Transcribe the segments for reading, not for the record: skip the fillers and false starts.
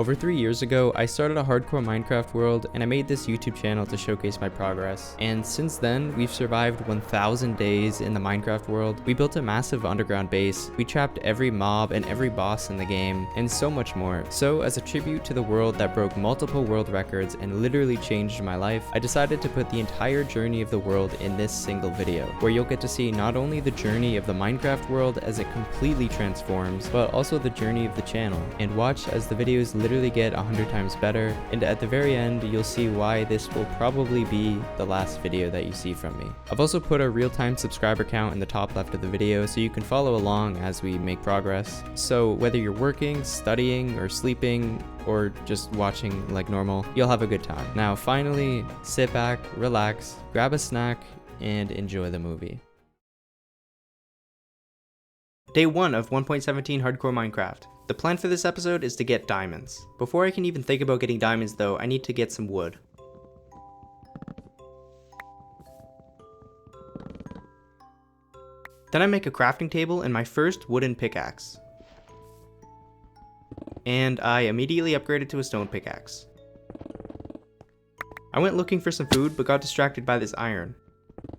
Over 3 years ago, I started a hardcore Minecraft world and I made this YouTube channel to showcase my progress. And since then, we've survived 1,000 days in the Minecraft world. We built a massive underground base, we trapped every mob and every boss in the game, and so much more. So as a tribute to the world that broke multiple world records and literally changed my life, I decided to put the entire journey of the world in this single video, where you'll get to see not only the journey of the Minecraft world as it completely transforms, but also the journey of the channel, and watch as the videos literally get 100 times better, and at the very end you'll see why this will probably be the last video that you see from me. I've also put a real-time subscriber count in the top left of the video so you can follow along as we make progress. So whether you're working, studying, or sleeping, or just watching like normal, you'll have a good time. Now finally, sit back, relax, grab a snack, and enjoy the movie. Day 1 of 1.17 Hardcore Minecraft. The plan for this episode is to get diamonds. Before I can even think about getting diamonds though, I need to get some wood. Then I make a crafting table and my first wooden pickaxe. And I immediately upgraded to a stone pickaxe. I went looking for some food but got distracted by this iron.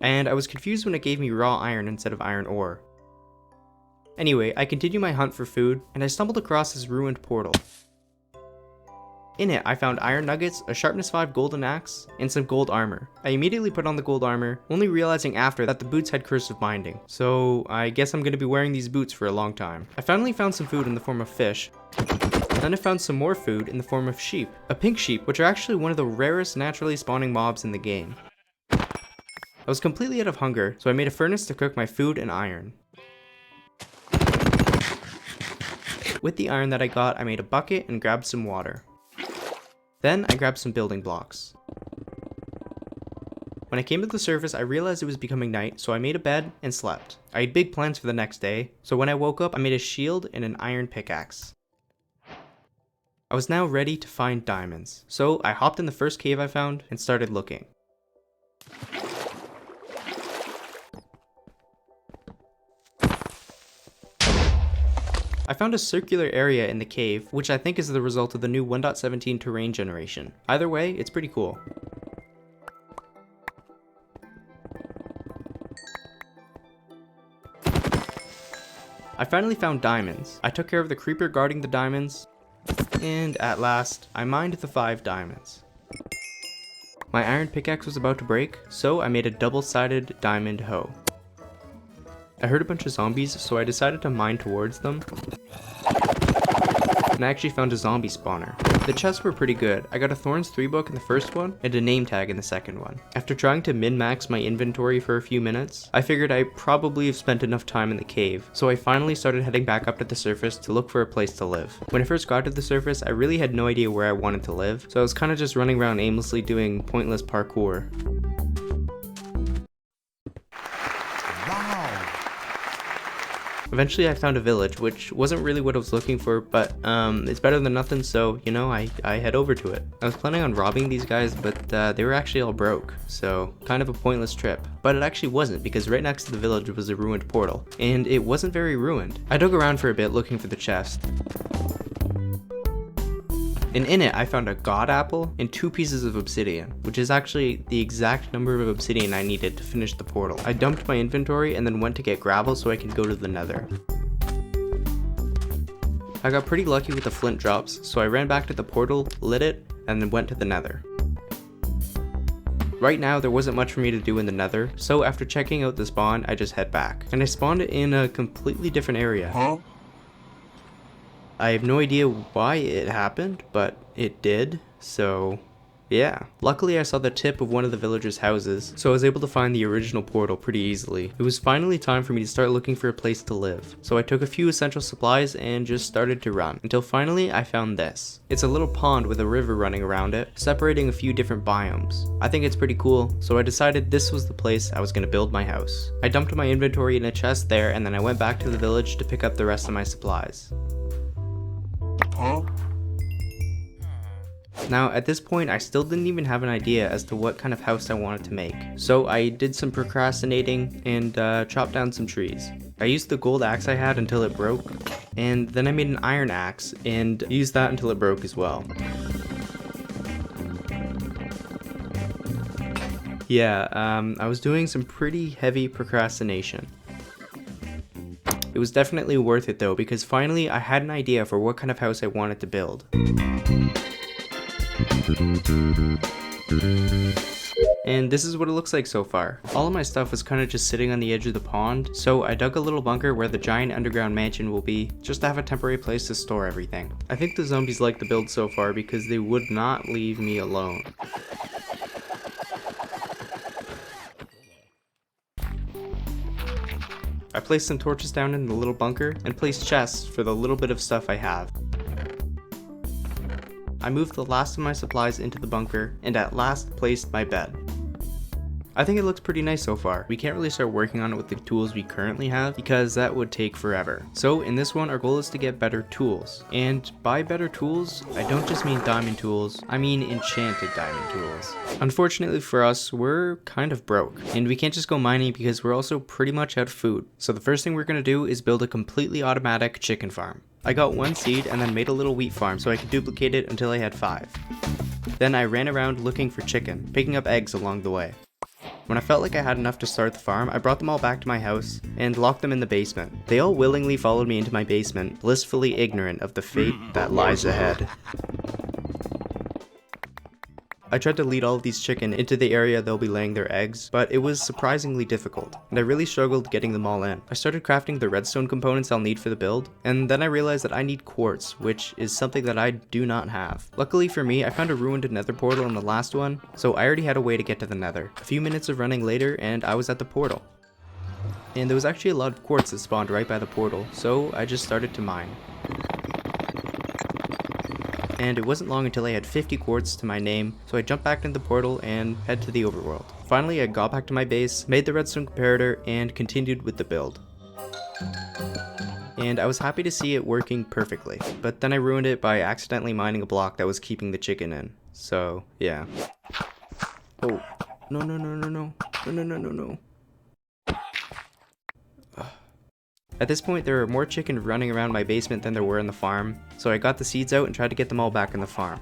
And I was confused when it gave me raw iron instead of iron ore. Anyway, I continued my hunt for food, and I stumbled across this ruined portal. In it, I found iron nuggets, a sharpness 5 golden axe, and some gold armor. I immediately put on the gold armor, only realizing after that the boots had cursive binding. So I guess I'm gonna be wearing these boots for a long time. I finally found some food in the form of fish. Then I found some more food in the form of sheep. A pink sheep, which are actually one of the rarest naturally spawning mobs in the game. I was completely out of hunger, so I made a furnace to cook my food and iron. With the iron that I got, I made a bucket and grabbed some water. Then I grabbed some building blocks. When I came to the surface, I realized it was becoming night, so I made a bed and slept. I had big plans for the next day, so when I woke up, I made a shield and an iron pickaxe. I was now ready to find diamonds, so I hopped in the first cave I found and started looking. I found a circular area in the cave, which I think is the result of the new 1.17 terrain generation. Either way, it's pretty cool. I finally found diamonds. I took care of the creeper guarding the diamonds, and at last, I mined the 5 diamonds. My iron pickaxe was about to break, so I made a double-sided diamond hoe. I heard a bunch of zombies, so I decided to mine towards them. And I actually found a zombie spawner. The chests were pretty good. I got a Thorns 3 book in the first one, and a name tag in the second one. After trying to min-max my inventory for a few minutes, I figured I probably have spent enough time in the cave, so I finally started heading back up to the surface to look for a place to live. When I first got to the surface, I really had no idea where I wanted to live, so I was kind of just running around aimlessly doing pointless parkour. Eventually I found a village, which wasn't really what I was looking for, but it's better than nothing, so, you know, I head over to it. I was planning on robbing these guys, but they were actually all broke, so kind of a pointless trip. But it actually wasn't, because right next to the village was a ruined portal, and it wasn't very ruined. I dug around for a bit looking for the chest. And in it, I found a god apple and 2 pieces of obsidian, which is actually the exact number of obsidian I needed to finish the portal. I dumped my inventory and then went to get gravel so I could go to the Nether. I got pretty lucky with the flint drops, so I ran back to the portal, lit it, and then went to the Nether. Right now, there wasn't much for me to do in the Nether, so after checking out the spawn, I just head back. And I spawned in a completely different area. Huh? I have no idea why it happened, but it did, so yeah. Luckily I saw the tip of one of the villagers' houses, so I was able to find the original portal pretty easily. It was finally time for me to start looking for a place to live, so I took a few essential supplies and just started to run, until finally I found this. It's a little pond with a river running around it, separating a few different biomes. I think it's pretty cool, so I decided this was the place I was going to build my house. I dumped my inventory in a chest there, and then I went back to the village to pick up the rest of my supplies. Huh? Now at this point I still didn't even have an idea as to what kind of house I wanted to make, so I did some procrastinating and chopped down some trees. I used the gold axe I had until it broke, And then I made an iron axe and used that until it broke as well. Yeah, I was doing some pretty heavy procrastination. It was definitely worth it though, because finally I had an idea for what kind of house I wanted to build. And this is what it looks like so far. All of my stuff was kind of just sitting on the edge of the pond, so I dug a little bunker where the giant underground mansion will be, just to have a temporary place to store everything. I think the zombies like the build so far because they would not leave me alone. I placed some torches down in the little bunker and placed chests for the little bit of stuff I have. I moved the last of my supplies into the bunker and at last placed my bed. I think it looks pretty nice so far. We can't really start working on it with the tools we currently have because that would take forever. So in this one, our goal is to get better tools. And by better tools, I don't just mean diamond tools, I mean enchanted diamond tools. Unfortunately for us, we're kind of broke. And we can't just go mining because we're also pretty much out of food. So the first thing we're gonna do is build a completely automatic chicken farm. I got 1 seed and then made a little wheat farm so I could duplicate it until I had 5. Then I ran around looking for chicken, picking up eggs along the way. When I felt like I had enough to start the farm, I brought them all back to my house and locked them in the basement. They all willingly followed me into my basement, blissfully ignorant of the fate that lies ahead. I tried to lead all of these chicken into the area they'll be laying their eggs, but it was surprisingly difficult, and I really struggled getting them all in. I started crafting the redstone components I'll need for the build, and then I realized that I need quartz, which is something that I do not have. Luckily for me, I found a ruined nether portal in the last one, so I already had a way to get to the nether. A few minutes of running later, and I was at the portal. And there was actually a lot of quartz that spawned right by the portal, so I just started to mine. And it wasn't long until I had 50 quartz to my name, so I jumped back into the portal and head to the overworld. Finally, I got back to my base, made the redstone comparator, and continued with the build. And I was happy to see it working perfectly, but then I ruined it by accidentally mining a block that was keeping the chicken in. So, yeah. Oh, no. At this point, there were more chicken running around my basement than there were in the farm, so I got the seeds out and tried to get them all back in the farm.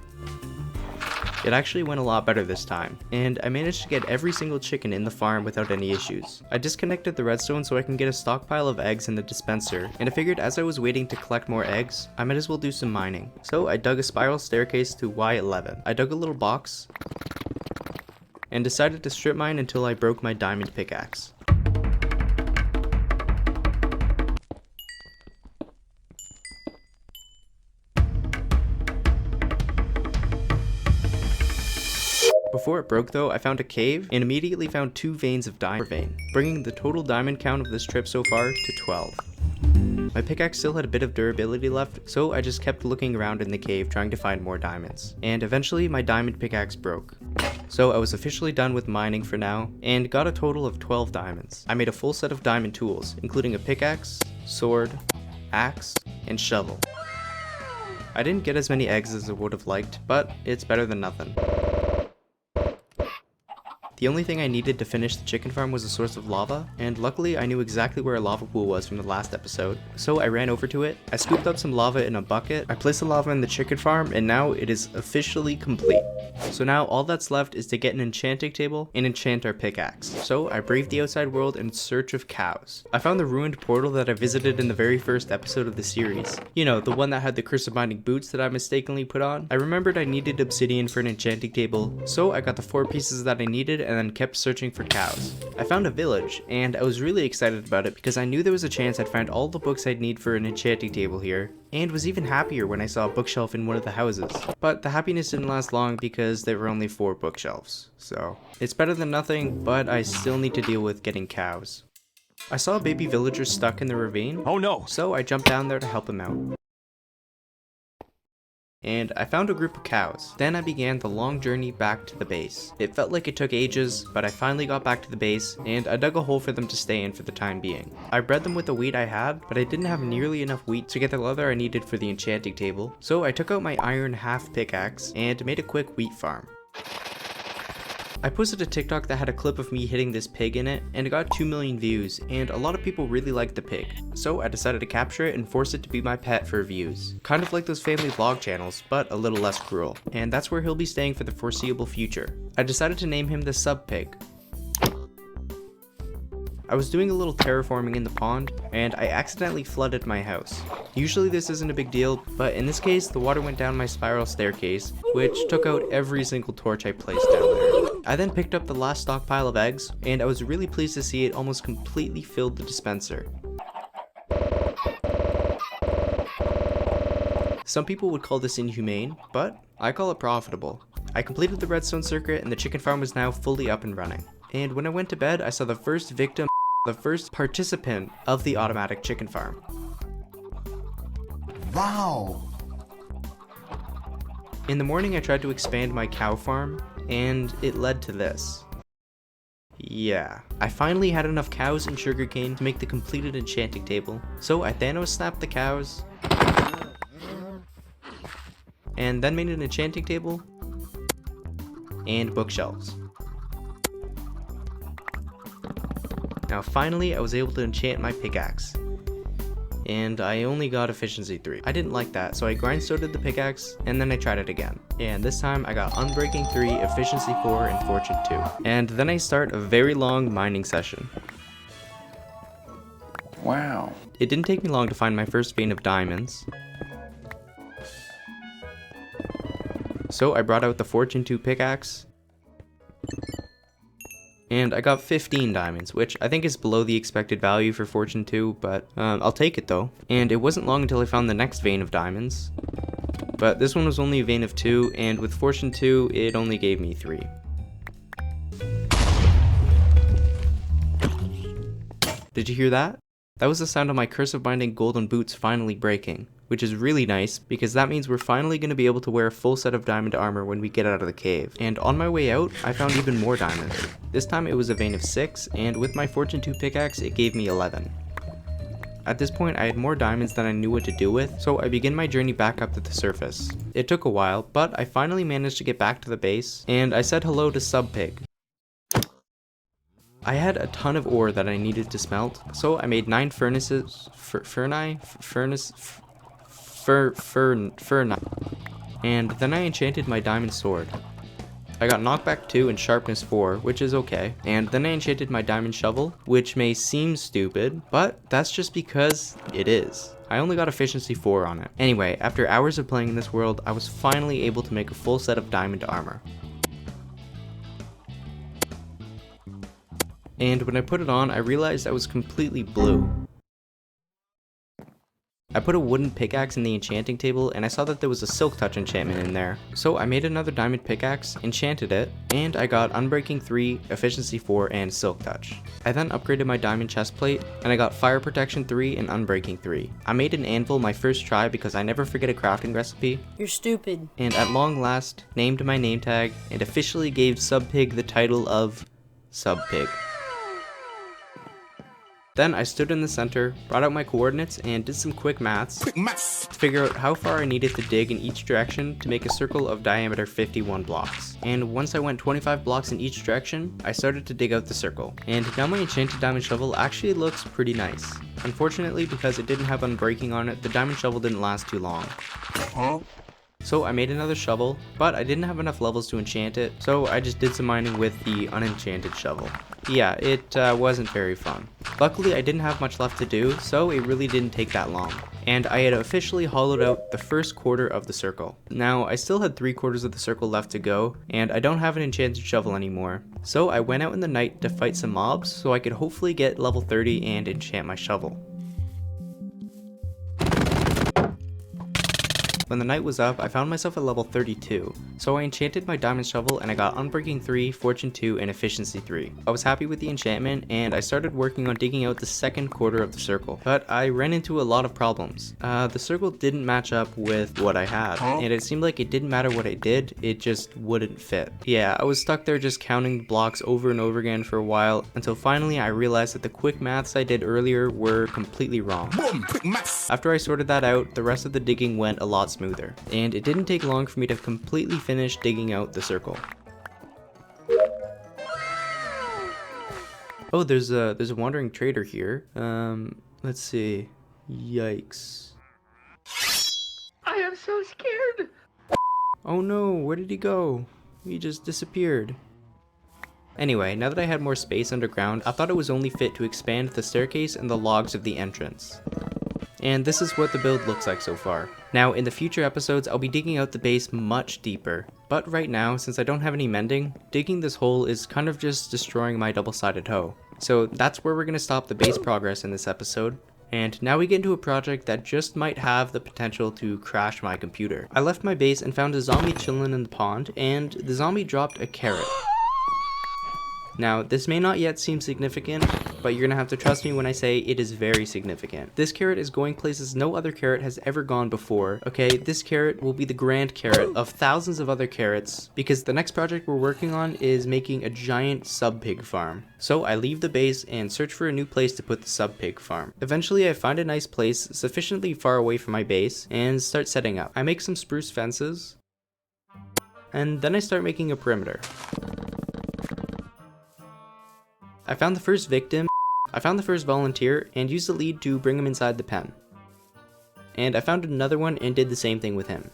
It actually went a lot better this time, and I managed to get every single chicken in the farm without any issues. I disconnected the redstone so I can get a stockpile of eggs in the dispenser, and I figured as I was waiting to collect more eggs, I might as well do some mining. So I dug a spiral staircase to Y11. I dug a little box, and decided to strip mine until I broke my diamond pickaxe. Before it broke though, I found a cave and immediately found 2 veins of diamond vein, bringing the total diamond count of this trip so far to 12. My pickaxe still had a bit of durability left, so I just kept looking around in the cave trying to find more diamonds. And eventually my diamond pickaxe broke. So I was officially done with mining for now, and got a total of 12 diamonds. I made a full set of diamond tools, including a pickaxe, sword, axe, and shovel. I didn't get as many eggs as I would have liked, but it's better than nothing. The only thing I needed to finish the chicken farm was a source of lava, and luckily I knew exactly where a lava pool was from the last episode, so I ran over to it. I scooped up some lava in a bucket, I placed the lava in the chicken farm, and now it is officially complete. So now all that's left is to get an enchanting table and enchant our pickaxe. So I braved the outside world in search of cows. I found the ruined portal that I visited in the very first episode of the series. You know, the one that had the curse of binding boots that I mistakenly put on. I remembered I needed obsidian for an enchanting table, so I got the 4 pieces that I needed and then kept searching for cows. I found a village, and I was really excited about it because I knew there was a chance I'd find all the books I'd need for an enchanting table here, and was even happier when I saw a bookshelf in one of the houses. But the happiness didn't last long because there were only 4 bookshelves, so it's better than nothing, but I still need to deal with getting cows. I saw a baby villager stuck in the ravine. Oh no! So I jumped down there to help him out. And I found a group of cows. Then I began the long journey back to the base. It felt like it took ages, but I finally got back to the base, and I dug a hole for them to stay in for the time being. I bred them with the wheat I had, but I didn't have nearly enough wheat to get the leather I needed for the enchanting table, so I took out my iron half pickaxe and made a quick wheat farm. I posted a TikTok that had a clip of me hitting this pig in it, and it got 2 million views, and a lot of people really liked the pig. So I decided to capture it and force it to be my pet for views. Kind of like those family vlog channels, but a little less cruel. And that's where he'll be staying for the foreseeable future. I decided to name him the Sub Pig. I was doing a little terraforming in the pond, and I accidentally flooded my house. Usually this isn't a big deal, but in this case, the water went down my spiral staircase, which took out every single torch I placed down there. I then picked up the last stockpile of eggs, and I was really pleased to see it almost completely filled the dispenser. Some people would call this inhumane, but I call it profitable. I completed the redstone circuit, and the chicken farm was now fully up and running. And when I went to bed, I saw the first victim, the first participant of the automatic chicken farm. Wow! In the morning, I tried to expand my cow farm, and it led to this. Yeah, I finally had enough cows and sugarcane to make the completed enchanting table, so I Thanos snapped the cows, and then made an enchanting table, and bookshelves. Now finally, I was able to enchant my pickaxe. And I only got efficiency 3. I didn't like that, so I grindstoneed the pickaxe, and then I tried it again. And this time I got unbreaking 3, efficiency 4, and fortune 2. And then I start a very long mining session. Wow. It didn't take me long to find my first vein of diamonds. So I brought out the fortune 2 pickaxe. And I got 15 diamonds, which I think is below the expected value for Fortune 2, but I'll take it though. And it wasn't long until I found the next vein of diamonds. But this one was only a vein of 2, and with Fortune 2, it only gave me 3. Did you hear that? That was the sound of my curse of binding golden boots finally breaking, which is really nice because that means we're finally going to be able to wear a full set of diamond armor when we get out of the cave. And on my way out, I found even more diamonds. This time it was a vein of 6, and with my Fortune 2 pickaxe, it gave me 11. At this point, I had more diamonds than I knew what to do with, so I began my journey back up to the surface. It took a while, but I finally managed to get back to the base, and I said hello to Sub Pig. I had a ton of ore that I needed to smelt, so I made 9 furnaces, and then I enchanted my diamond sword. I got knockback 2 and sharpness 4, which is okay, and then I enchanted my diamond shovel, which may seem stupid, but that's just because it is. I only got efficiency 4 on it. Anyway, after hours of playing in this world, I was finally able to make a full set of diamond armor. And when I put it on, I realized I was completely blue. I put a wooden pickaxe in the enchanting table, and I saw that there was a silk touch enchantment in there. So I made another diamond pickaxe, enchanted it, and I got unbreaking 3, efficiency 4, and silk touch. I then upgraded my diamond chestplate, and I got fire protection 3 and unbreaking 3. I made an anvil my first try because I never forget a crafting recipe. You're stupid. And at long last, named my name tag, and officially gave Sub Pig the title of Sub Pig. Then I stood in the center, brought out my coordinates, and did some quick maths to figure out how far I needed to dig in each direction to make a circle of diameter 51 blocks. And once I went 25 blocks in each direction, I started to dig out the circle. And now my enchanted diamond shovel actually looks pretty nice. Unfortunately, because it didn't have unbreaking on it, the diamond shovel didn't last too long. Huh? So I made another shovel, but I didn't have enough levels to enchant it, so I just did some mining with the unenchanted shovel. Yeah, it wasn't very fun. Luckily, I didn't have much left to do, so it really didn't take that long. And I had officially hollowed out the first quarter of the circle. Now, I still had 3/4 of the circle left to go, and I don't have an enchanted shovel anymore. So I went out in the night to fight some mobs, so I could hopefully get level 30 and enchant my shovel. When the night was up, I found myself at level 32, so I enchanted my diamond shovel and I got unbreaking 3, fortune 2, and efficiency 3. I was happy with the enchantment and I started working on digging out the second quarter of the circle, but I ran into a lot of problems. The circle didn't match up with what I had, and it seemed like it didn't matter what I did, it just wouldn't fit. Yeah, I was stuck there just counting blocks over and over again for a while, until finally I realized that the quick maths I did earlier were completely wrong. Boom, quick maths. After I sorted that out, the rest of the digging went a lot smoother, and it didn't take long for me to completely finish digging out the circle. Oh, there's a wandering trader here. Let's see. Yikes. I am so scared. Oh no, where did he go? He just disappeared. Anyway, now that I had more space underground, I thought it was only fit to expand the staircase and the logs of the entrance. And this is what the build looks like so far. Now, in the future episodes, I'll be digging out the base much deeper. But right now, since I don't have any mending, digging this hole is kind of just destroying my double-sided hoe. So that's where we're going to stop the base progress in this episode. And now we get into a project that just might have the potential to crash my computer. I left my base and found a zombie chilling in the pond, and the zombie dropped a carrot. Now, this may not yet seem significant, but you're gonna have to trust me when I say it is very significant. This carrot is going places no other carrot has ever gone before, okay? This carrot will be the grand carrot of thousands of other carrots, because the next project we're working on is making a giant sub-pig farm. So I leave the base and search for a new place to put the sub-pig farm. Eventually I find a nice place sufficiently far away from my base and start setting up. I make some spruce fences, and then I start making a perimeter. I found the first victim, I found the first volunteer, and used the lead to bring him inside the pen. And I found another one and did the same thing with him.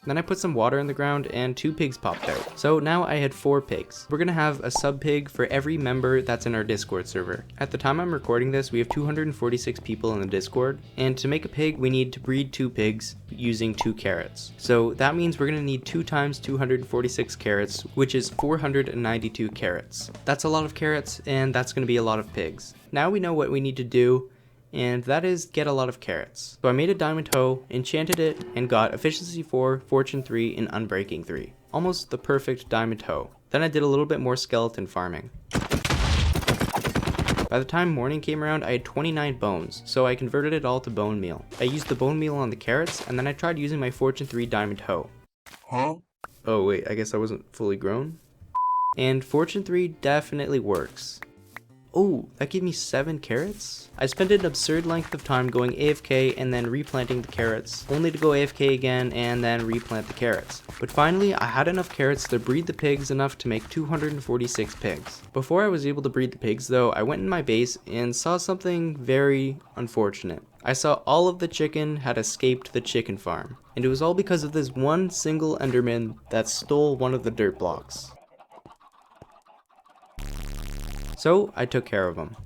Then I put some water in the ground and 2 pigs popped out. So now I had 4 pigs. We're gonna have a sub pig for every member that's in our Discord server. At the time I'm recording this, we have 246 people in the Discord, and to make a pig we need to breed 2 pigs using 2 carrots. So that means we're gonna need 2 times 246 carrots, which is 492 carrots. That's a lot of carrots, and that's gonna be a lot of pigs. Now we know what we need to do, and that is get a lot of carrots. So I made a diamond hoe, enchanted it, and got efficiency 4, fortune 3, and unbreaking 3. Almost the perfect diamond hoe. Then I did a little bit more skeleton farming. By the time morning came around, I had 29 bones, so I converted it all to bone meal. I used the bone meal on the carrots, and then I tried using my fortune 3 diamond hoe. Huh? Oh wait, I guess I wasn't fully grown? And fortune 3 definitely works. Oh, that gave me 7 carrots? I spent an absurd length of time going AFK and then replanting the carrots, only to go AFK again and then replant the carrots. But finally, I had enough carrots to breed the pigs enough to make 246 pigs. Before I was able to breed the pigs though, I went in my base and saw something very unfortunate. I saw all of the chicken had escaped the chicken farm. And it was all because of this one single enderman that stole one of the dirt blocks. So I took care of them.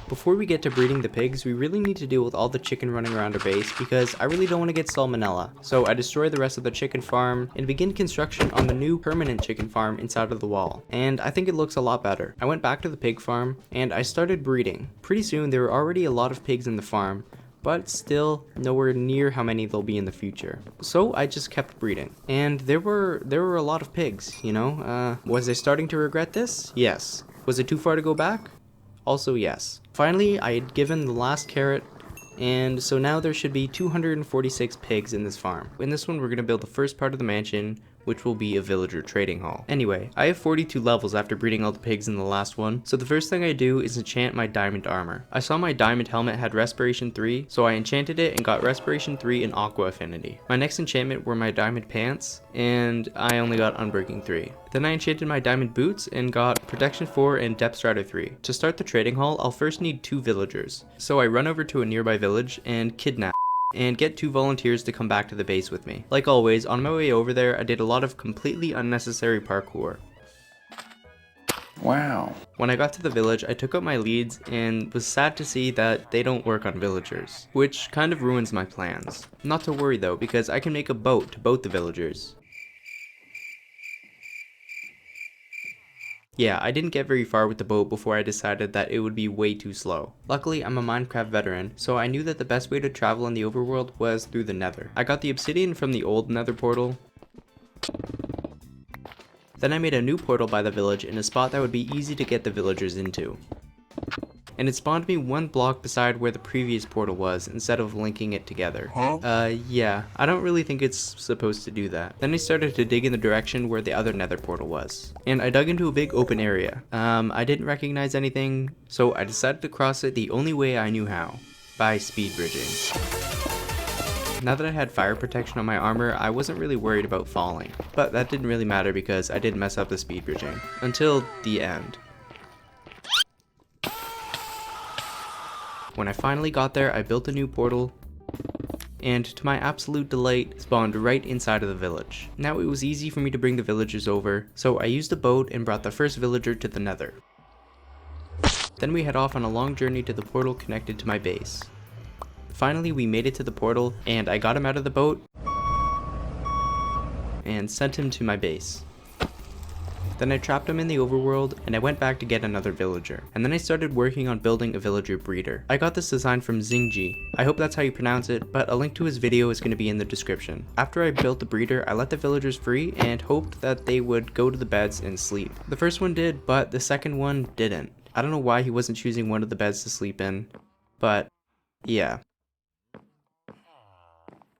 Before we get to breeding the pigs, we really need to deal with all the chicken running around our base because I really don't want to get salmonella. So I destroy the rest of the chicken farm and begin construction on the new permanent chicken farm inside of the wall. And I think it looks a lot better. I went back to the pig farm and I started breeding. Pretty soon there were already a lot of pigs in the farm, but still nowhere near how many there'll be in the future. So I just kept breeding. And there were a lot of pigs, you know? Was I starting to regret this? Yes. Was it too far to go back? Also yes. Finally, I had given the last carrot, and so now there should be 246 pigs in this farm. In this one, we're gonna build the first part of the mansion, which will be a villager trading hall. Anyway, I have 42 levels after breeding all the pigs in the last one, so the first thing I do is enchant my diamond armor. I saw my diamond helmet had respiration 3, so I enchanted it and got respiration 3 and aqua affinity. My next enchantment were my diamond pants, and I only got unbreaking 3. Then I enchanted my diamond boots and got protection 4 and depth strider 3. To start the trading hall, I'll first need 2 villagers. So I run over to a nearby village and kidnap and get 2 volunteers to come back to the base with me. Like always, on my way over there, I did a lot of completely unnecessary parkour. Wow. When I got to the village, I took out my leads and was sad to see that they don't work on villagers, which kind of ruins my plans. Not to worry though, because I can make a boat to boat the villagers. Yeah, I didn't get very far with the boat before I decided that it would be way too slow. Luckily, I'm a Minecraft veteran, so I knew that the best way to travel in the overworld was through the Nether. I got the obsidian from the old Nether portal. Then I made a new portal by the village in a spot that would be easy to get the villagers into. And it spawned me 1 block beside where the previous portal was instead of linking it together. Huh? Yeah, I don't really think it's supposed to do that. Then I started to dig in the direction where the other nether portal was. And I dug into a big open area. I didn't recognize anything, so I decided to cross it the only way I knew how, by speed bridging. Now that I had fire protection on my armor, I wasn't really worried about falling, but that didn't really matter because I did mess up the speed bridging, until the end. When I finally got there, I built a new portal, and to my absolute delight, spawned right inside of the village. Now it was easy for me to bring the villagers over, so I used a boat and brought the first villager to the Nether. Then we head off on a long journey to the portal connected to my base. Finally we made it to the portal, and I got him out of the boat, and sent him to my base. Then I trapped him in the overworld, and I went back to get another villager. And then I started working on building a villager breeder. I got this design from Zingji. I hope that's how you pronounce it, but a link to his video is going to be in the description. After I built the breeder, I let the villagers free and hoped that they would go to the beds and sleep. The first one did, but the second one didn't. I don't know why he wasn't choosing one of the beds to sleep in, but yeah.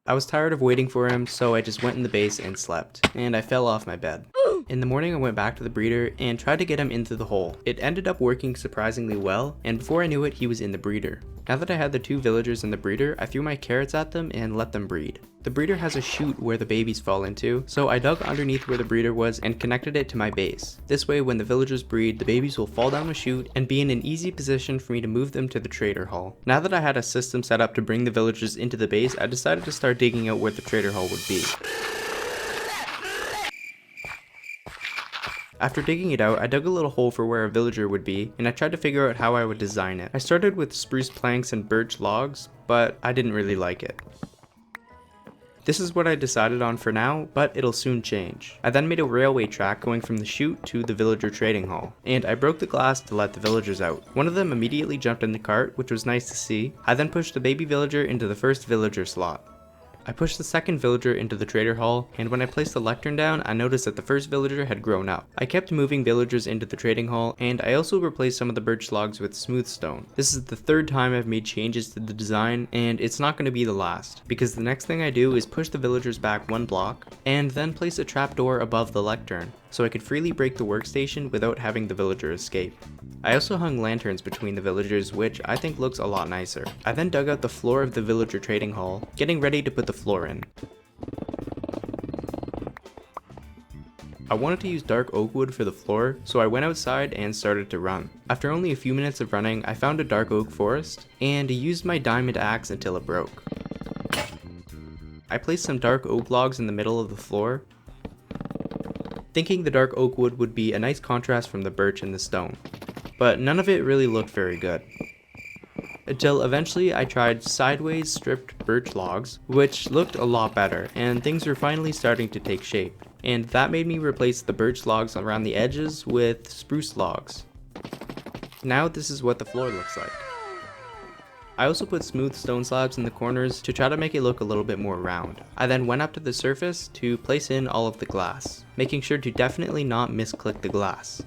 I was tired of waiting for him, so I just went in the base and slept, and I fell off my bed. In the morning I went back to the breeder and tried to get him into the hole. It ended up working surprisingly well, and before I knew it, he was in the breeder. Now that I had the two villagers in the breeder, I threw my carrots at them and let them breed. The breeder has a chute where the babies fall into, so I dug underneath where the breeder was and connected it to my base. This way when the villagers breed, the babies will fall down the chute and be in an easy position for me to move them to the trader hall. Now that I had a system set up to bring the villagers into the base, I decided to start digging out where the trader hall would be. After digging it out, I dug a little hole for where a villager would be, and I tried to figure out how I would design it. I started with spruce planks and birch logs, but I didn't really like it. This is what I decided on for now, but it'll soon change. I then made a railway track going from the chute to the villager trading hall, and I broke the glass to let the villagers out. One of them immediately jumped in the cart, which was nice to see. I then pushed the baby villager into the first villager slot. I pushed the second villager into the trader hall, and when I placed the lectern down, I noticed that the first villager had grown up. I kept moving villagers into the trading hall, and I also replaced some of the birch logs with smooth stone. This is the third time I've made changes to the design, and it's not going to be the last, because the next thing I do is push the villagers back one block, and then place a trapdoor above the lectern, so I could freely break the workstation without having the villager escape. I also hung lanterns between the villagers, which I think looks a lot nicer. I then dug out the floor of the villager trading hall, getting ready to put the floor in. I wanted to use dark oak wood for the floor, so I went outside and started to run. After only a few minutes of running, I found a dark oak forest, and used my diamond axe until it broke. I placed some dark oak logs in the middle of the floor, thinking the dark oak wood would be a nice contrast from the birch and the stone. But none of it really looked very good. Until eventually I tried sideways stripped birch logs, which looked a lot better, and things were finally starting to take shape. And that made me replace the birch logs around the edges with spruce logs. Now this is what the floor looks like. I also put smooth stone slabs in the corners to try to make it look a little bit more round. I then went up to the surface to place in all of the glass, making sure to definitely not misclick the glass.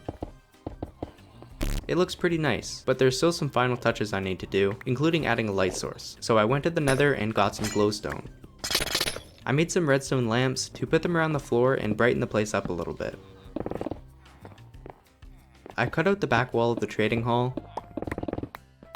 It looks pretty nice, but there's still some final touches I need to do, including adding a light source. So I went to the Nether and got some glowstone. I made some redstone lamps to put them around the floor and brighten the place up a little bit. I cut out the back wall of the trading hall,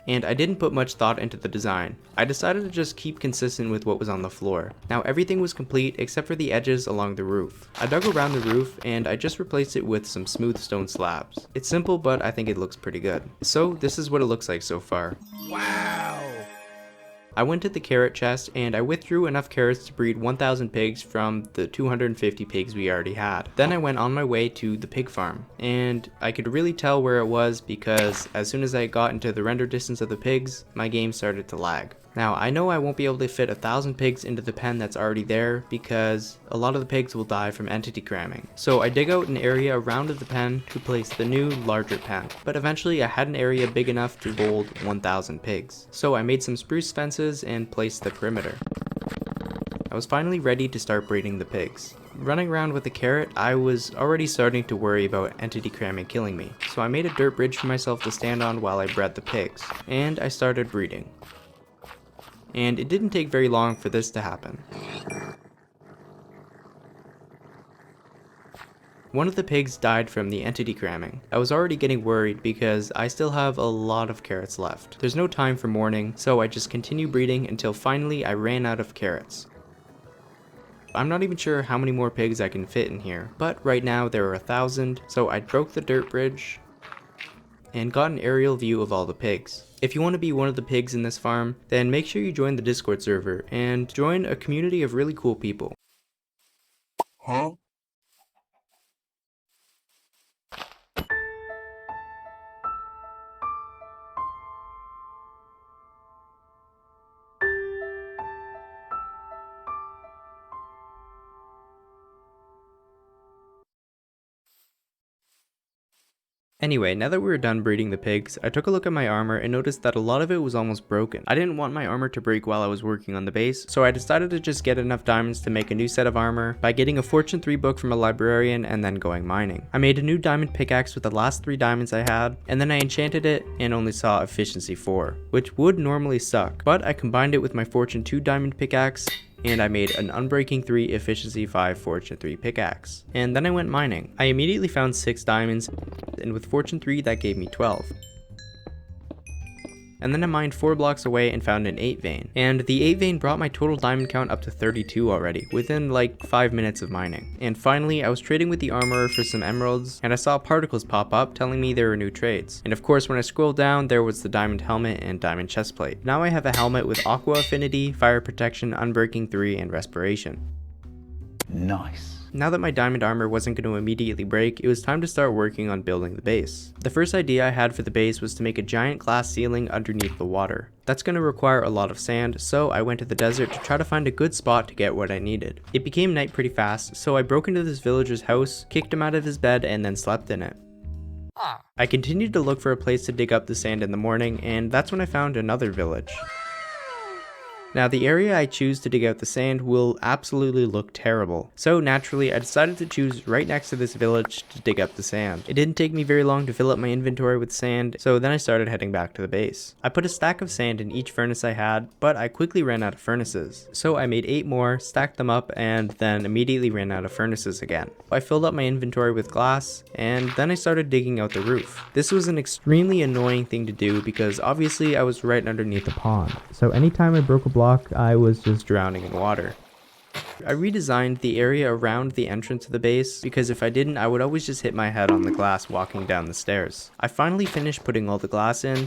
and I didn't put much thought into the design. I decided to just keep consistent with what was on the floor. Now everything was complete except for the edges along the roof. I dug around the roof and I just replaced it with some smooth stone slabs. It's simple, but I think it looks pretty good. So this is what it looks like so far. Wow. I went to the carrot chest and I withdrew enough carrots to breed 1,000 pigs from the 250 pigs we already had. Then I went on my way to the pig farm, and I could really tell where it was because as soon as I got into the render distance of the pigs, my game started to lag. Now I know I won't be able to fit 1,000 pigs into the pen that's already there because a lot of the pigs will die from entity cramming. So I dig out an area around the pen to place the new larger pen. But eventually I had an area big enough to hold 1,000 pigs. So I made some spruce fences and placed the perimeter. I was finally ready to start breeding the pigs. Running around with the carrot, I was already starting to worry about entity cramming killing me. So I made a dirt bridge for myself to stand on while I bred the pigs. And I started breeding. And it didn't take very long for this to happen. One of the pigs died from the entity cramming. I was already getting worried because I still have a lot of carrots left. There's no time for mourning, so I just continue breeding until finally I ran out of carrots. I'm not even sure how many more pigs I can fit in here, but right now there are 1,000, so I broke the dirt bridge and got an aerial view of all the pigs. If you want to be one of the pigs in this farm, then make sure you join the Discord server and join a community of really cool people. Huh? Anyway, now that we were done breeding the pigs, I took a look at my armor and noticed that a lot of it was almost broken. I didn't want my armor to break while I was working on the base, so I decided to just get enough diamonds to make a new set of armor by getting a Fortune 3 book from a librarian and then going mining. I made a new diamond pickaxe with the last 3 diamonds I had, and then I enchanted it and only saw efficiency 4, which would normally suck, but I combined it with my Fortune 2 diamond pickaxe and I made an Unbreaking 3 Efficiency 5 Fortune 3 pickaxe. And then I went mining. I immediately found 6 diamonds, and with Fortune 3 that gave me 12. And then I mined 4 blocks away and found an 8 vein. And the 8 vein brought my total diamond count up to 32 already, within like 5 minutes of mining. And finally, I was trading with the armorer for some emeralds, and I saw particles pop up telling me there were new trades. And of course, when I scrolled down, there was the diamond helmet and diamond chestplate. Now I have a helmet with aqua affinity, fire protection, unbreaking 3, and respiration. Nice. Now that my diamond armor wasn't going to immediately break, it was time to start working on building the base. The first idea I had for the base was to make a giant glass ceiling underneath the water. That's going to require a lot of sand, so I went to the desert to try to find a good spot to get what I needed. It became night pretty fast, so I broke into this villager's house, kicked him out of his bed, and then slept in it. I continued to look for a place to dig up the sand in the morning, and that's when I found another village. Now the area I choose to dig out the sand will absolutely look terrible, so naturally I decided to choose right next to this village to dig up the sand. It didn't take me very long to fill up my inventory with sand, so then I started heading back to the base. I put a stack of sand in each furnace I had, but I quickly ran out of furnaces, so I made 8 more, stacked them up, and then immediately ran out of furnaces again. I filled up my inventory with glass, and then I started digging out the roof. This was an extremely annoying thing to do because obviously I was right underneath a pond, so anytime I broke a block, I was just drowning in water. I redesigned the area around the entrance of the base because if I didn't, I would always just hit my head on the glass walking down the stairs. I finally finished putting all the glass in.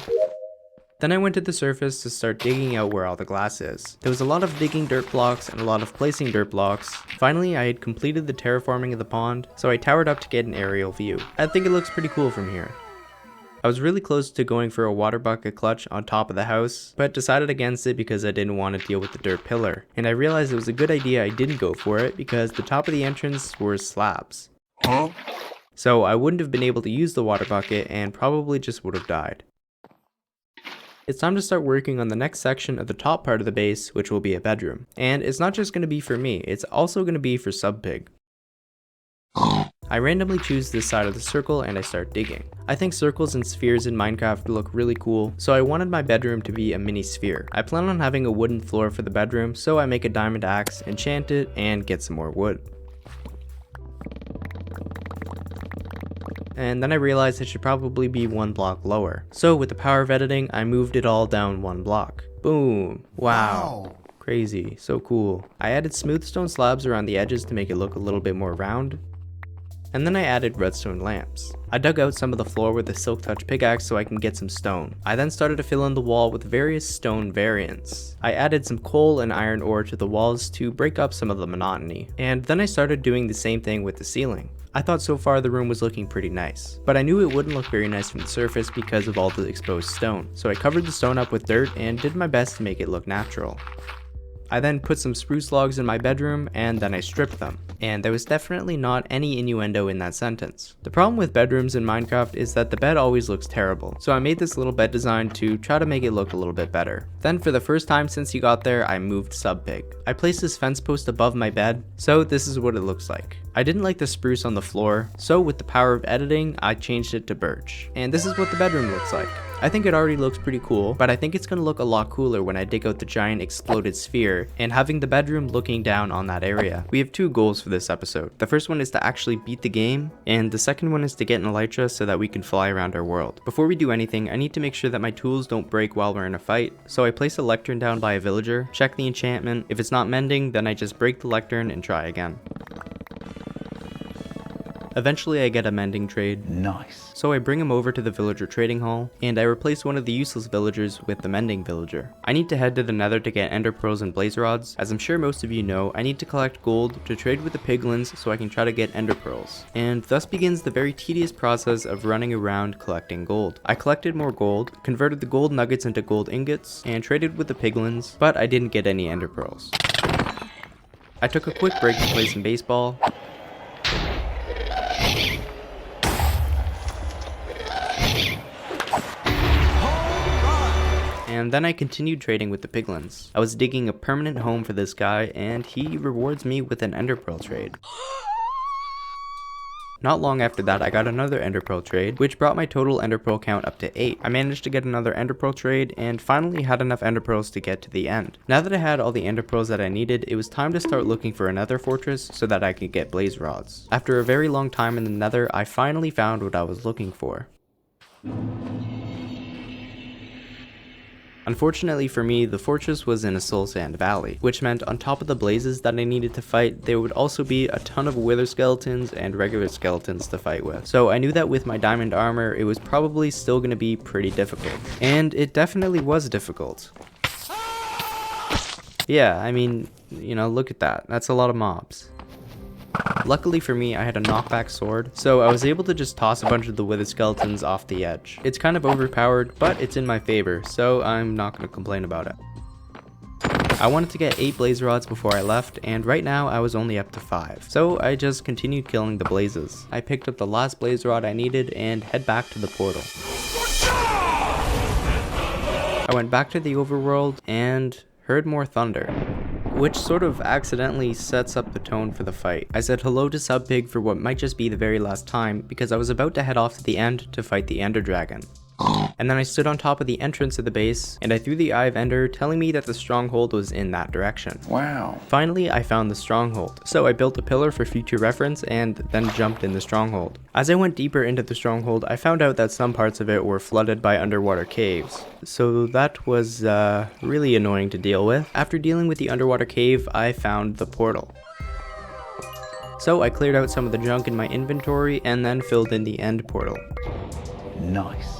Then I went to the surface to start digging out where all the glass is. There was a lot of digging dirt blocks and a lot of placing dirt blocks. Finally, I had completed the terraforming of the pond, so I towered up to get an aerial view. I think it looks pretty cool from here. I was really close to going for a water bucket clutch on top of the house, but decided against it because I didn't want to deal with the dirt pillar. And I realized it was a good idea I didn't go for it because the top of the entrance were slabs. Huh? So I wouldn't have been able to use the water bucket and probably just would have died. It's time to start working on the next section of the top part of the base, which will be a bedroom. And it's not just going to be for me, it's also going to be for Subpig. I randomly choose this side of the circle and I start digging. I think circles and spheres in Minecraft look really cool, so I wanted my bedroom to be a mini sphere. I plan on having a wooden floor for the bedroom, so I make a diamond axe, enchant it, and get some more wood. And then I realized it should probably be 1 block lower. So with the power of editing, I moved it all down 1 block. Boom! Wow. Crazy, so cool. I added smooth stone slabs around the edges to make it look a little bit more round. And then I added redstone lamps. I dug out some of the floor with a silk touch pickaxe so I can get some stone. I then started to fill in the wall with various stone variants. I added some coal and iron ore to the walls to break up some of the monotony. And then I started doing the same thing with the ceiling. I thought so far the room was looking pretty nice, but I knew it wouldn't look very nice from the surface because of all the exposed stone. So I covered the stone up with dirt and did my best to make it look natural. I then put some spruce logs in my bedroom and then I stripped them. And there was definitely not any innuendo in that sentence. The problem with bedrooms in Minecraft is that the bed always looks terrible, so I made this little bed design to try to make it look a little bit better. Then for the first time since you got there, I moved Subpig. I placed this fence post above my bed, so this is what it looks like. I didn't like the spruce on the floor, so with the power of editing, I changed it to birch. And this is what the bedroom looks like. I think it already looks pretty cool, but I think it's gonna look a lot cooler when I dig out the giant exploded sphere and having the bedroom looking down on that area. We have two goals for this episode. The first one is to actually beat the game, and the second one is to get an elytra so that we can fly around our world. Before we do anything, I need to make sure that my tools don't break while we're in a fight, so I place a lectern down by a villager, check the enchantment. If it's not mending, then I just break the lectern and try again. Eventually I get a mending trade. Nice. So I bring him over to the villager trading hall, and I replace one of the useless villagers with the mending villager. I need to head to the Nether to get ender pearls and blaze rods. As I'm sure most of you know, I need to collect gold to trade with the piglins so I can try to get ender pearls. And thus begins the very tedious process of running around collecting gold. I collected more gold, converted the gold nuggets into gold ingots, and traded with the piglins, but I didn't get any ender pearls. I took a quick break to play some baseball, and then I continued trading with the piglins. I was digging a permanent home for this guy, and he rewards me with an ender pearl trade. Not long after that, I got another ender pearl trade, which brought my total ender pearl count up to 8. I managed to get another ender pearl trade, and finally had enough ender pearls to get to the end. Now that I had all the ender pearls that I needed, it was time to start looking for another fortress so that I could get blaze rods. After a very long time in the Nether, I finally found what I was looking for. Unfortunately for me, the fortress was in a soul sand valley, which meant on top of the blazes that I needed to fight, there would also be a ton of wither skeletons and regular skeletons to fight with. So I knew that with my diamond armor, it was probably still going to be pretty difficult. And it definitely was difficult. Yeah, I mean, you know, look at that. That's a lot of mobs. Luckily for me, I had a knockback sword, so I was able to just toss a bunch of the wither skeletons off the edge. It's kind of overpowered, but it's in my favor, so I'm not going to complain about it. I wanted to get 8 blaze rods before I left, and right now I was only up to 5, so I just continued killing the blazes. I picked up the last blaze rod I needed and head back to the portal. I went back to the overworld and heard more thunder, which sort of accidentally sets up the tone for the fight. I said hello to Subpig for what might just be the very last time, because I was about to head off to the end to fight the Ender Dragon. And then I stood on top of the entrance of the base, and I threw the Eye of Ender, telling me that the stronghold was in that direction. Wow. Finally, I found the stronghold, so I built a pillar for future reference and then jumped in the stronghold. As I went deeper into the stronghold, I found out that some parts of it were flooded by underwater caves. So that was really annoying to deal with. After dealing with the underwater cave, I found the portal. So I cleared out some of the junk in my inventory and then filled in the end portal. Nice.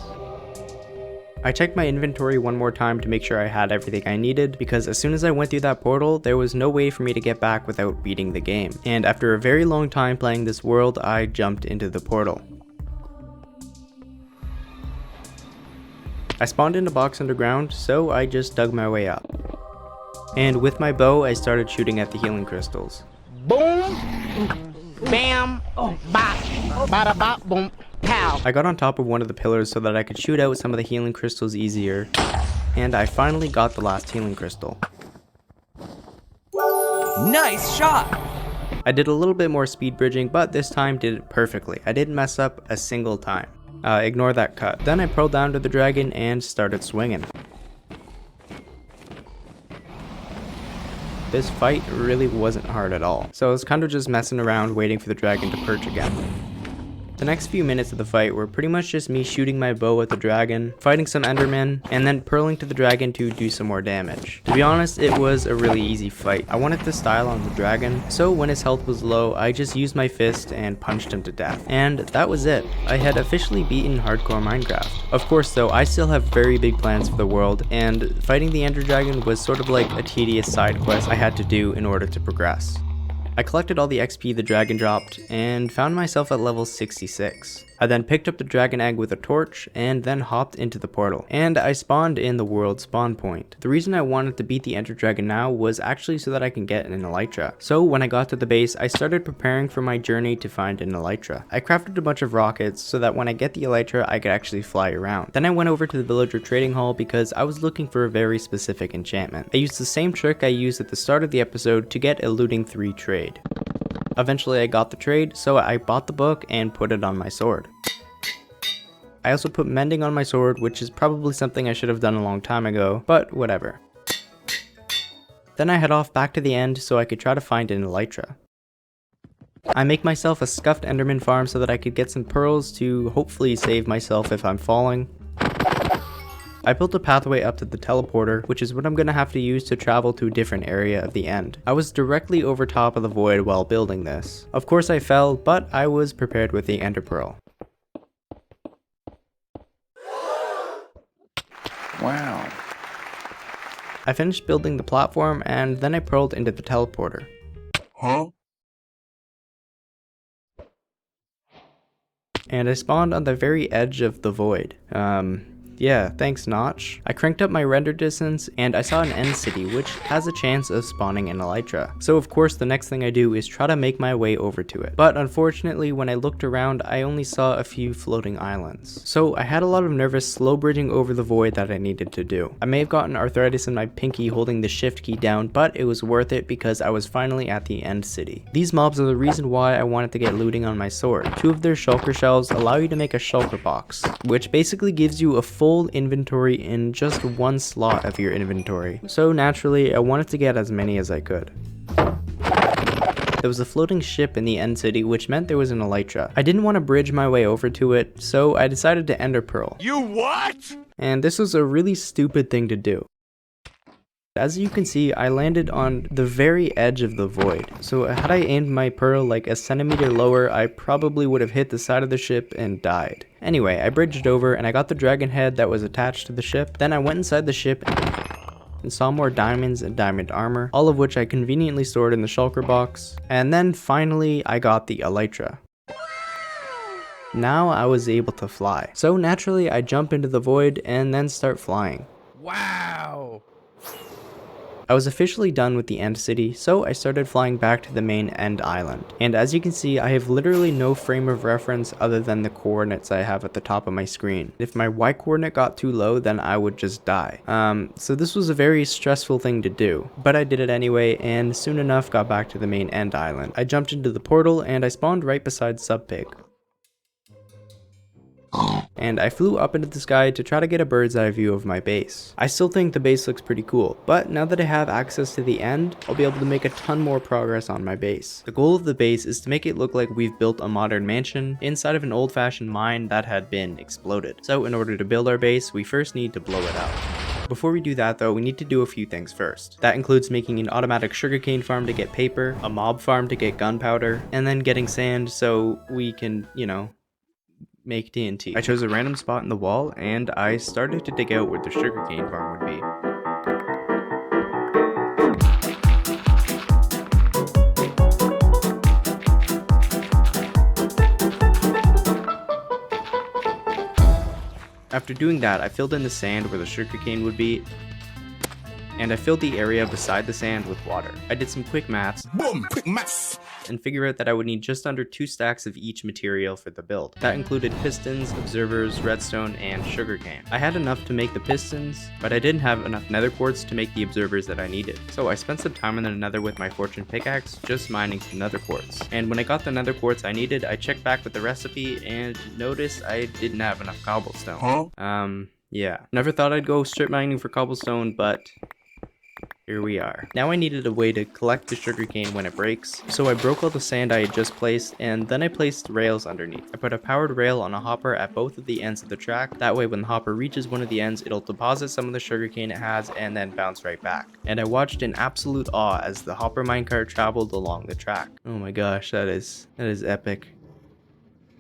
I checked my inventory one more time to make sure I had everything I needed, because as soon as I went through that portal, there was no way for me to get back without beating the game. And after a very long time playing this world, I jumped into the portal. I spawned in a box underground, so I just dug my way up. And with my bow, I started shooting at the healing crystals. Boom, bam, bop, bada bop, boom, pow. I got on top of one of the pillars so that I could shoot out some of the healing crystals easier, and I finally got the last healing crystal. Nice shot! I did a little bit more speed bridging, but this time did it perfectly. I didn't mess up a single time. Ignore that cut. Then I pearled down to the dragon and started swinging. This fight really wasn't hard at all, so I was kind of just messing around waiting for the dragon to perch again. The next few minutes of the fight were pretty much just me shooting my bow at the dragon, fighting some endermen, and then pearling to the dragon to do some more damage. To be honest, it was a really easy fight. I wanted to style on the dragon, so when his health was low, I just used my fist and punched him to death. And that was it. I had officially beaten hardcore Minecraft. Of course though, I still have very big plans for the world, and fighting the Ender Dragon was sort of like a tedious side quest I had to do in order to progress. I collected all the XP the dragon dropped, and found myself at level 66. I then picked up the dragon egg with a torch, and then hopped into the portal. And I spawned in the world spawn point. The reason I wanted to beat the Ender Dragon now was actually so that I can get an elytra. So when I got to the base, I started preparing for my journey to find an elytra. I crafted a bunch of rockets so that when I get the elytra, I could actually fly around. Then I went over to the villager trading hall because I was looking for a very specific enchantment. I used the same trick I used at the start of the episode to get a looting 3 trade. Eventually I got the trade, so I bought the book and put it on my sword. I also put mending on my sword, which is probably something I should have done a long time ago, but whatever. Then I head off back to the end so I could try to find an elytra. I make myself a scuffed enderman farm so that I could get some pearls to hopefully save myself if I'm falling. I built a pathway up to the teleporter, which is what I'm gonna have to use to travel to a different area of the end. I was directly over top of the void while building this. Of course I fell, but I was prepared with the ender pearl. Wow. I finished building the platform and then I pearled into the teleporter. Huh? And I spawned on the very edge of the void. Yeah, thanks Notch. I cranked up my render distance and I saw an end city which has a chance of spawning an elytra. So of course the next thing I do is try to make my way over to it. But unfortunately when I looked around I only saw a few floating islands. So I had a lot of nervous slow bridging over the void that I needed to do. I may have gotten arthritis in my pinky holding the shift key down, but it was worth it because I was finally at the end city. These mobs are the reason why I wanted to get looting on my sword. 2 of their shulker shells allow you to make a shulker box, which basically gives you a full inventory in just 1 slot of your inventory. So naturally, I wanted to get as many as I could. There was a floating ship in the end city, which meant there was an elytra. I didn't want to bridge my way over to it, so I decided to ender pearl. You what? And this was a really stupid thing to do. As you can see, I landed on the very edge of the void. So had I aimed my pearl like a centimeter lower, I probably would have hit the side of the ship and died. Anyway, I bridged over and I got the dragon head that was attached to the ship. Then I went inside the ship and saw more diamonds and diamond armor, all of which I conveniently stored in the shulker box. And then finally, I got the elytra. Now I was able to fly. So naturally, I jump into the void and then start flying. Wow. I was officially done with the end city, so I started flying back to the main end island. And as you can see, I have literally no frame of reference other than the coordinates I have at the top of my screen. If my Y coordinate got too low, then I would just die. So this was a very stressful thing to do, but I did it anyway, and soon enough got back to the main end island. I jumped into the portal and I spawned right beside Subpig. And I flew up into the sky to try to get a bird's eye view of my base. I still think the base looks pretty cool, but now that I have access to the end, I'll be able to make a ton more progress on my base. The goal of the base is to make it look like we've built a modern mansion inside of an old-fashioned mine that had been exploded. So in order to build our base, we first need to blow it out. Before we do that though, we need to do a few things first. That includes making an automatic sugarcane farm to get paper, a mob farm to get gunpowder, and then getting sand so we can, make TNT. I chose a random spot in the wall and I started to dig out where the sugarcane farm would be. After doing that, I filled in the sand where the sugarcane would be, and I filled the area beside the sand with water. I did some quick maths. Boom, quick maths. And figure out that I would need just under 2 stacks of each material for the build. That included pistons, observers, redstone, and sugarcane. I had enough to make the pistons, but I didn't have enough nether quartz to make the observers that I needed. So I spent some time in the nether with my fortune pickaxe, just mining some nether quartz. And when I got the nether quartz I needed, I checked back with the recipe and noticed I didn't have enough cobblestone. Yeah. Never thought I'd go strip mining for cobblestone, but here we are. Now I needed a way to collect the sugarcane when it breaks, so I broke all the sand I had just placed, and then I placed rails underneath. I put a powered rail on a hopper at both of the ends of the track. That way when the hopper reaches one of the ends, it'll deposit some of the sugarcane it has and then bounce right back. And I watched in absolute awe as the hopper minecart traveled along the track. Oh my gosh, that is epic.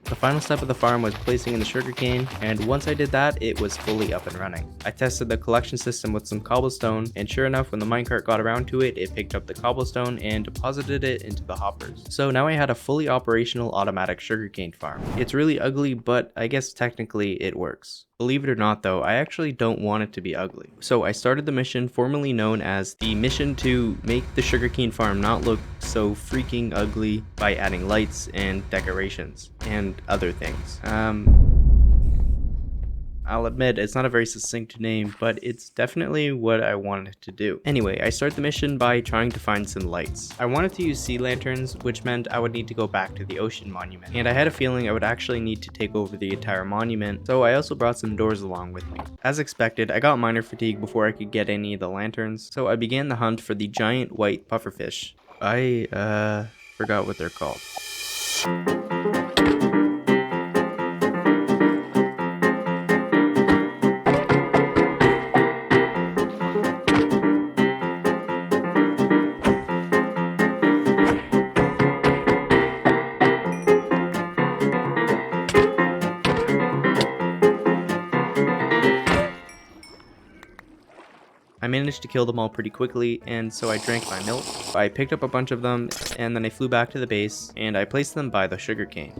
The final step of the farm was placing in the sugarcane, and once I did that, it was fully up and running. I tested the collection system with some cobblestone, and sure enough, when the minecart got around to it, it picked up the cobblestone and deposited it into the hoppers. So now I had a fully operational automatic sugarcane farm. It's really ugly, but I guess technically it works. Believe it or not though, I actually don't want it to be ugly. So I started the mission formerly known as the mission to make the sugarcane farm not look so freaking ugly by adding lights and decorations and other things. I'll admit it's not a very succinct name, but it's definitely what I wanted to do. Anyway, I start the mission by trying to find some lights. I wanted to use sea lanterns, which meant I would need to go back to the ocean monument, and I had a feeling I would actually need to take over the entire monument, so I also brought some doors along with me. As expected, I got miner fatigue before I could get any of the lanterns, so I began the hunt for the giant white pufferfish. I forgot what they're called. I managed to kill them all pretty quickly, and so I drank my milk. I picked up a bunch of them, and then I flew back to the base, and I placed them by the sugarcane.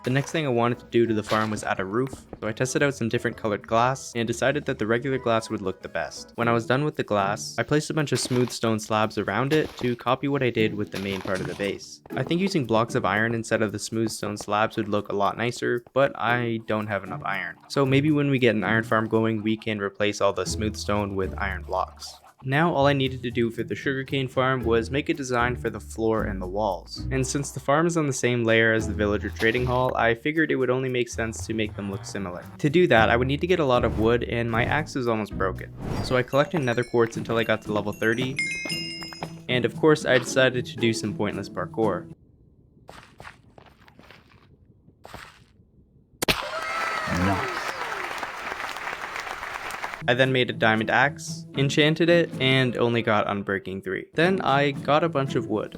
The next thing I wanted to do to the farm was add a roof, so I tested out some different colored glass, and decided that the regular glass would look the best. When I was done with the glass, I placed a bunch of smooth stone slabs around it to copy what I did with the main part of the base. I think using blocks of iron instead of the smooth stone slabs would look a lot nicer, but I don't have enough iron. So maybe when we get an iron farm going, we can replace all the smooth stone with iron blocks. Now all I needed to do for the sugarcane farm was make a design for the floor and the walls. And since the farm is on the same layer as the villager trading hall, I figured it would only make sense to make them look similar. To do that, I would need to get a lot of wood, and my axe is almost broken. So I collected nether quartz until I got to level 30, and of course I decided to do some pointless parkour. Nice. I then made a diamond axe, enchanted it, and only got unbreaking 3. Then I got a bunch of wood.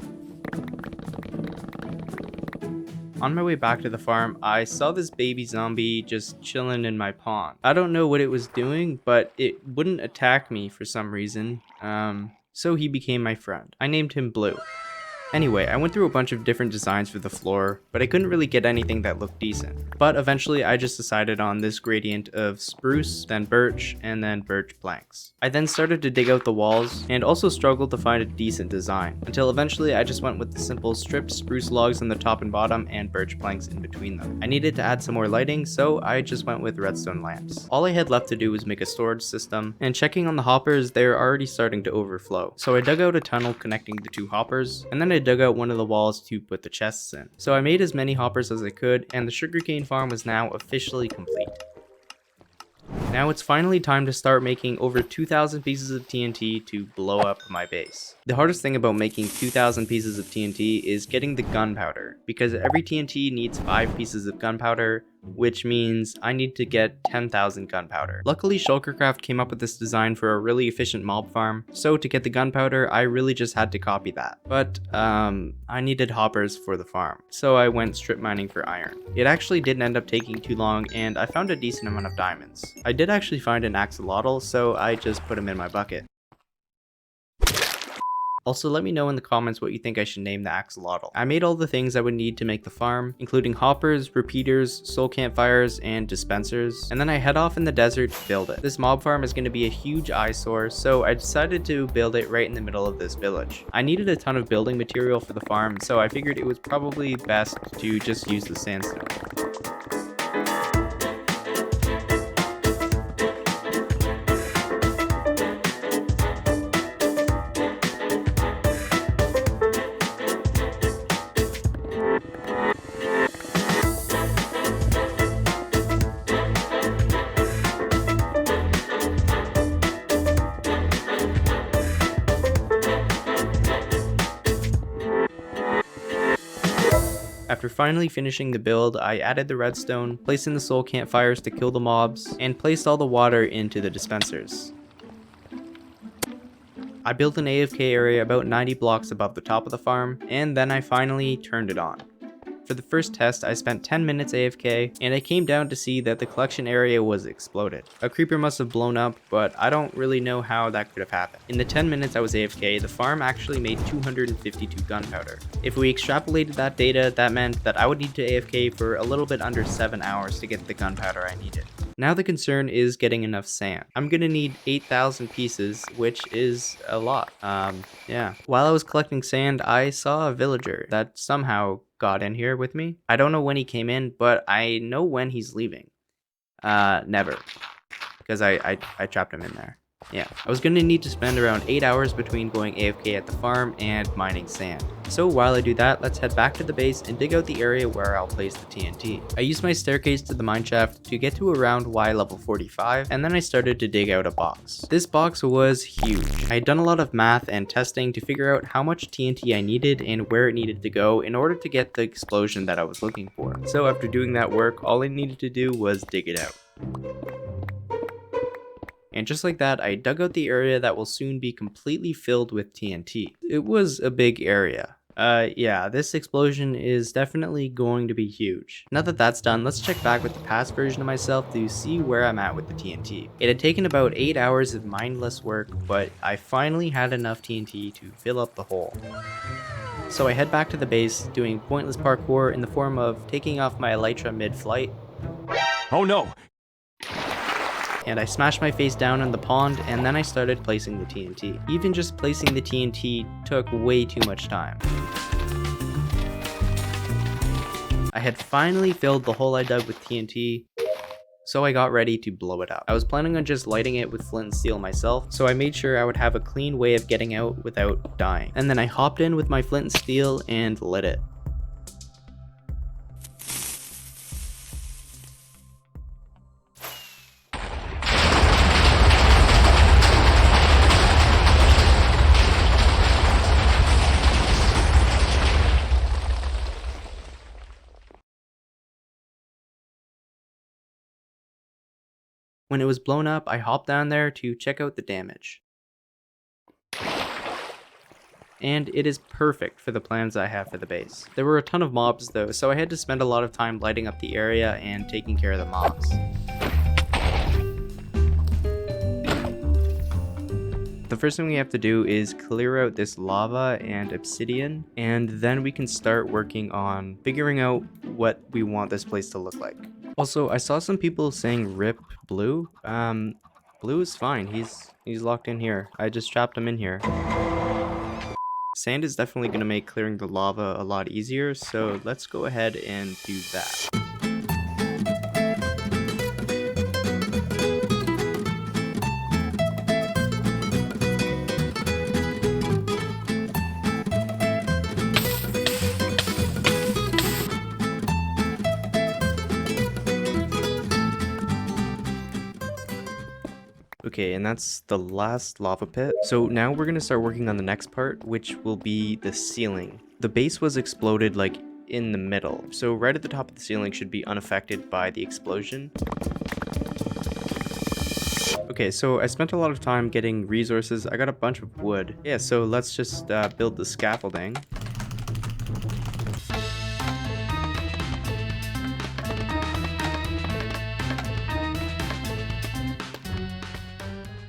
On my way back to the farm, I saw this baby zombie just chilling in my pond. I don't know what it was doing, but it wouldn't attack me for some reason, so he became my friend. I named him Blue. Anyway, I went through a bunch of different designs for the floor, but I couldn't really get anything that looked decent. But eventually I just decided on this gradient of spruce, then birch, and then birch planks. I then started to dig out the walls, and also struggled to find a decent design, until eventually I just went with the simple stripped spruce logs on the top and bottom and birch planks in between them. I needed to add some more lighting, so I just went with redstone lamps. All I had left to do was make a storage system, and checking on the hoppers, they were already starting to overflow. So I dug out a tunnel connecting the two hoppers, and then I dug out one of the walls to put the chests in. So I made as many hoppers as I could, and the sugarcane farm was now officially complete. Now it's finally time to start making over 2,000 pieces of TNT to blow up my base. The hardest thing about making 2,000 pieces of TNT is getting the gunpowder, because every TNT needs 5 pieces of gunpowder, which means I need to get 10,000 gunpowder. Luckily, Hermitcraft came up with this design for a really efficient mob farm, so to get the gunpowder, I really just had to copy that. But, I needed hoppers for the farm, so I went strip mining for iron. It actually didn't end up taking too long, and I found a decent amount of diamonds. I did actually find an axolotl, so I just put him in my bucket. Also, let me know in the comments what you think I should name the axolotl. I made all the things I would need to make the farm, including hoppers, repeaters, soul campfires, and dispensers, and then I head off in the desert to build it. This mob farm is going to be a huge eyesore, so I decided to build it right in the middle of this village. I needed a ton of building material for the farm, so I figured it was probably best to just use the sandstone. After finally finishing the build, I added the redstone, placed in the soul campfires to kill the mobs, and placed all the water into the dispensers. I built an AFK area about 90 blocks above the top of the farm, and then I finally turned it on. For the first test, I spent 10 minutes AFK, and I came down to see that the collection area was exploded. A creeper must have blown up, but I don't really know how that could have happened. In the 10 minutes I was AFK, the farm actually made 252 gunpowder. If we extrapolated that data, that meant that I would need to AFK for a little bit under 7 hours to get the gunpowder I needed. Now the concern is getting enough sand. I'm gonna need 8,000 pieces, which is a lot. Yeah. While I was collecting sand, I saw a villager that somehow got in here with me. I don't know when he came in, but I know when he's leaving. Never. Because I trapped him in there. Yeah, I was gonna need to spend around 8 hours between going AFK at the farm and mining sand. So while I do that, let's head back to the base and dig out the area where I'll place the TNT. I used my staircase to the mineshaft to get to around Y level 45, and then I started to dig out a box. This box was huge. I had done a lot of math and testing to figure out how much TNT I needed and where it needed to go in order to get the explosion that I was looking for. So after doing that work, all I needed to do was dig it out. And just like that, I dug out the area that will soon be completely filled with TNT. It was a big area. Yeah, this explosion is definitely going to be huge. Now that that's done, let's check back with the past version of myself to see where I'm at with the TNT. It had taken about 8 hours of mindless work, but I finally had enough TNT to fill up the hole. So I head back to the base, doing pointless parkour in the form of taking off my elytra mid-flight. Oh no! And I smashed my face down in the pond, and then I started placing the TNT. Even just placing the TNT took way too much time. I had finally filled the hole I dug with TNT, so I got ready to blow it up. I was planning on just lighting it with flint and steel myself, so I made sure I would have a clean way of getting out without dying. And then I hopped in with my flint and steel and lit it. When it was blown up, I hopped down there to check out the damage. And it is perfect for the plans I have for the base. There were a ton of mobs though, so I had to spend a lot of time lighting up the area and taking care of the mobs. The first thing we have to do is clear out this lava and obsidian, and then we can start working on figuring out what we want this place to look like. Also, I saw some people saying rip Blue. Blue is fine. He's locked in here. I just trapped him in here. Sand is definitely going to make clearing the lava a lot easier, so let's go ahead and do that. Okay, and that's the last lava pit. So now we're gonna start working on the next part, which will be the ceiling. The base was exploded like in the middle, so right at the top of the ceiling should be unaffected by the explosion. Okay, so I spent a lot of time getting resources. I got a bunch of wood. Yeah, so let's just build the scaffolding.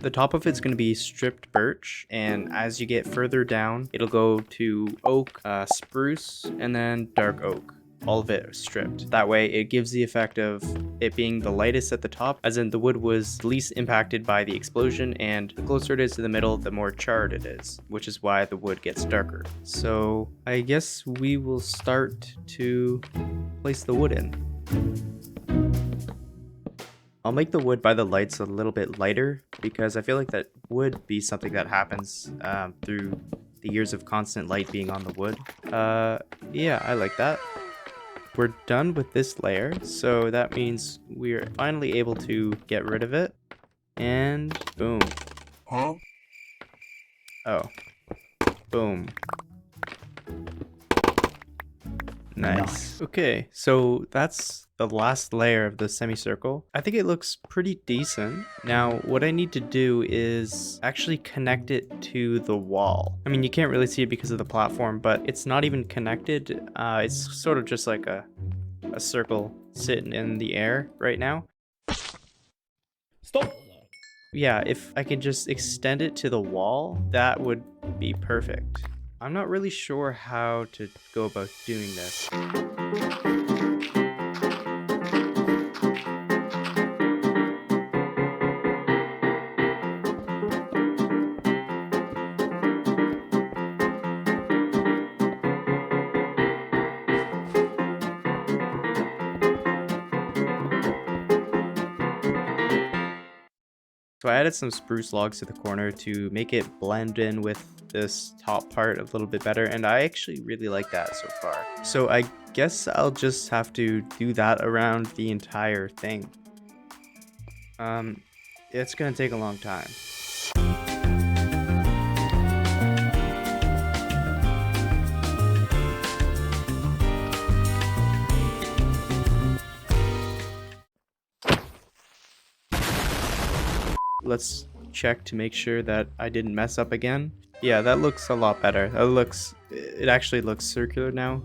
The top of it's going to be stripped birch, and as you get further down, it'll go to oak, spruce, and then dark oak. All of it stripped. That way it gives the effect of it being the lightest at the top, as in the wood was least impacted by the explosion, and the closer it is to the middle, the more charred it is, which is why the wood gets darker. So I guess we will start to place the wood in. I'll make the wood by the lights a little bit lighter because I feel like that would be something that happens through the years of constant light being on the wood. Yeah, I like that. We're done with this layer, so that means we're finally able to get rid of it. And boom. Huh? Oh. Boom. Nice. Okay, so that's the last layer of the semicircle. I think it looks pretty decent. Now, what I need to do is actually connect it to the wall. I mean, you can't really see it because of the platform, but it's not even connected. It's sort of just like a circle sitting in the air right now. Stop! Yeah, if I could just extend it to the wall, that would be perfect. I'm not really sure how to go about doing this. So I added some spruce logs to the corner to make it blend in with this top part a little bit better, and I actually really like that so far. So I guess I'll just have to do that around the entire thing. It's gonna take a long time. Let's check to make sure that I didn't mess up again. Yeah, that looks a lot better. It actually looks circular now.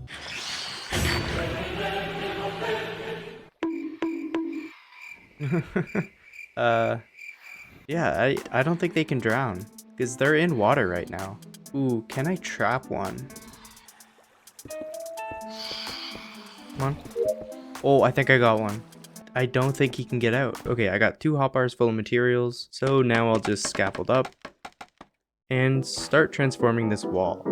Yeah, I don't think they can drown because they're in water right now. Ooh, can I trap one? Come on. Oh, I think I got one. I don't think he can get out. Okay, I got 2 hotbars full of materials. So now I'll just scaffold up and start transforming this wall.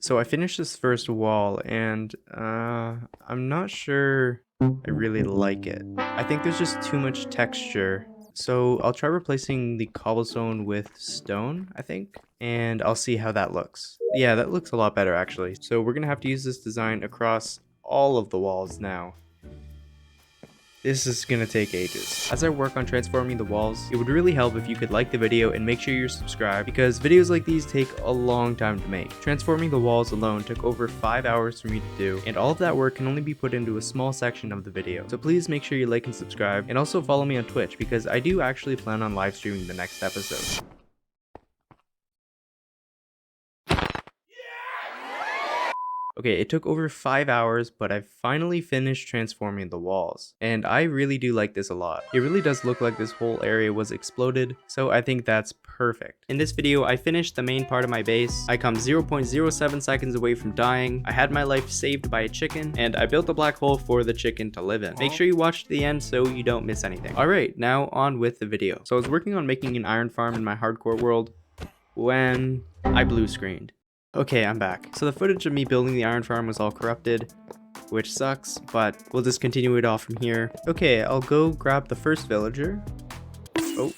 So I finished this first wall and I'm not sure I really like it. I think there's just too much texture. So I'll try replacing the cobblestone with stone, I think, and I'll see how that looks. Yeah, that looks a lot better actually. So we're gonna have to use this design across all of the walls now. This is gonna take ages. As I work on transforming the walls, it would really help if you could like the video and make sure you're subscribed because videos like these take a long time to make. Transforming the walls alone took over 5 hours for me to do, and all of that work can only be put into a small section of the video. So please make sure you like and subscribe, and also follow me on Twitch because I do actually plan on live streaming the next episode. Okay, it took over 5 hours, but I finally finished transforming the walls. And I really do like this a lot. It really does look like this whole area was exploded, so I think that's perfect. In this video, I finished the main part of my base. I come 0.07 seconds away from dying. I had my life saved by a chicken, and I built a black hole for the chicken to live in. Make sure you watch to the end so you don't miss anything. Alright, now on with the video. So I was working on making an iron farm in my hardcore world when I blue screened. Okay, I'm back. So the footage of me building the iron farm was all corrupted, which sucks, but we'll just continue it off from here. Okay, I'll go grab the first villager. Oh.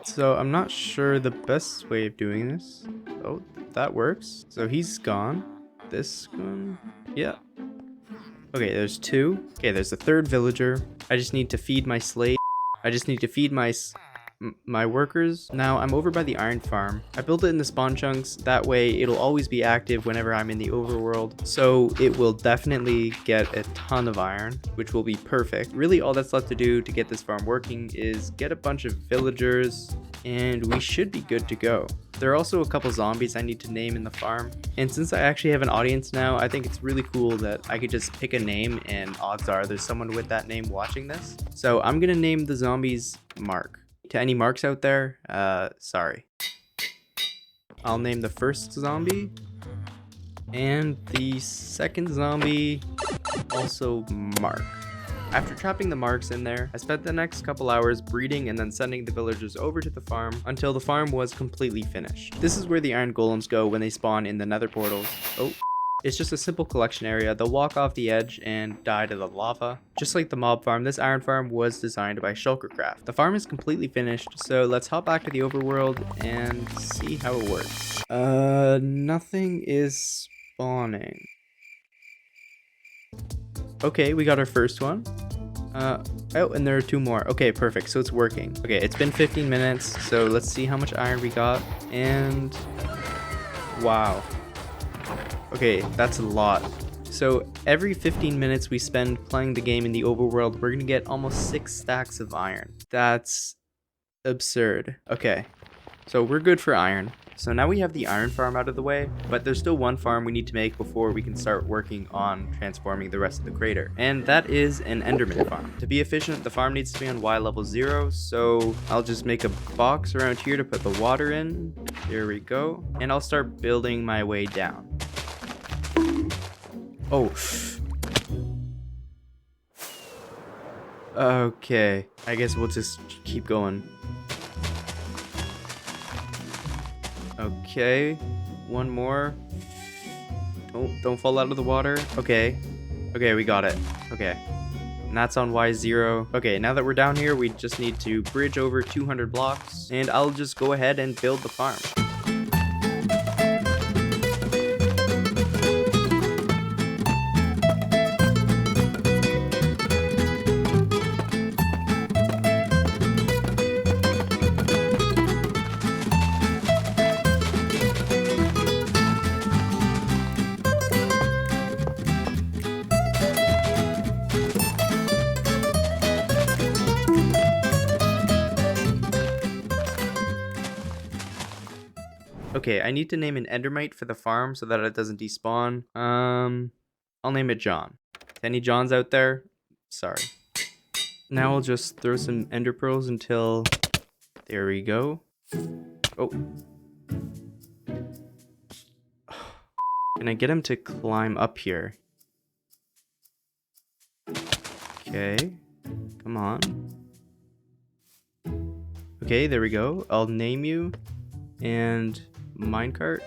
So I'm not sure the best way of doing this. Oh, that works. So he's gone. This one, yeah. Okay, there's 2. Okay, there's the 3rd villager. I just need to feed my slave. I just need to feed my workers. Now I'm over by the iron farm. I built it in the spawn chunks, that way it'll always be active whenever I'm in the overworld, so it will definitely get a ton of iron, which will be perfect. Really all that's left to do to get this farm working is get a bunch of villagers and we should be good to go. There are also a couple zombies I need to name in the farm, and since I actually have an audience now, I think it's really cool that I could just pick a name and odds are there's someone with that name watching this. So I'm gonna name the zombies Mark. To any Marks out there, sorry. I'll name the first zombie, and the second zombie, also Mark. After trapping the Marks in there, I spent the next couple hours breeding and then sending the villagers over to the farm until the farm was completely finished. This is where the iron golems go when they spawn in the nether portals. Oh. It's just a simple collection area. They'll walk off the edge and die to the lava. Just like the mob farm, this iron farm was designed by Hermitcraft. The farm is completely finished, so let's hop back to the overworld and see how it works. Nothing is spawning. Okay, we got our first one. Oh, and there are 2 more. Okay, perfect. So it's working. Okay, it's been 15 minutes, so let's see how much iron we got. And wow. Okay, that's a lot. So every 15 minutes we spend playing the game in the overworld, we're gonna get almost 6 stacks of iron. That's absurd. Okay, so we're good for iron. So now we have the iron farm out of the way, but there's still one farm we need to make before we can start working on transforming the rest of the crater. And that is an enderman farm. To be efficient, the farm needs to be on Y level 0, so I'll just make a box around here to put the water in. There we go. And I'll start building my way down. Oh, Okay, I guess we'll just keep going. Okay, one more. Don't fall out of the water. Okay, we got it. Okay, and that's on Y0. Okay, now that we're down here, we just need to bridge over 200 blocks, and I'll just go ahead and build the farm. Okay, I need to name an endermite for the farm so that it doesn't despawn. I'll name it John. Any Johns out there? Sorry. Now I'll just throw some ender pearls until... There we go. Oh. Can I get him to climb up here? Okay. Come on. Okay, there we go. I'll name you. And... minecart.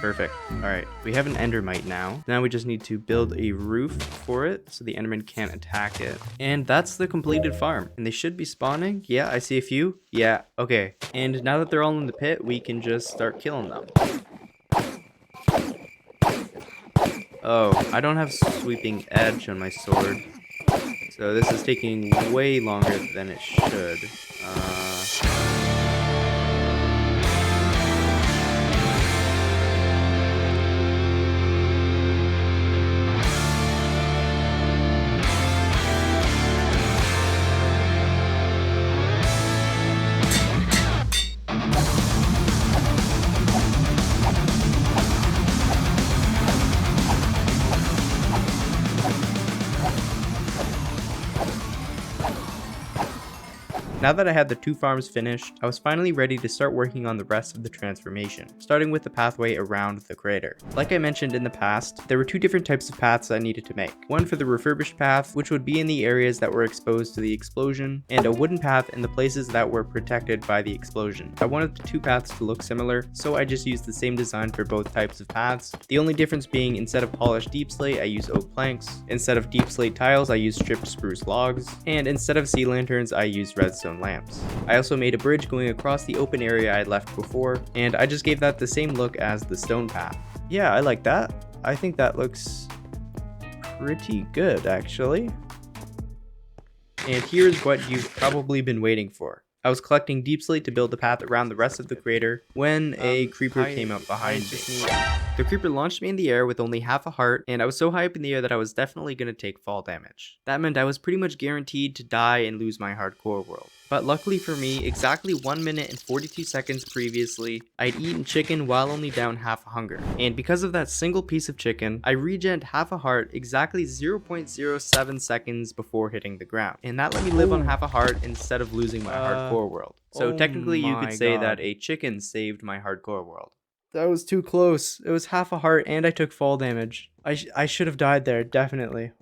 Perfect. Alright, we have an endermite now. Now we just need to build a roof for it so the enderman can't attack it. And that's the completed farm. And they should be spawning. Yeah, I see a few. Yeah, okay. And now that they're all in the pit, we can just start killing them. Oh, I don't have sweeping edge on my sword. So this is taking way longer than it should. Now that I had the 2 farms finished, I was finally ready to start working on the rest of the transformation, starting with the pathway around the crater. Like I mentioned in the past, there were 2 different types of paths I needed to make. One for the refurbished path, which would be in the areas that were exposed to the explosion, and a wooden path in the places that were protected by the explosion. I wanted the 2 paths to look similar, so I just used the same design for both types of paths. The only difference being, instead of polished deep slate, I used oak planks. Instead of deep slate tiles, I used stripped spruce logs. And instead of sea lanterns, I used redstone lamps. I also made a bridge going across the open area I had left before, and I just gave that the same look as the stone path. Yeah, I like that. I think that looks pretty good, actually. And here's what you've probably been waiting for. I was collecting deep slate to build the path around the rest of the crater when a creeper came up behind me. The creeper launched me in the air with only half a heart, and I was so high up in the air that I was definitely going to take fall damage. That meant I was pretty much guaranteed to die and lose my hardcore world. But luckily for me, exactly 1 minute and 42 seconds previously, I'd eaten chicken while only down half a hunger. And because of that single piece of chicken, I regened half a heart exactly 0.07 seconds before hitting the ground. And that let me live on half a heart instead of losing my hardcore world. So technically you could say that a chicken saved my hardcore world. That was too close. It was half a heart and I took fall damage. I should have died there, definitely.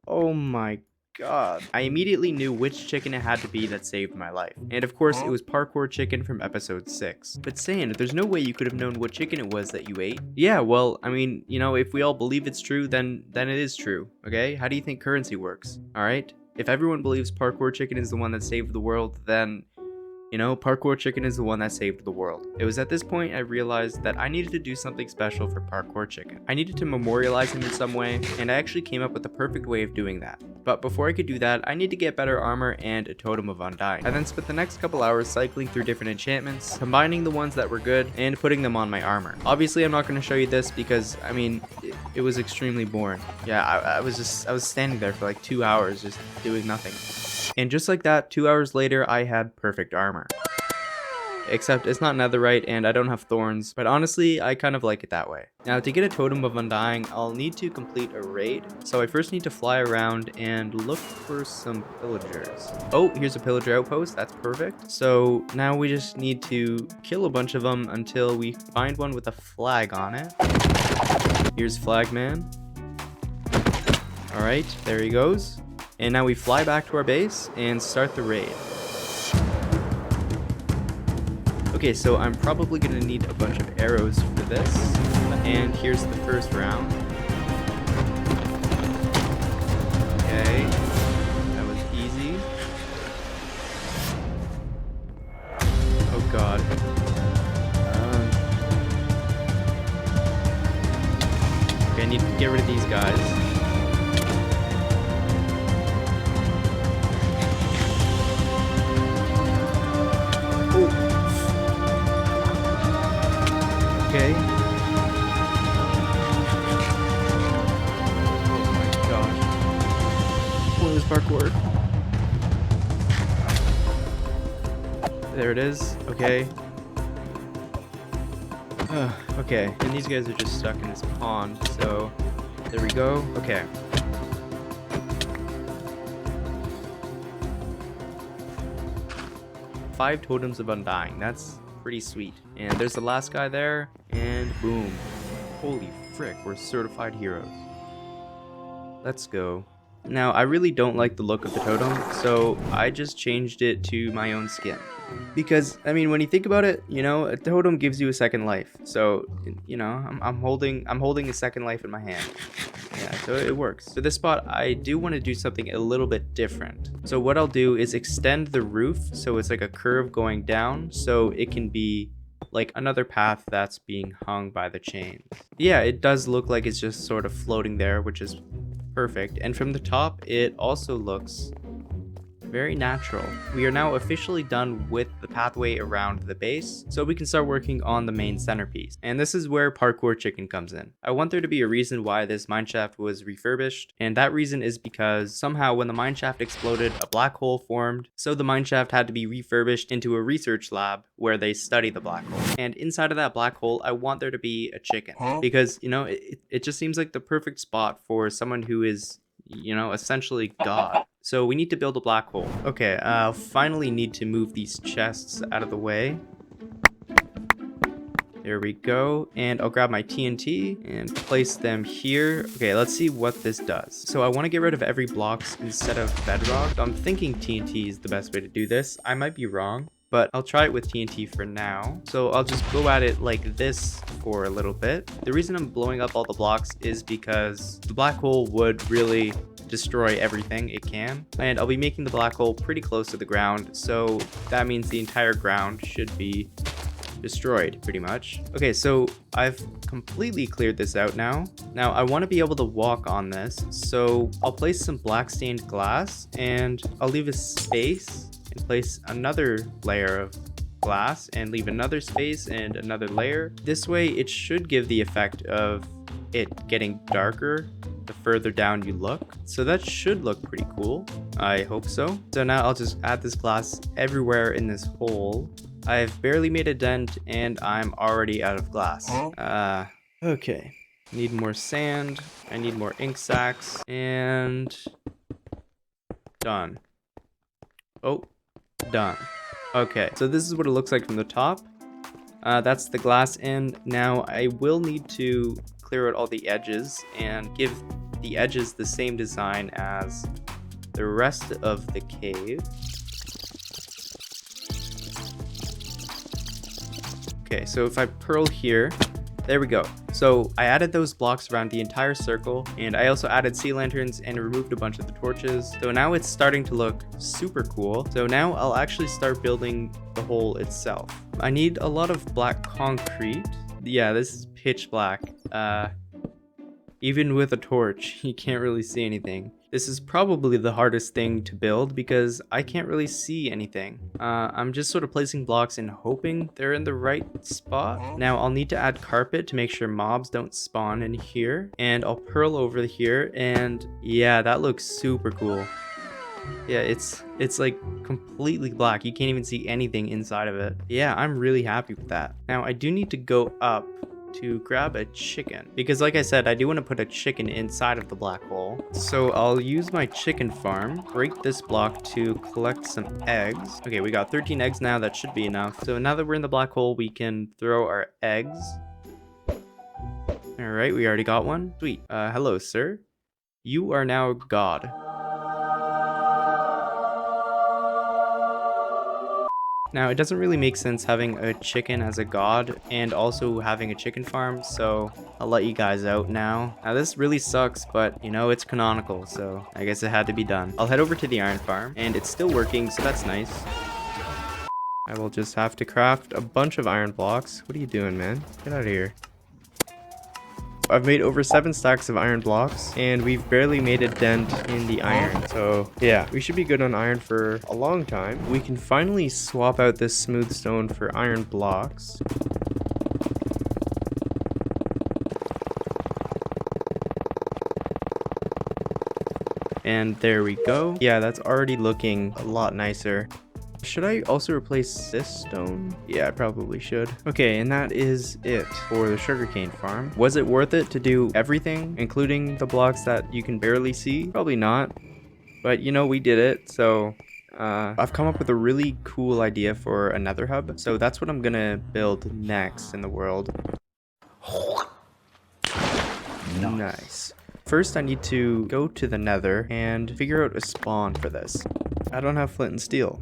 Oh my god. I immediately knew which chicken it had to be that saved my life. And of course, it was parkour chicken from episode 6. But Sand, there's no way you could have known what chicken it was that you ate. Yeah, well, I mean, you know, if we all believe it's true, then it is true, okay? How do you think currency works, alright? If everyone believes parkour chicken is the one that saved the world, then... you know, parkour chicken is the one that saved the world. It was at this point I realized that I needed to do something special for parkour chicken. I needed to memorialize him in some way, and I actually came up with the perfect way of doing that. But before I could do that, I need to get better armor and a totem of undying. I then spent the next couple hours cycling through different enchantments, combining the ones that were good, and putting them on my armor. Obviously, I'm not going to show you this because, I mean, it was extremely boring. Yeah, I was standing there for like 2 hours just doing nothing. And just like that, 2 hours later, I had perfect armor. Except it's not netherite and I don't have thorns, but honestly, I kind of like it that way. Now, to get a totem of undying, I'll need to complete a raid. So I first need to fly around and look for some pillagers. Oh, here's a pillager outpost. That's perfect. So now we just need to kill a bunch of them until we find one with a flag on it. Here's Flagman. All right, there he goes. And now we fly back to our base and start the raid. Okay, so I'm probably gonna need a bunch of arrows for this. And here's the first round. Okay, that was easy. Oh god. Okay, I need to get rid of these guys. Oh. Okay. Oh my gosh. What is parkour? There it is. Okay. Okay. And these guys are just stuck in this pond. So there we go. Okay. Five totems of undying. That's pretty sweet. And there's the last guy there. And boom. Holy frick, we're certified heroes. Let's go. Now, I really don't like the look of the totem, so I just changed it to my own skin. Because, I mean, when you think about it, you know, a totem gives you a second life. So, you know, I'm holding a second life in my hand. Yeah, so it works. For this spot, I do want to do something a little bit different. So what I'll do is extend the roof so it's like a curve going down, so it can be like another path that's being hung by the chains. Yeah, it does look like it's just sort of floating there, which is perfect. And from the top, it also looks very natural. We are now officially done with the pathway around the base, so we can start working on the main centerpiece. And this is where Parkour Chicken comes in. I want there to be a reason why this mineshaft was refurbished, and that reason is because somehow when the mineshaft exploded, a black hole formed, so the mineshaft had to be refurbished into a research lab where they study the black hole. And inside of that black hole, I want there to be a chicken, because, you know, it just seems like the perfect spot for someone who is, you know, essentially God. So we need to build a black hole. Okay, I'll finally need to move these chests out of the way. There we go. And I'll grab my TNT and place them here. Okay, let's see what this does. So I want to get rid of every blocks instead of bedrock. So I'm thinking TNT is the best way to do this. I might be wrong, but I'll try it with TNT for now. So I'll just go at it like this for a little bit. The reason I'm blowing up all the blocks is because the black hole would really destroy everything it can, and I'll be making the black hole pretty close to the ground, so that means the entire ground should be destroyed pretty much. Okay, so I've completely cleared this out now. Now I want to be able to walk on this, so I'll place some black stained glass and I'll leave a space and place another layer of glass and leave another space and another layer. This way it should give the effect of it getting darker the further down you look. So that should look pretty cool. I hope so. So now I'll just add this glass everywhere in this hole. I've barely made a dent and I'm already out of glass. Okay. Need more sand. I need more ink sacks. And done. Oh, done. Okay, so this is what it looks like from the top. That's the glass end. Now I will need to clear out all the edges and give the edges the same design as the rest of the cave. Okay, so if I pearl here, there we go. So I added those blocks around the entire circle, and I also added sea lanterns and removed a bunch of the torches. So now it's starting to look super cool. So now I'll actually start building the hole itself. I need a lot of black concrete. Yeah, this is pitch black. Even with a torch, you can't really see anything. This is probably the hardest thing to build because I can't really see anything. I'm just sort of placing blocks and hoping they're in the right spot. Now I'll need to add carpet to make sure mobs don't spawn in here. And I'll pearl over here, and yeah, that looks super cool. Yeah, it's like completely black. You can't even see anything inside of it. Yeah, I'm really happy with that. Now I do need to go up to grab a chicken, because like I said, I do want to put a chicken inside of the black hole. So I'll use my chicken farm, break this block to collect some eggs. Okay, we got 13 eggs now. That should be enough. So now that we're in the black hole, we can throw our eggs. All right, we already got one. Sweet. Hello, sir. You are now God. Now, it doesn't really make sense having a chicken as a god and also having a chicken farm, so I'll let you guys out now. Now, this really sucks, but you know, it's canonical, so I guess it had to be done. I'll head over to the iron farm, and it's still working, so that's nice. I will just have to craft a bunch of iron blocks. What are you doing, man? Get out of here. I've made over 7 stacks of iron blocks, and we've barely made a dent in the iron. So yeah, we should be good on iron for a long time. We can finally swap out this smooth stone for iron blocks. And there we go. Yeah, that's already looking a lot nicer. Should I also replace this stone? Yeah, I probably should. Okay, and that is it for the sugarcane farm. Was it worth it to do everything, including the blocks that you can barely see? Probably not. But you know, we did it, so I've come up with a really cool idea for a nether hub. So that's what I'm gonna build next in the world. Nice. First, I need to go to the nether and figure out a spawn for this. I don't have flint and steel.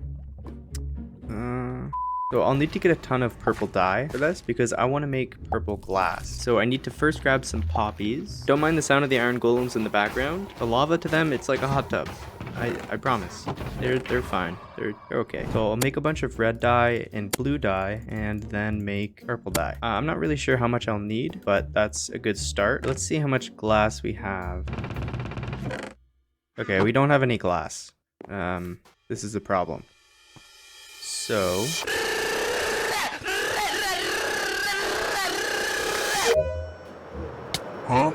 So I'll need to get a ton of purple dye for this because I want to make purple glass. So I need to first grab some poppies. Don't mind the sound of the iron golems in the background. The lava to them, it's like a hot tub. I promise. They're fine. They're okay. So I'll make a bunch of red dye and blue dye and then make purple dye. I'm not really sure how much I'll need, but that's a good start. Let's see how much glass we have. Okay, we don't have any glass. This is a problem. So Huh?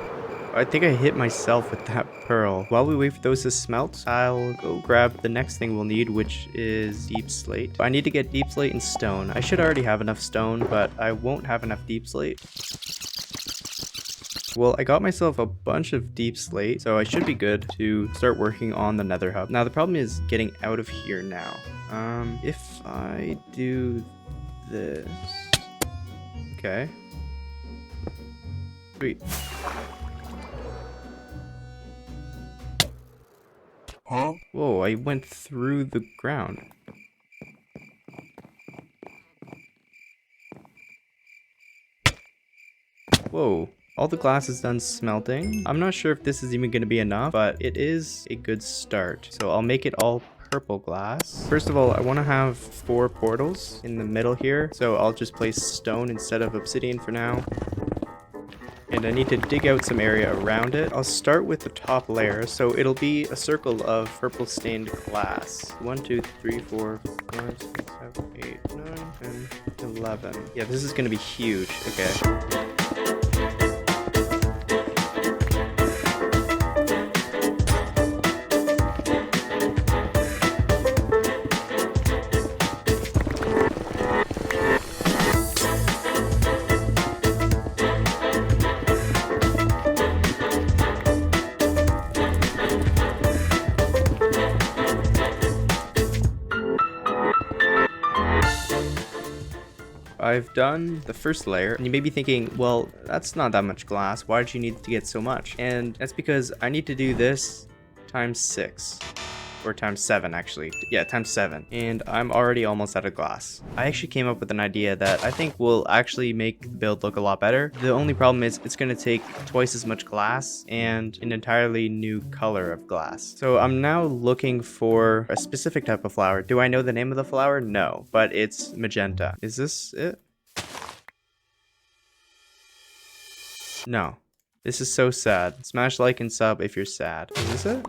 I think I hit myself with that pearl. While we wait for those to smelt, I'll go grab the next thing we'll need, which is deep slate. I need to get deep slate and stone. I should already have enough stone, but I won't have enough deep slate. Well, I got myself a bunch of deep slate, so I should be good to start working on the nether hub. Now, the problem is getting out of here now. If I do this... Okay. Sweet. Huh? Whoa, I went through the ground. Whoa. All the glass is done smelting. I'm not sure if this is even going to be enough, but it is a good start. So I'll make it all purple glass. First of all, I want to have 4 portals in the middle here. So I'll just place stone instead of obsidian for now. And I need to dig out some area around it. I'll start with the top layer, so it'll be a circle of purple stained glass. 1, 2, 3, 4, 5, 6, 7, 8, 9, 10, 11. Yeah, this is gonna be huge. Okay. I've done the first layer, and you may be thinking, well, that's not that much glass. Why did you need to get so much? And that's because I need to do this times 6. Or times 7, actually. Yeah, times 7. And I'm already almost out of glass. I actually came up with an idea that I think will actually make the build look a lot better. The only problem is it's going to take twice as much glass and an entirely new color of glass. So I'm now looking for a specific type of flower. Do I know the name of the flower? No, but it's magenta. Is this it? No. This is so sad. Smash like and sub if you're sad. Is this it?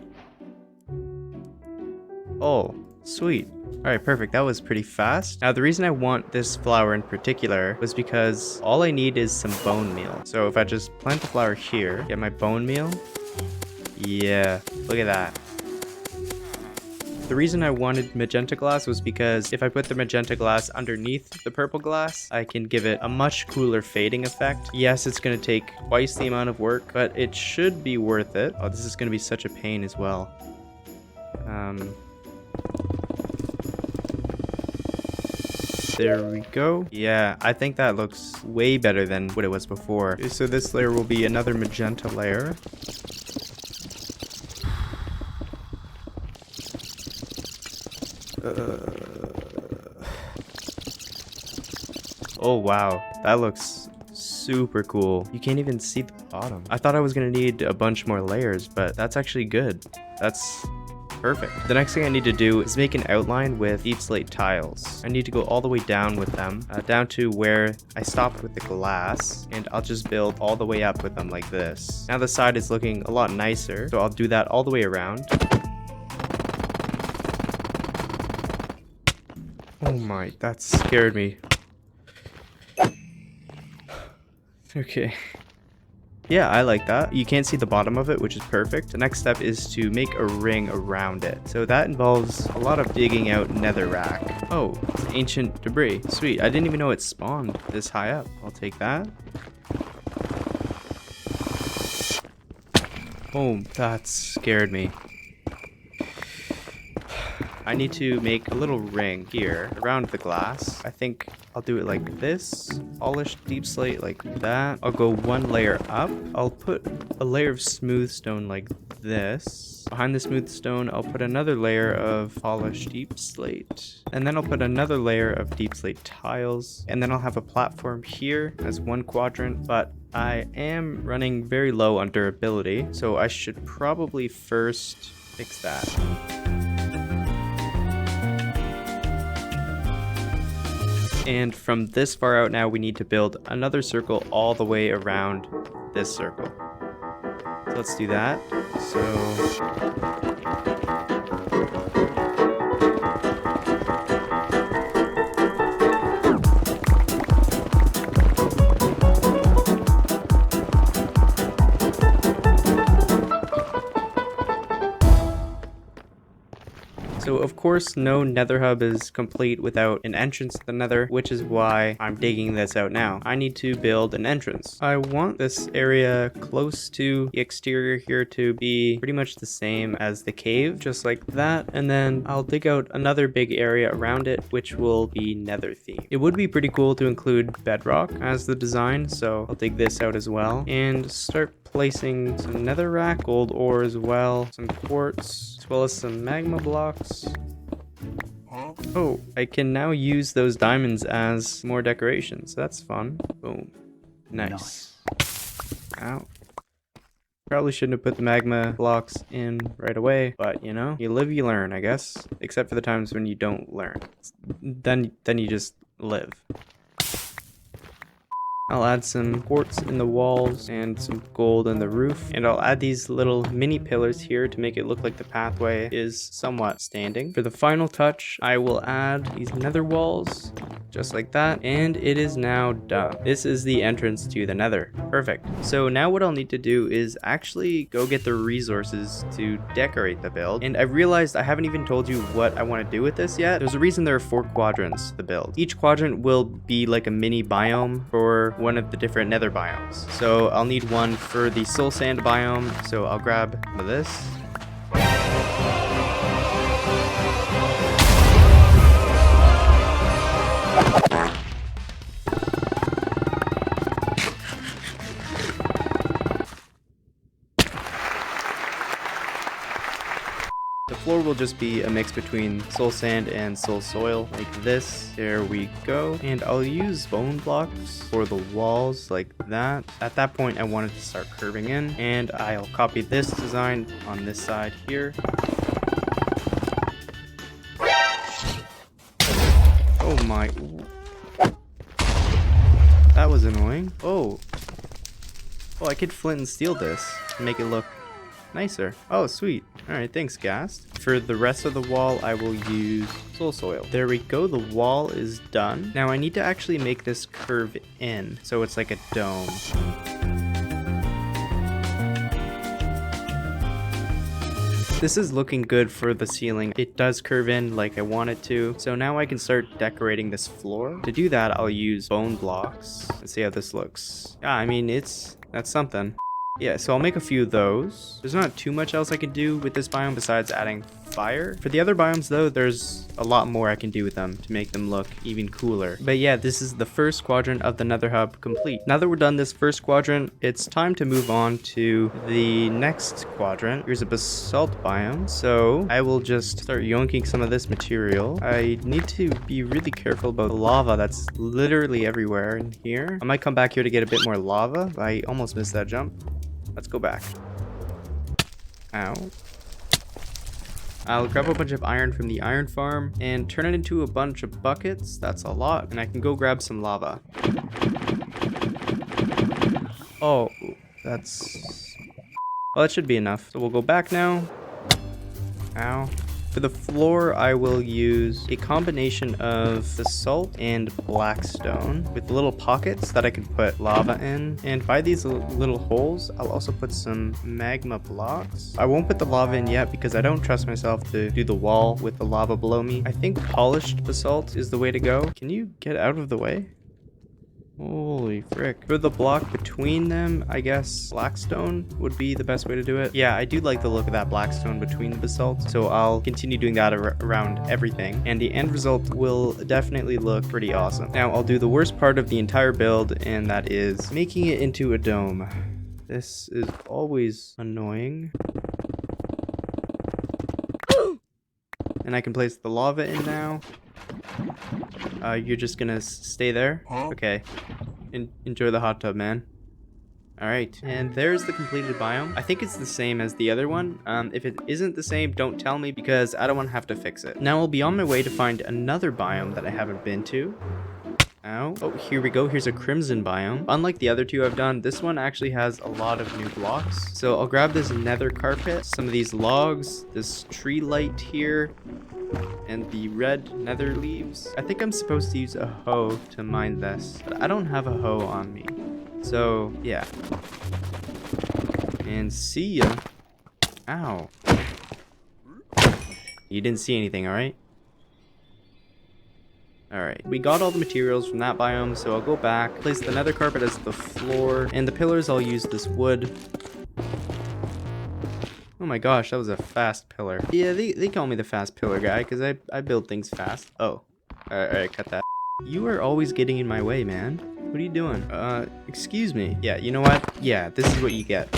Oh, sweet. Alright, perfect. That was pretty fast. Now, the reason I want this flower in particular was because all I need is some bone meal. So if I just plant the flower here, get my bone meal. Yeah, look at that. The reason I wanted magenta glass was because if I put the magenta glass underneath the purple glass, I can give it a much cooler fading effect. Yes, it's going to take twice the amount of work, but it should be worth it. Oh, this is going to be such a pain as well. There we go. Yeah, I think that looks way better than what it was before. So this layer will be another magenta layer. Oh wow, that looks super cool. You can't even see the bottom. I thought I was gonna need a bunch more layers, but that's actually good. That's perfect. The next thing I need to do is make an outline with deep slate tiles. I need to go all the way down with them, down to where I stopped with the glass, and I'll just build all the way up with them like this. Now the side is looking a lot nicer, so I'll do that all the way around. Oh my, that scared me. Okay. Yeah, I like that. You can't see the bottom of it, which is perfect. The next step is to make a ring around it. So that involves a lot of digging out netherrack. Oh, it's ancient debris. Sweet. I didn't even know it spawned this high up. I'll take that. Oh, that scared me. I need to make a little ring here around the glass. I think I'll do it like this. Polished deep slate like that. I'll go one layer up. I'll put a layer of smooth stone like this. Behind the smooth stone, I'll put another layer of polished deep slate. And then I'll put another layer of deep slate tiles. And then I'll have a platform here as one quadrant, but I am running very low on durability, so I should probably first fix that. And from this far out now, we need to build another circle all the way around this circle. So let's do that. So of course, no nether hub is complete without an entrance to the nether, which is why I'm digging this out now. I need to build an entrance. I want this area close to the exterior here to be pretty much the same as the cave, just like that. And then I'll dig out another big area around it, which will be nether themed. It would be pretty cool to include bedrock as the design, so I'll dig this out as well and start placing some netherrack, gold ore as well, some quartz, as well as some magma blocks. Oh, I can now use those diamonds as more decorations. That's fun. Boom. Nice. Ow. Probably shouldn't have put the magma blocks in right away, but you know, you live, you learn, I guess. Except for the times when you don't learn. Then you just live. I'll add some quartz in the walls and some gold in the roof, and I'll add these little mini pillars here to make it look like the pathway is somewhat standing. For the final touch, I will add these nether walls just like that, and it is now done. This is the entrance to the nether. Perfect. So now what I'll need to do is actually go get the resources to decorate the build, and I realized I haven't even told you what I want to do with this yet. There's a reason there are 4 quadrants to the build. Each quadrant will be like a mini biome for one of the different nether biomes. So I'll need one for the soul sand biome, so I'll grab this. The floor will just be a mix between soul sand and soul soil, like this. There we go. And I'll use bone blocks for the walls, like that. At that point, I wanted to start curving in, and I'll copy this design on this side here. Oh my. That was annoying. Oh, I could flint and steel this to make it look nicer. Oh, sweet. Alright, thanks, Ghast. For the rest of the wall, I will use soul soil. There we go, the wall is done. Now I need to actually make this curve in, so it's like a dome. This is looking good for the ceiling. It does curve in like I want it to. So now I can start decorating this floor. To do that, I'll use bone blocks. Let's see how this looks. Yeah, I mean, that's something. Yeah, so I'll make a few of those. There's not too much else I can do with this biome besides adding fire. For the other biomes though, there's a lot more I can do with them to make them look even cooler. But yeah, this is the first quadrant of the Nether hub complete. Now that we're done this first quadrant, it's time to move on to the next quadrant. Here's a basalt biome. So I will just start yoinking some of this material. I need to be really careful about the lava that's literally everywhere in here. I might come back here to get a bit more lava. I almost missed that jump. Let's go back. Ow. I'll grab a bunch of iron from the iron farm and turn it into a bunch of buckets. That's a lot. And I can go grab some lava. Oh, that's... well, that should be enough. So we'll go back now. Ow. For the floor, I will use a combination of basalt and blackstone with little pockets that I can put lava in. And by these little holes, I'll also put some magma blocks. I won't put the lava in yet because I don't trust myself to do the wall with the lava below me. I think polished basalt is the way to go. Can you get out of the way? Holy frick. For the block between them, I guess blackstone would be the best way to do it. Yeah, I do like the look of that blackstone between the basalt, so I'll continue doing that around everything, and the end result will definitely look pretty awesome. Now, I'll do the worst part of the entire build, and that is making it into a dome. This is always annoying. And I can place the lava in now. You're just gonna stay there? Okay. Enjoy the hot tub, man. Alright, and there's the completed biome. I think it's the same as the other one. If it isn't the same, don't tell me because I don't want to have to fix it. Now I'll be on my way to find another biome that I haven't been to. Ow. Oh, here we go. Here's a crimson biome. Unlike the other two I've done, this one actually has a lot of new blocks. So I'll grab this nether carpet, some of these logs, this tree light here, and the red nether leaves. I think I'm supposed to use a hoe to mine this, but I don't have a hoe on me. So, yeah. And see ya. Ow. You didn't see anything, alright? Alright, we got all the materials from that biome, so I'll go back, place the nether carpet as the floor, and the pillars I'll use this wood. Oh my gosh, that was a fast pillar. Yeah, they call me the fast pillar guy, because I build things fast. Oh, alright, cut that. You are always getting in my way, man. What are you doing? Excuse me. Yeah, you know what? Yeah, this is what you get.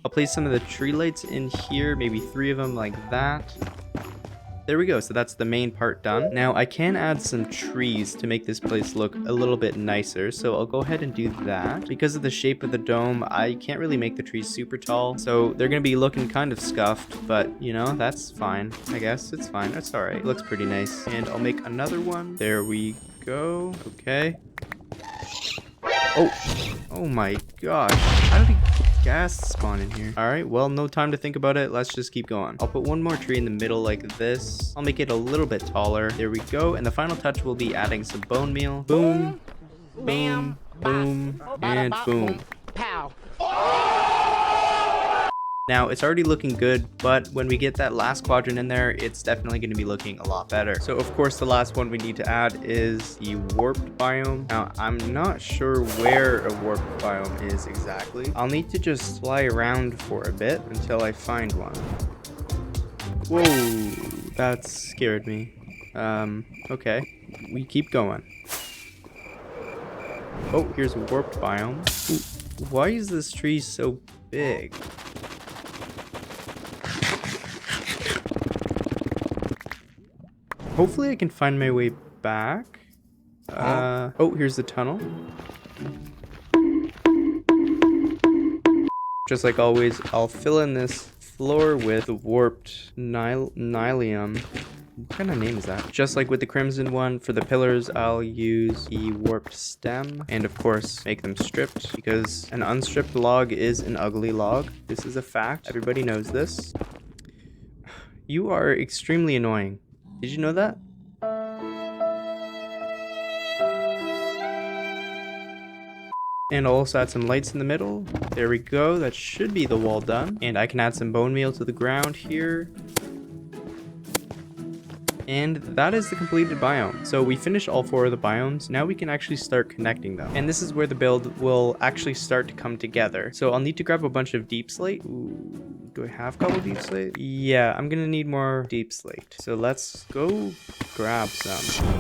I'll place some of the tree lights in here, maybe 3 of them like that. There we go, so that's the main part done. Now I can add some trees to make this place look a little bit nicer, so I'll go ahead and do that. Because of the shape of the dome, I can't really make the trees super tall, so they're gonna be looking kind of scuffed, but you know, that's fine. I guess it's fine, that's alright. It looks pretty nice. And I'll make another one. There we go, okay. Oh my gosh, how did he gas spawn in here? Alright, well, no time to think about it. Let's just keep going. I'll put one more tree in the middle like this. I'll make it a little bit taller. There we go. And the final touch will be adding some bone meal. Boom, boom, boom, and boom. Pow. Now, it's already looking good, but when we get that last quadrant in there, it's definitely going to be looking a lot better. So, of course, the last one we need to add is the warped biome. Now, I'm not sure where a warped biome is exactly. I'll need to just fly around for a bit until I find one. Whoa, that scared me. Okay, we keep going. Oh, here's a warped biome. Ooh, why is this tree so big? Hopefully I can find my way back. Oh, here's the tunnel. Just like always, I'll fill in this floor with the warped nylium. What kind of name is that? Just like with the crimson one, for the pillars, I'll use the warped stem. And of course, make them stripped, because an unstripped log is an ugly log. This is a fact. Everybody knows this. You are extremely annoying. Did you know that? And I'll also add some lights in the middle. There we go. That should be the wall done. And I can add some bone meal to the ground here. And that is the completed biome. So we finished all 4 of the biomes. Now we can actually start connecting them. And this is where the build will actually start to come together. So I'll need to grab a bunch of deep slate. Ooh, Do I have cobble deep slate? Yeah, I'm gonna need more deep slate. So let's go grab some.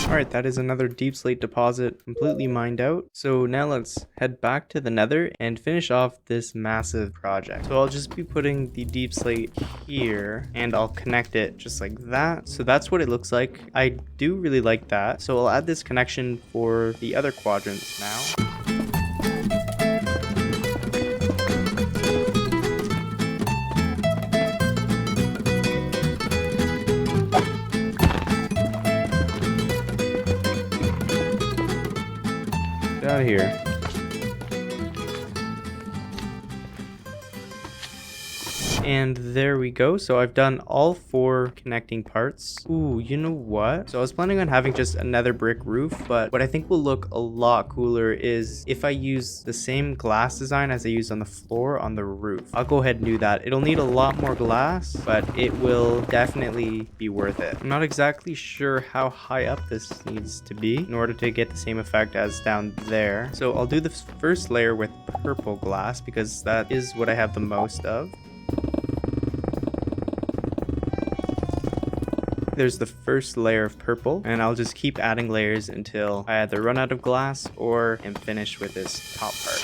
Alright, that is another deep slate deposit completely mined out. So now let's head back to the Nether and finish off this massive project. So I'll just be putting the deep slate here and I'll connect it just like that. So that's what it looks like. I do really like that. So I'll add this connection for the other quadrants now. Out of here. And there we go. So I've done all 4 connecting parts. Ooh, you know what? So I was planning on having just another brick roof, but what I think will look a lot cooler is if I use the same glass design as I used on the floor on the roof. I'll go ahead and do that. It'll need a lot more glass, but it will definitely be worth it. I'm not exactly sure how high up this needs to be in order to get the same effect as down there. So I'll do the first layer with purple glass because that is what I have the most of. There's the first layer of purple, and I'll just keep adding layers until I either run out of glass or am finished with this top part.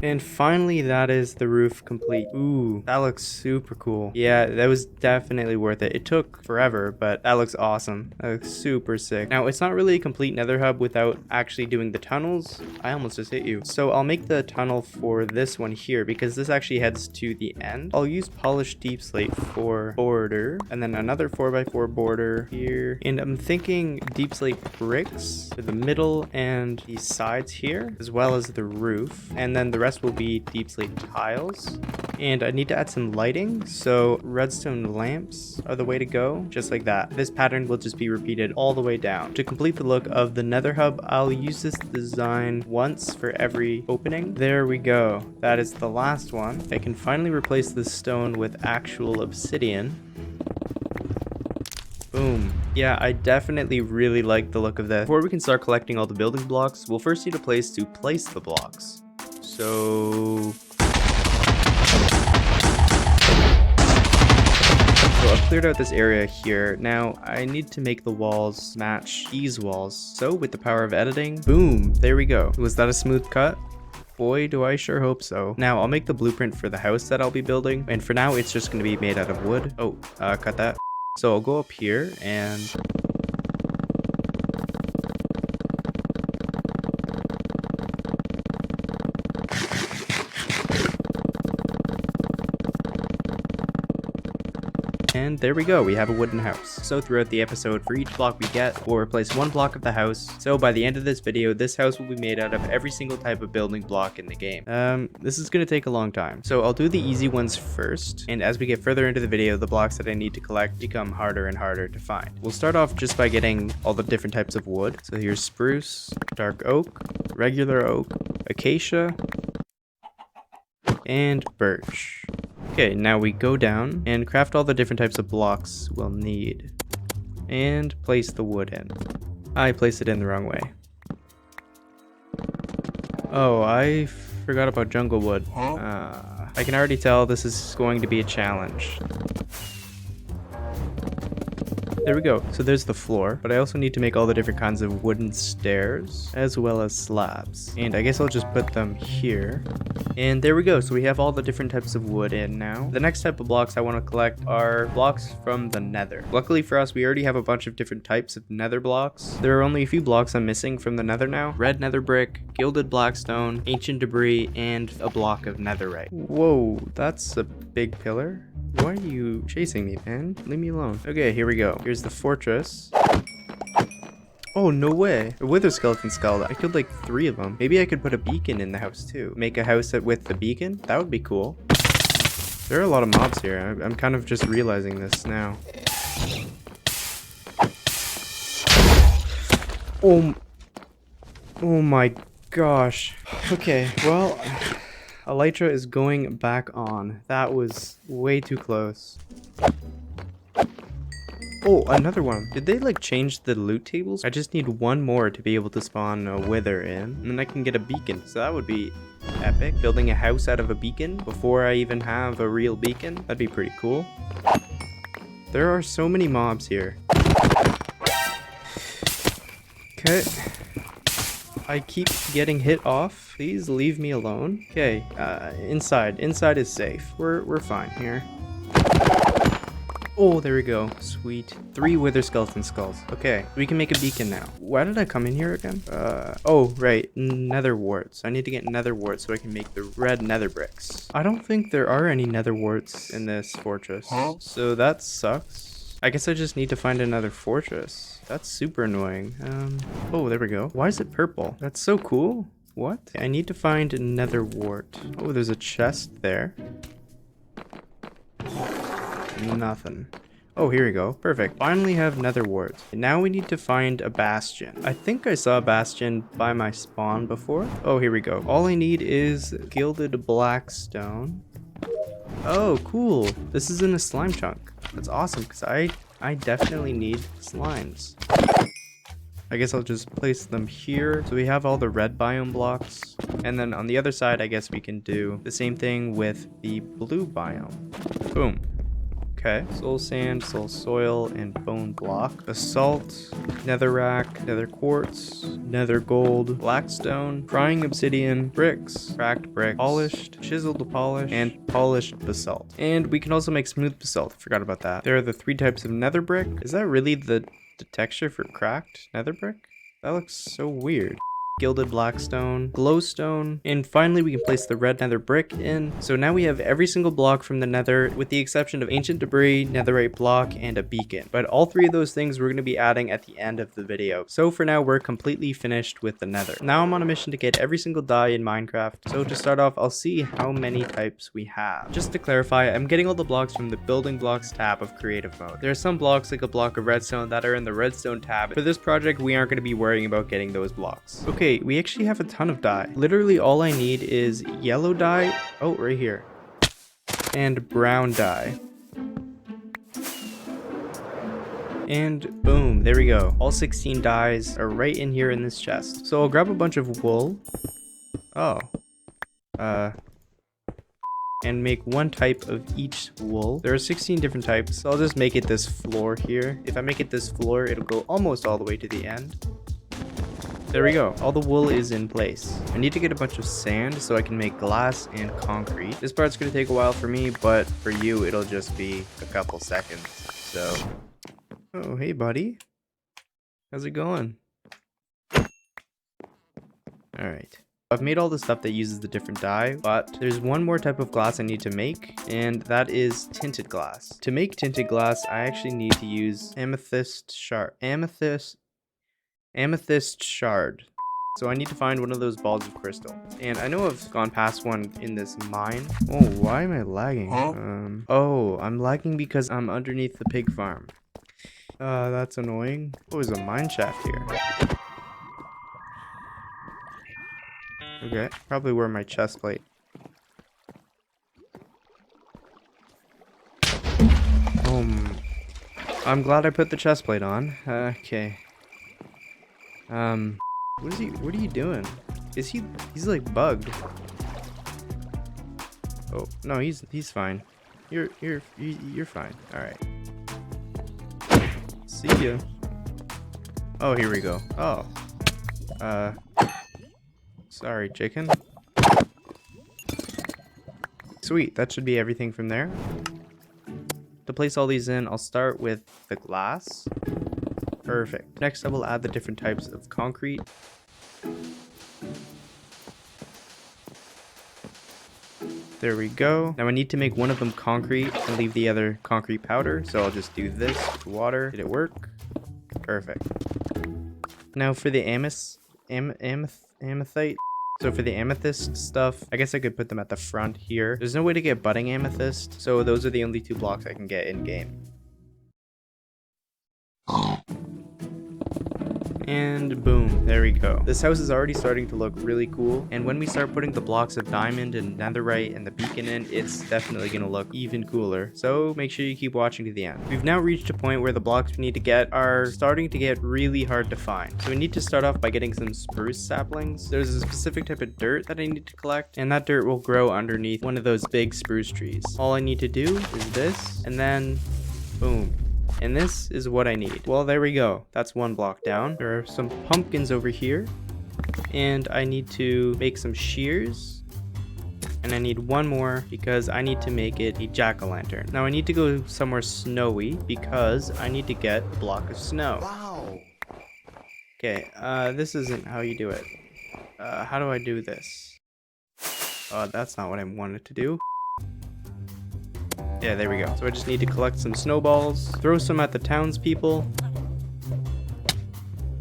And finally, that is the roof complete. Ooh, that looks super cool. Yeah, that was definitely worth it. It took forever, but that looks awesome. That looks super sick. Now, it's not really a complete nether hub without actually doing the tunnels. I almost just hit you. So I'll make the tunnel for this one here because this actually heads to the end. I'll use polished deep slate for border and then another 4x4 border here. And I'm thinking deep slate bricks for the middle and the sides here, as well as the roof. And then the rest will be deep slate tiles. And I need to add some lighting, so redstone lamps are the way to go, just like that. This pattern will just be repeated all the way down. To complete the look of the nether hub, I'll use this design once for every opening. There we go. That is the last one. I can finally replace the stone with actual obsidian. Boom. Yeah, I definitely really like the look of this. Before we can start collecting all the building blocks, we'll first need a place to place the blocks. So I've cleared out this area here. Now I need to make the walls match these walls. So with the power of editing, boom, there we go. Was that a smooth cut? Boy, do I sure hope so. Now I'll make the blueprint for the house that I'll be building. And for now, it's just going to be made out of wood. Oh, cut that. So I'll go up here and and there we go, we have a wooden house. So throughout the episode, for each block we get, we'll replace one block of the house. So by the end of this video, this house will be made out of every single type of building block in the game. This is gonna take a long time. So I'll do the easy ones first, and as we get further into the video, the blocks that I need to collect become harder and harder to find. We'll start off just by getting all the different types of wood. So here's spruce, dark oak, regular oak, acacia, and birch. Okay, now we go down and craft all the different types of blocks we'll need. And place the wood in. I placed it in the wrong way. Oh, I forgot about jungle wood. I can already tell this is going to be a challenge. There we go. So there's the floor, but I also need to make all the different kinds of wooden stairs as well as slabs. And I guess I'll just put them here. And there we go. So we have all the different types of wood in now. The next type of blocks I want to collect are blocks from the nether. Luckily for us, we already have a bunch of different types of nether blocks. There are only a few blocks I'm missing from the nether now. Red nether brick, gilded blackstone, ancient debris, and a block of netherite. Whoa, that's a big pillar. Why are you chasing me, man? Leave me alone. Okay, here we go. Here's the fortress. Oh, no way. A wither skeleton skull. I killed like 3 of them. Maybe I could put a beacon in the house too. Make a house with the beacon? That would be cool. There are a lot of mobs here. I'm kind of just realizing this now. Oh my gosh. Okay, well, elytra is going back on. That was way too close. Oh, another one. Did they like change the loot tables? I just need one more to be able to spawn a wither in, and then I can get a beacon. So that would be epic. Building a house out of a beacon before I even have a real beacon. That'd be pretty cool. There are so many mobs here. Okay. I keep getting hit off. Please leave me alone. Okay, inside. Inside is safe. We're fine here. Oh, there we go. Sweet. 3 wither skeleton skulls. Okay, we can make a beacon now. Why did I come in here again? Oh, right. Nether warts. I need to get nether warts so I can make the red nether bricks. I don't think there are any nether warts in this fortress. So that sucks. I guess I just need to find another fortress. That's super annoying. Oh, there we go. Why is it purple? That's so cool. What? I need to find a nether wart. Oh, there's a chest there. Nothing. Oh, here we go. Perfect. Finally have nether warts. Now we need to find a bastion. I think I saw a bastion by my spawn before. Oh, here we go. All I need is gilded black stone. Oh, cool. This is in a slime chunk. That's awesome because I definitely need slimes. I guess I'll just place them here. So we have all the red biome blocks. And then on the other side, I guess we can do the same thing with the blue biome. Boom. Okay, soul sand, soul soil, and bone block. Basalt, netherrack, nether quartz, nether gold, blackstone, frying obsidian, bricks, cracked brick, polished, chiseled polish, and polished basalt. And we can also make smooth basalt. Forgot about that. There are the 3 types of nether brick. Is that really the texture for cracked nether brick? That looks so weird. Gilded blackstone, glowstone, and finally we can place the red nether brick in. So now we have every single block from the nether with the exception of ancient debris, netherite block, and a beacon. But all 3 of those things we're going to be adding at the end of the video. So for now we're completely finished with the nether. Now I'm on a mission to get every single dye in Minecraft. So to start off, I'll see how many types we have. Just to clarify, I'm getting all the blocks from the building blocks tab of creative mode. There are some blocks like a block of redstone that are in the redstone tab. For this project, we aren't going to be worrying about getting those blocks. Okay, we actually have a ton of dye. Literally all I need is yellow dye. Oh, right here. And brown dye. And boom, there we go. All 16 dyes are right in here in this chest. So I'll grab a bunch of wool. Oh. And make 1 type of each wool. There are 16 different types. So I'll just make it this floor here. If I make it this floor, it'll go almost all the way to the end. There we go. All the wool is in place. I need to get a bunch of sand so I can make glass and concrete. This part's going to take a while for me, but for you, it'll just be a couple seconds. So, oh, hey, buddy. How's it going? All right. I've made all the stuff that uses the different dye, but there's one more type of glass I need to make, and that is tinted glass. To make tinted glass, I actually need to use amethyst shard. Amethyst shard. So I need to find one of those balls of crystal. And I know I've gone past one in this mine. Oh, why am I lagging? Oh, I'm lagging because I'm underneath the pig farm. That's annoying. Oh, there's a mine shaft here. Okay, probably where my chest plate. I'm glad I put the chest plate on. Okay. What are you doing? He's like bugged. Oh, no, he's fine. You're fine. All right. See ya. Oh, here we go. Oh. Sorry, chicken. Sweet, that should be everything from there. To place all these in, I'll start with the glass. Perfect. Next, I will add the different types of concrete. There we go. Now I need to make one of them concrete and leave the other concrete powder. So I'll just do this with water. Did it work? Perfect. Now for the amethite. So for the amethyst stuff, I guess I could put them at the front here. There's no way to get budding amethyst, so those are the only 2 blocks I can get in game. and boom, there we go. This house is already starting to look really cool, and when we start putting the blocks of diamond and netherite and the beacon in, it's definitely gonna look even cooler. So make sure you keep watching to the end. We've now reached a point where the blocks we need to get are starting to get really hard to find. So we need to start off by getting some spruce saplings. There's a specific type of dirt that I need to collect, and that dirt will grow underneath one of those big spruce trees. All I need to do is this, and then boom. And this is what I need. Well, there we go. That's one block down. There are some pumpkins over here, and I need to make some shears. And I need one more because I need to make it a jack-o'-lantern. Now I need to go somewhere snowy because I need to get a block of snow. Wow. Okay, this isn't how you do it. How do I do this? That's not what I wanted to do. Yeah, there we go. So I just need to collect some snowballs, throw some at the townspeople.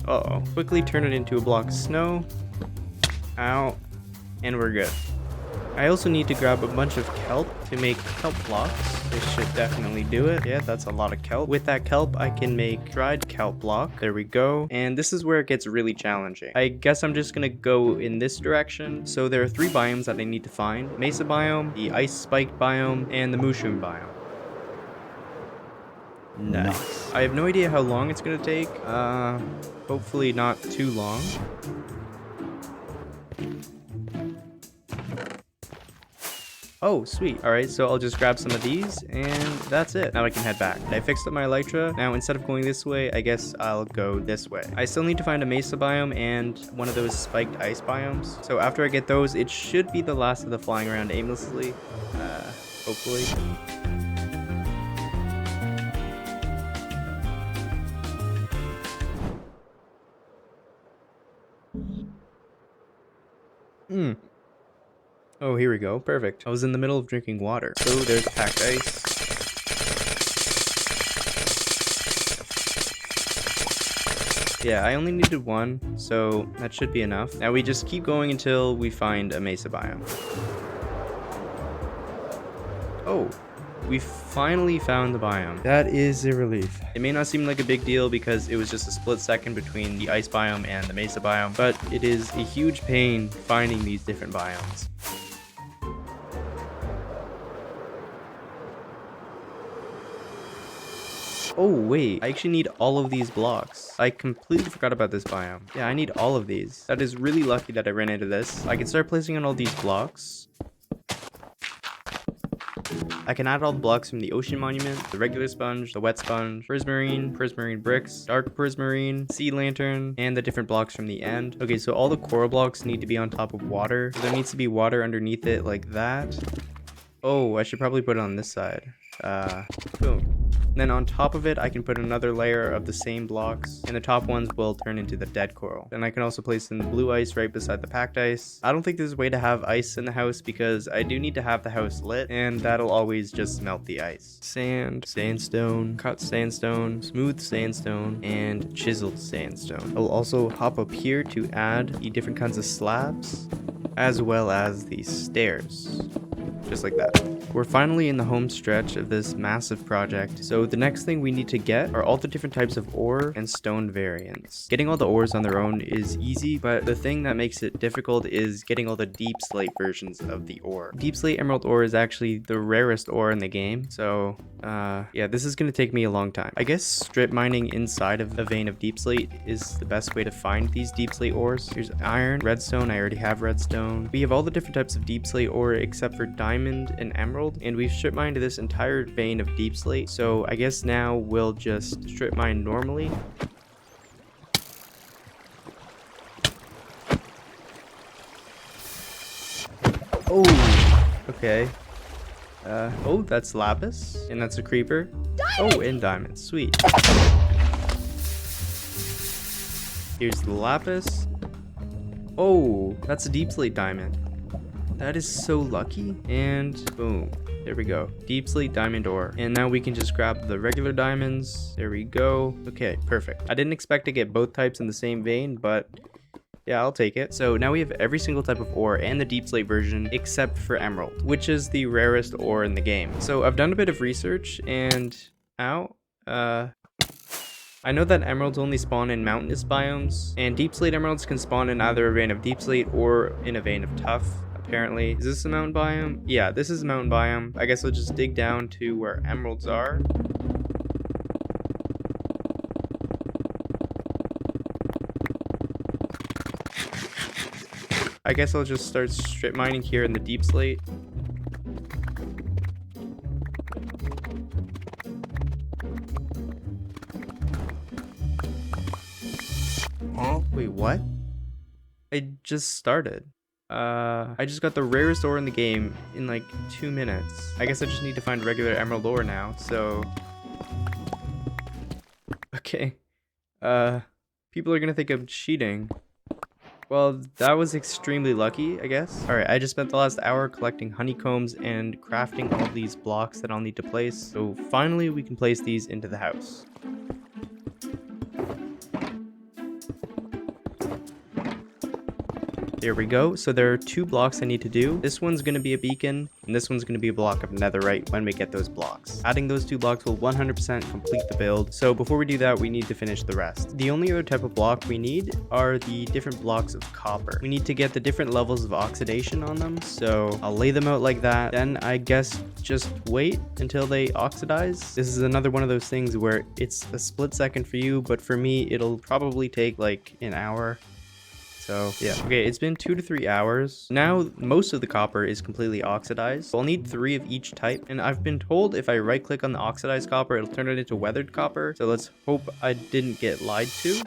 Uh-oh. Quickly turn it into a block of snow. Ow. And we're good. I also need to grab a bunch of kelp to make kelp blocks. This should definitely do it. Yeah, that's a lot of kelp. With that kelp, I can make dried kelp block. There we go. And this is where it gets really challenging. I guess I'm just gonna go in this direction. So there are 3 biomes that I need to find. Mesa biome, the ice spiked biome, and the mushroom biome. Nice. I have no idea how long it's gonna take. Hopefully not too long. Oh, sweet. Alright, so I'll just grab some of these, and that's it. Now I can head back. I fixed up my elytra. Now, instead of going this way, I guess I'll go this way. I still need to find a mesa biome and one of those spiked ice biomes. So after I get those, it should be the last of the flying around aimlessly. Hopefully. Oh, here we go. Perfect. I was in the middle of drinking water. So there's packed ice. Yeah, I only needed one, so that should be enough. Now we just keep going until we find a mesa biome. Oh, we finally found the biome. That is a relief. It may not seem like a big deal because it was just a split second between the ice biome and the mesa biome, but it is a huge pain finding these different biomes. Oh wait, I actually need all of these blocks. I completely forgot about this biome. Yeah, I need all of these. That is really lucky that I ran into this. I can start placing on all these blocks. I can add all the blocks from the ocean monument, the regular sponge, the wet sponge, prismarine bricks, dark prismarine, sea lantern, and the different blocks from the end. Okay, so all the coral blocks need to be on top of water. So there needs to be water underneath it like that. Oh, I should probably put it on this side. Boom. Then on top of it, I can put another layer of the same blocks, and the top ones will turn into the dead coral. Then I can also place in the blue ice right beside the packed ice. I don't think there's a way to have ice in the house because I do need to have the house lit, and that'll always just melt the ice. Sand, sandstone, cut sandstone, smooth sandstone, and chiseled sandstone. I'll also hop up here to add the different kinds of slabs, as well as the stairs. Just like that. We're finally in the home stretch of this massive project, so the next thing we need to get are all the different types of ore and stone variants. Getting all the ores on their own is easy, but the thing that makes it difficult is getting all the deep slate versions of the ore. Deep slate emerald ore is actually the rarest ore in the game, so yeah, this is going to take me a long time. I guess strip mining inside of a vein of deep slate is the best way to find these deep slate ores. Here's iron, redstone, I already have redstone. We have all the different types of deep slate ore except for diamond and emerald, and we've strip mined this entire vein of deep slate, so I guess now we'll just strip mine normally. Oh, okay. Oh, that's lapis, and that's a creeper. Oh, and diamonds, sweet. Here's the lapis. Oh, that's a deep slate diamond. That is so lucky, and boom. There we go. Deep slate diamond ore. And now we can just grab the regular diamonds. There we go. Okay, perfect. I didn't expect to get both types in the same vein, but yeah, I'll take it. So now we have every single type of ore and the deep slate version except for emerald, which is the rarest ore in the game. So I've done a bit of research and I know that emeralds only spawn in mountainous biomes, and deep slate emeralds can spawn in either a vein of deep slate or in a vein of tough. Apparently, is this a mountain biome? Yeah, this is a mountain biome. I guess I'll just dig down to where emeralds are. I guess I'll just start strip mining here in the deep slate. Huh? Wait, what? I just started. I just got the rarest ore in the game in like 2 minutes. I guess I just need to find regular emerald ore now, so... Okay. People are gonna think I'm cheating. Well, that was extremely lucky, I guess. Alright, I just spent the last hour collecting honeycombs and crafting all these blocks that I'll need to place. So finally we can place these into the house. There we go. So there are 2 blocks I need to do. This one's going to be a beacon, and this one's going to be a block of netherite when we get those blocks. Adding those 2 blocks will 100% complete the build. So before we do that, we need to finish the rest. The only other type of block we need are the different blocks of copper. We need to get the different levels of oxidation on them. So I'll lay them out like that. Then I guess just wait until they oxidize. This is another one of those things where it's a split second for you, but for me, it'll probably take like an hour. So yeah, okay, it's been 2 to 3 hours. Now most of the copper is completely oxidized. So I'll need 3 of each type. And I've been told if I right click on the oxidized copper, it'll turn it into weathered copper. So let's hope I didn't get lied to.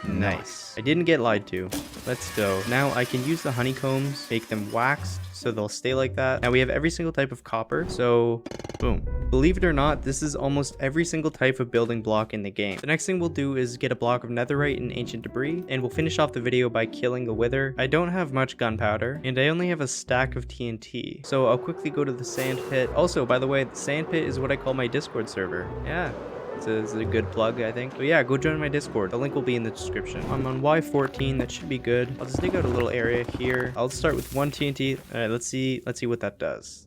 Nice. I didn't get lied to. Let's go. Now I can use the honeycombs, make them waxed so they'll stay like that. Now we have every single type of copper. So boom. Believe it or not, this is almost every single type of building block in the game. The next thing we'll do is get a block of netherite and ancient debris, and we'll finish off the video by killing a wither. I don't have much gunpowder, and I only have a stack of TNT. So I'll quickly go to the sand pit. Also, by the way, the sand pit is what I call my Discord server. Yeah. It's a good plug, I think. So yeah, go join my Discord. The link will be in the description. I'm on Y14. That should be good. I'll just dig out a little area here. I'll start with 1 TNT. All right, let's see what that does.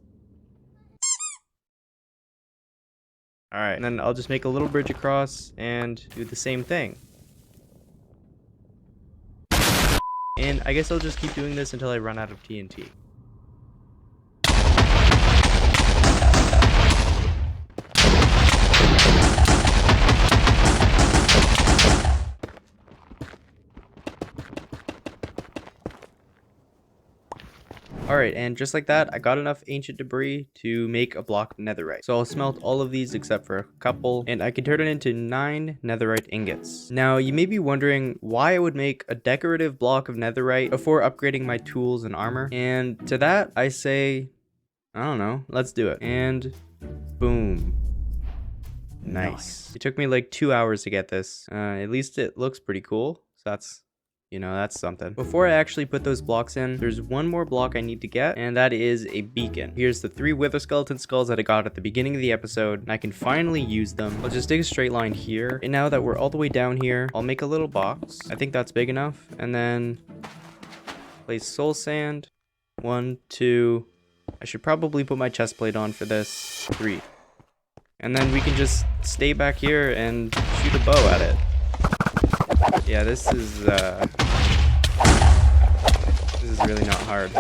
All right, and then I'll just make a little bridge across and do the same thing. And I guess I'll just keep doing this until I run out of TNT. Alright, and just like that, I got enough ancient debris to make a block of netherite. So I'll smelt all of these except for a couple, and I can turn it into 9 netherite ingots. Now, you may be wondering why I would make a decorative block of netherite before upgrading my tools and armor. And to that, I say, I don't know, let's do it. And boom. Nice. It took me like 2 hours to get this. At least it looks pretty cool. So that's... you know, that's something. Before I actually put those blocks in, there's one more block I need to get, and that is a beacon. Here's the 3 wither skeleton skulls that I got at the beginning of the episode, and I can finally use them. I'll just dig a straight line here, and now that we're all the way down here, I'll make a little box. I think that's big enough, and then place soul sand. 1, 2. I should probably put my chest plate on for this. 3. And then we can just stay back here and shoot a bow at it. Yeah, this is really not hard.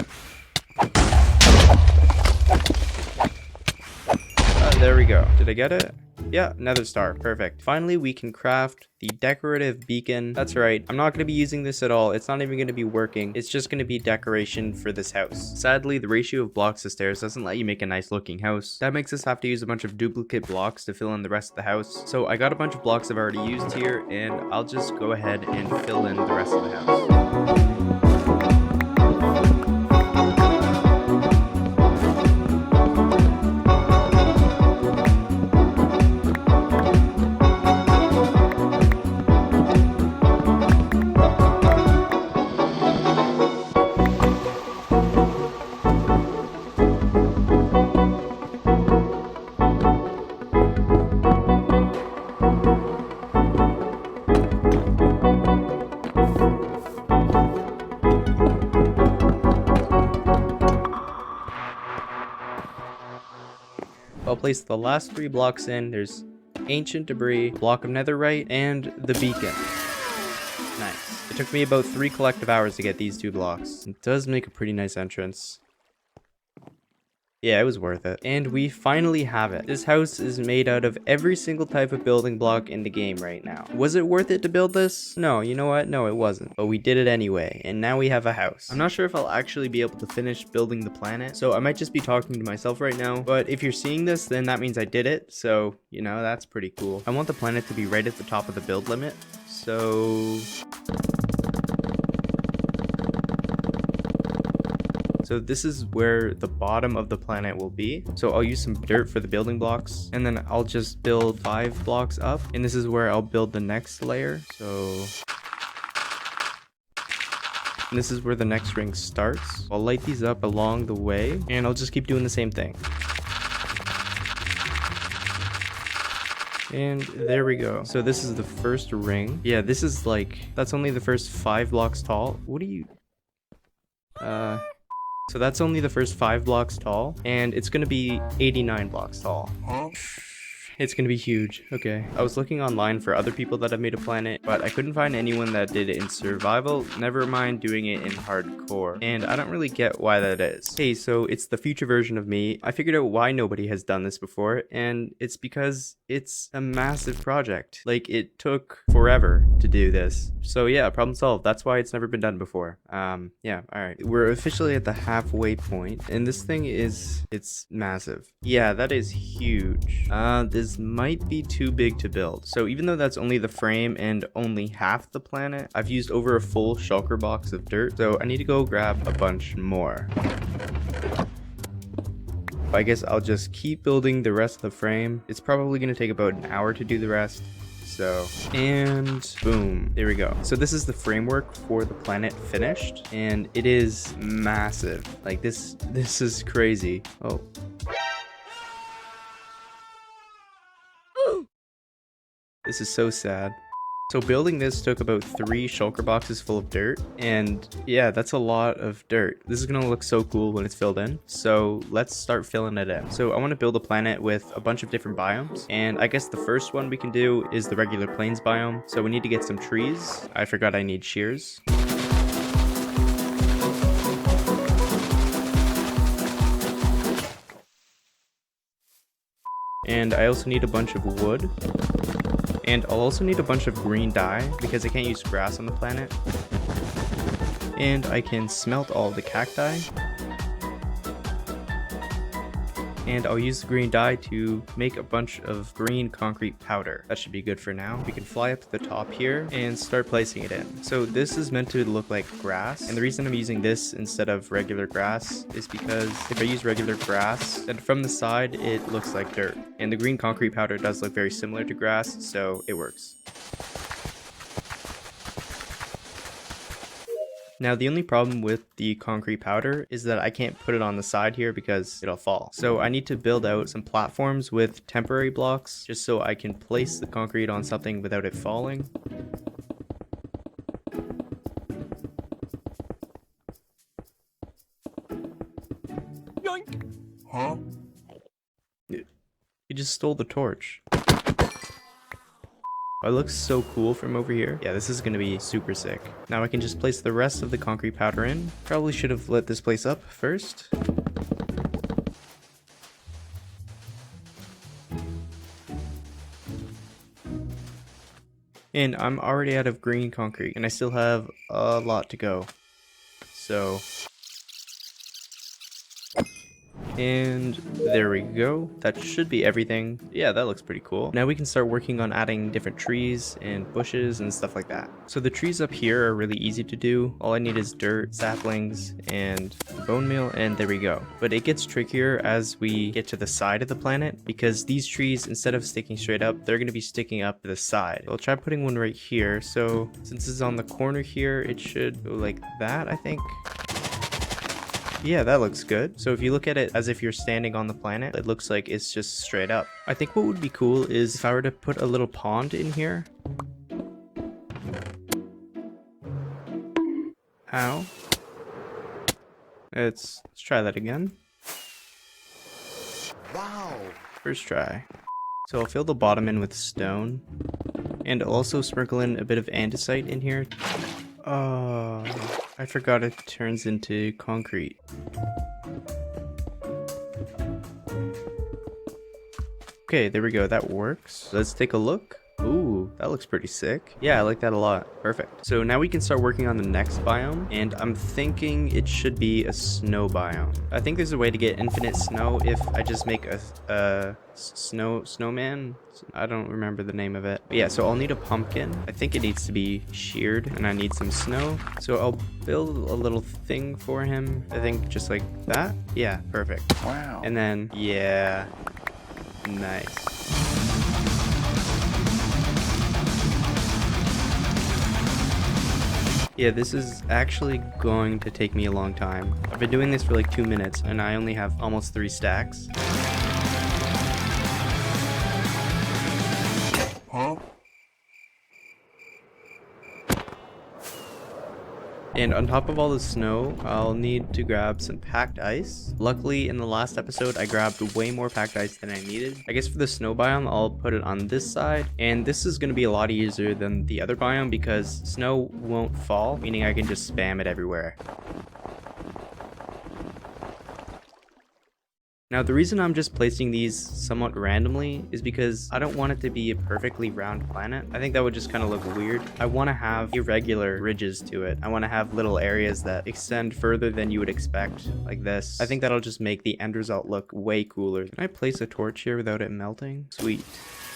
There we go. Did I get it? Yeah, nether star. Perfect. Finally, we can craft the decorative beacon. That's right. I'm not going to be using this at all. It's not even going to be working. It's just going to be decoration for this house. Sadly, the ratio of blocks to stairs doesn't let you make a nice looking house. That makes us have to use a bunch of duplicate blocks to fill in the rest of the house. So I got a bunch of blocks I've already used here, and I'll just go ahead and fill in the rest of the house. I'll place the last 3 blocks in. There's ancient debris, block of netherite, and the beacon. Nice. It took me about 3 collective hours to get these 2 blocks. It does make a pretty nice entrance. Yeah, it was worth it. And we finally have it. This house is made out of every single type of building block in the game right now. Was it worth it to build this? No, you know what? No, it wasn't. But we did it anyway, and now we have a house. I'm not sure if I'll actually be able to finish building the planet, so I might just be talking to myself right now. But if you're seeing this, then that means I did it, so, you know, that's pretty cool. I want the planet to be right at the top of the build limit, so... So this is where the bottom of the planet will be. So I'll use some dirt for the building blocks, and then I'll just build 5 blocks up. And this is where I'll build the next layer. So... And this is where the next ring starts. I'll light these up along the way, and I'll just keep doing the same thing. And there we go. So this is the first ring. Yeah, this is like, that's only the first 5 blocks tall. What do you... So that's only the first 5 blocks tall, and it's gonna be 89 blocks tall. Huh? It's gonna be huge. Okay. I was looking online for other people that have made a planet, but I couldn't find anyone that did it in survival, never mind doing it in hardcore. And I don't really get why that is. Hey, so it's the future version of me. I figured out why nobody has done this before, and it's because it's a massive project. Like, it took forever to do this. So yeah, problem solved. That's why it's never been done before. Yeah, alright. We're officially at the halfway point, and this thing it's massive. Yeah, that is huge. This might be too big to build. So even though that's only the frame and only half the planet, I've used over a full shulker box of dirt, so I need to go grab a bunch more. I guess I'll just keep building the rest of the frame. It's probably going to take about an hour to do the rest. So, and boom, there we go. So this is the framework for the planet finished, and it is massive. Like this is crazy. Oh. This is so sad. So building this took about 3 shulker boxes full of dirt, and yeah, that's a lot of dirt. This is gonna look so cool when it's filled in. So let's start filling it in. So I want to build a planet with a bunch of different biomes, and I guess the first one we can do is the regular plains biome. So we need to get some trees. I forgot I need shears. And I also need a bunch of wood. And I'll also need a bunch of green dye because I can't use grass on the planet. And I can smelt all the cacti. And I'll use the green dye to make a bunch of green concrete powder. That should be good for now. We can fly up to the top here and start placing it in. So this is meant to look like grass. And the reason I'm using this instead of regular grass is because if I use regular grass, then from the side it looks like dirt. And the green concrete powder does look very similar to grass, so it works. Now the only problem with the concrete powder is that I can't put it on the side here because it'll fall. So I need to build out some platforms with temporary blocks just so I can place the concrete on something without it falling. Yoink. Huh? You just stole the torch. Oh, it looks so cool from over here. Yeah, this is gonna be super sick. Now I can just place the rest of the concrete powder in. Probably should have lit this place up first. And I'm already out of green concrete, and I still have a lot to go. So... And there we go. That should be everything. Yeah, that looks pretty cool. Now we can start working on adding different trees and bushes and stuff like that. So the trees up here are really easy to do. All I need is dirt, saplings, and bone meal, and there we go. But it gets trickier as we get to the side of the planet because these trees, instead of sticking straight up, they're going to be sticking up to the side. I'll try putting one right here. So since it's on the corner here, it should go like that, I think. Yeah, that looks good. So if you look at it as if you're standing on the planet, it looks like it's just straight up. I think what would be cool is if I were to put a little pond in here. Ow. Let's try that again. Wow. First try. So I'll fill the bottom in with stone. And also sprinkle in a bit of andesite in here. Oh, I forgot it turns into concrete. Okay, there we go. That works. Let's take a look. Ooh, that looks pretty sick. Yeah, I like that a lot. Perfect. So now we can start working on the next biome, and I'm thinking it should be a snow biome. I think there's a way to get infinite snow if I just make a snowman. I don't remember the name of it. But yeah, so I'll need a pumpkin. I think it needs to be sheared, and I need some snow. So I'll build a little thing for him. I think just like that. Yeah, perfect. Wow. And then, yeah, nice. Yeah, this is actually going to take me a long time. I've been doing this for like 2 minutes and I only have almost 3 stacks. Huh? And on top of all the snow, I'll need to grab some packed ice. Luckily, in the last episode, I grabbed way more packed ice than I needed. I guess for the snow biome, I'll put it on this side. And this is going to be a lot easier than the other biome because snow won't fall, meaning I can just spam it everywhere. Now, the reason I'm just placing these somewhat randomly is because I don't want it to be a perfectly round planet. I think that would just kind of look weird. I want to have irregular ridges to it. I want to have little areas that extend further than you would expect, like this. I think that'll just make the end result look way cooler. Can I place a torch here without it melting? Sweet.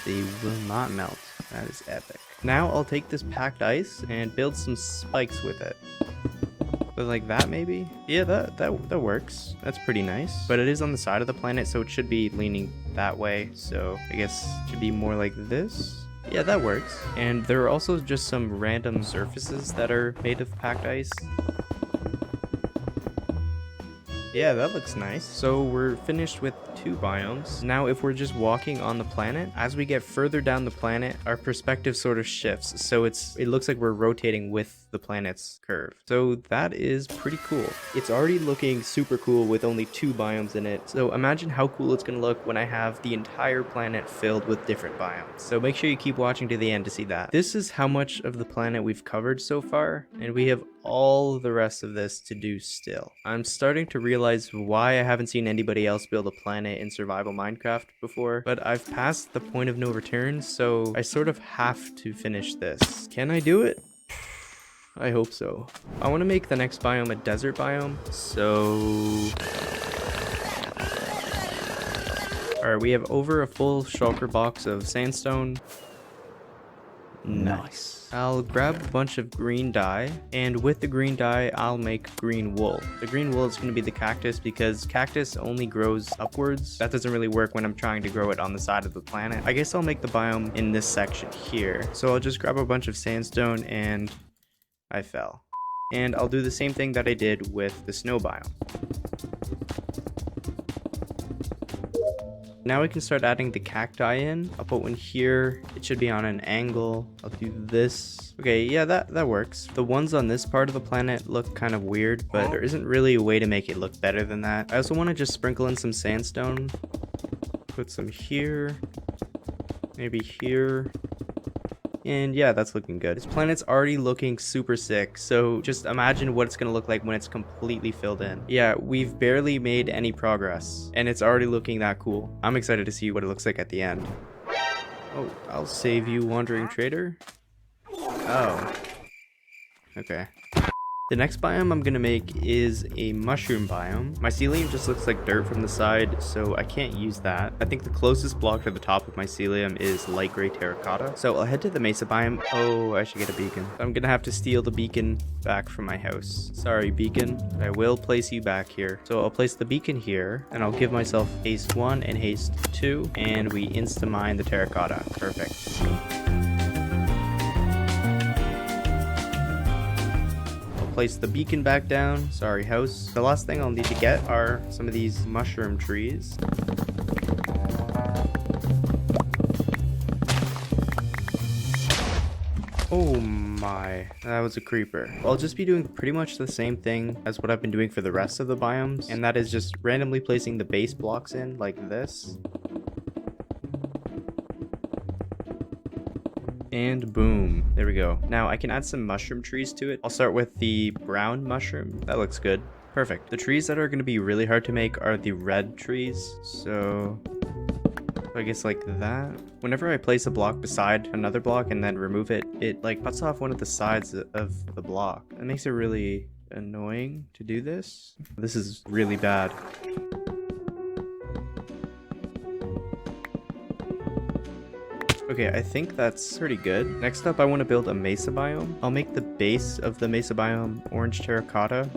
They will not melt. That is epic. Now I'll take this packed ice and build some spikes with it. But like that maybe? Yeah, that works. That's pretty nice. But it is on the side of the planet, so it should be leaning that way. So I guess it should be more like this. Yeah, that works. And there are also just some random surfaces that are made of packed ice. Yeah, that looks nice. So we're finished with 2 biomes. Now, if we're just walking on the planet, as we get further down the planet, our perspective sort of shifts. So it looks like we're rotating with the planet's curve. So that is pretty cool. It's already looking super cool with only 2 biomes in it. So imagine how cool it's gonna look when I have the entire planet filled with different biomes. So make sure you keep watching to the end to see that. This is how much of the planet we've covered so far, and we have all the rest of this to do still. I'm starting to realize why I haven't seen anybody else build a planet in survival Minecraft before, but I've passed the point of no return, so I sort of have to finish this. Can I do it? I hope so. I want to make the next biome a desert biome, so... Alright, we have over a full shulker box of sandstone. Nice. I'll grab a bunch of green dye, and with the green dye, I'll make green wool. The green wool is going to be the cactus because cactus only grows upwards. That doesn't really work when I'm trying to grow it on the side of the planet. I guess I'll make the biome in this section here. So I'll just grab a bunch of sandstone and I fell. And I'll do the same thing that I did with the snow biome. Now we can start adding the cacti in. I'll put one here. It should be on an angle. I'll do this. Okay, yeah, that works. The ones on this part of the planet look kind of weird, but there isn't really a way to make it look better than that. I also want to just sprinkle in some sandstone. Put some here. Maybe here. And yeah, that's looking good. This planet's already looking super sick, so just imagine what it's gonna look like when it's completely filled in. Yeah, we've barely made any progress, and it's already looking that cool. I'm excited to see what it looks like at the end. Oh, I'll save you, wandering trader. Oh. Okay. The next biome I'm gonna make is a mushroom biome. Mycelium just looks like dirt from the side, so I can't use that. I think the closest block to the top of mycelium is light gray terracotta. So I'll head to the mesa biome. Oh, I should get a beacon. I'm gonna have to steal the beacon back from my house. Sorry, beacon. I will place you back here. So I'll place the beacon here, and I'll give myself haste 1 and haste 2, and we insta-mine the terracotta. Perfect. Place the beacon back down. Sorry, house. The last thing I'll need to get are some of these mushroom trees. Oh my, that was a creeper. I'll just be doing pretty much the same thing as what I've been doing for the rest of the biomes, and that is just randomly placing the base blocks in like this. And boom, there we go. Now I can add some mushroom trees to it. I'll start with the brown mushroom. That looks good. Perfect. The trees that are going to be really hard to make are the red trees. So I guess like that. Whenever I place a block beside another block and then remove it, it like cuts off one of the sides of the block. That makes it really annoying to do this. This is really bad. Okay, I think that's pretty good. Next up, I want to build a mesa biome. I'll make the base of the mesa biome orange terracotta.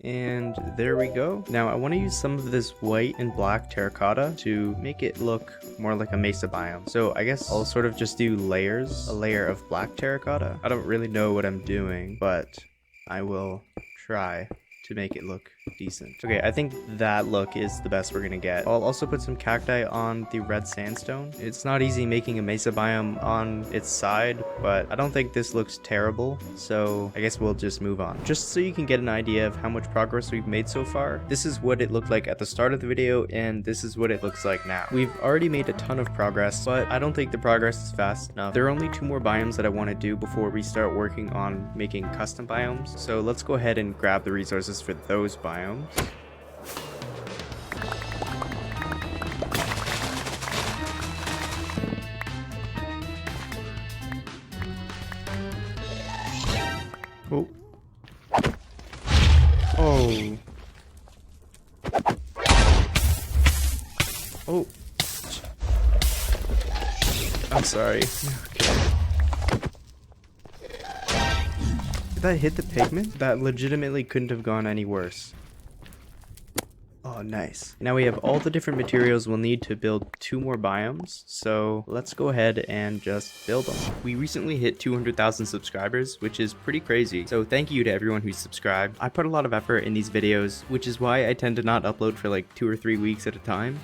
And there we go. Now I want to use some of this white and black terracotta to make it look more like a mesa biome. So I guess I'll sort of just do layers, a layer of black terracotta. I don't really know what I'm doing, but I will try to make it look decent. Okay, I think that look is the best we're gonna get. I'll also put some cacti on the red sandstone. It's not easy making a mesa biome on its side, but I don't think this looks terrible, so I guess we'll just move on. Just so you can get an idea of how much progress we've made so far, this is what it looked like at the start of the video, and this is what it looks like now. We've already made a ton of progress, but I don't think the progress is fast enough. There are only 2 more biomes that I want to do before we start working on making custom biomes, so let's go ahead and grab the resources for those biomes. Oh. Oh. Oh. I'm sorry. Okay. Did that hit the pigment? That legitimately couldn't have gone any worse. Oh, nice. Now we have all the different materials we'll need to build 2 more biomes, so let's go ahead and just build them. We recently hit 200,000 subscribers, which is pretty crazy, so thank you to everyone who's subscribed. I put a lot of effort in these videos, which is why I tend to not upload for like 2 or 3 weeks at a time,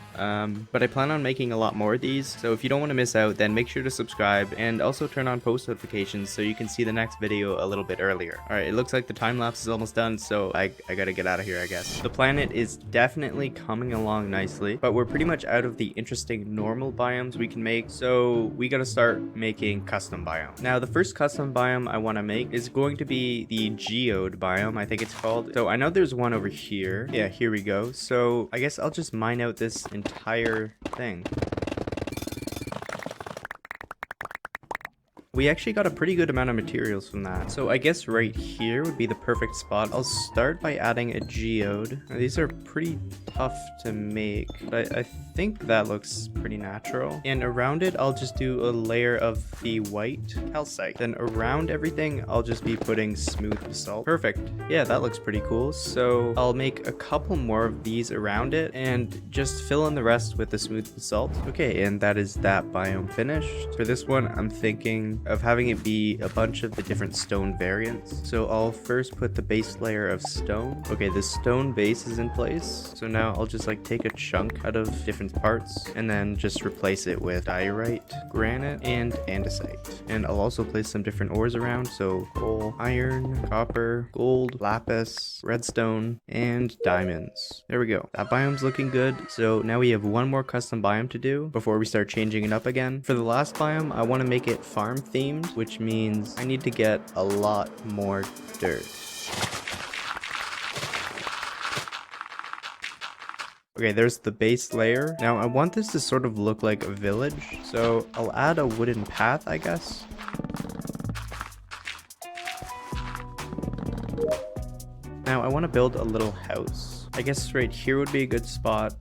but I plan on making a lot more of these, so if you don't want to miss out, then make sure to subscribe and also turn on post notifications so you can see the next video a little bit earlier. Alright, it looks like the time lapse is almost done, so I gotta get out of here, I guess. The planet is definitely coming along nicely, but we're pretty much out of the interesting normal biomes we can make, so we gotta start making custom biomes. Now the first custom biome I want to make is going to be the geode biome, I think it's called. So I know there's one over here. Yeah, here we go. So I guess I'll just mine out this entire thing. We actually got a pretty good amount of materials from that. So I guess right here would be the perfect spot. I'll start by adding a geode. Now, these are pretty tough to make, but I think that looks pretty natural. And around it, I'll just do a layer of the white calcite. Then around everything, I'll just be putting smooth basalt. Perfect. Yeah, that looks pretty cool. So I'll make a couple more of these around it and just fill in the rest with the smooth basalt. Okay, and that is that biome finished. For this one, I'm thinking of having it be a bunch of the different stone variants. So I'll first put the base layer of stone. Okay, the stone base is in place. So now I'll just like take a chunk out of different parts and then just replace it with diorite, granite, and andesite. And I'll also place some different ores around. So coal, iron, copper, gold, lapis, redstone, and diamonds. There we go. That biome's looking good. So now we have 1 more custom biome to do before we start changing it up again. For the last biome, I want to make it farm themed, which means I need to get a lot more dirt. Okay, there's the base layer. Now I want this to sort of look like a village, so I'll add a wooden path, I guess. Now I want to build a little house. I guess right here would be a good spot.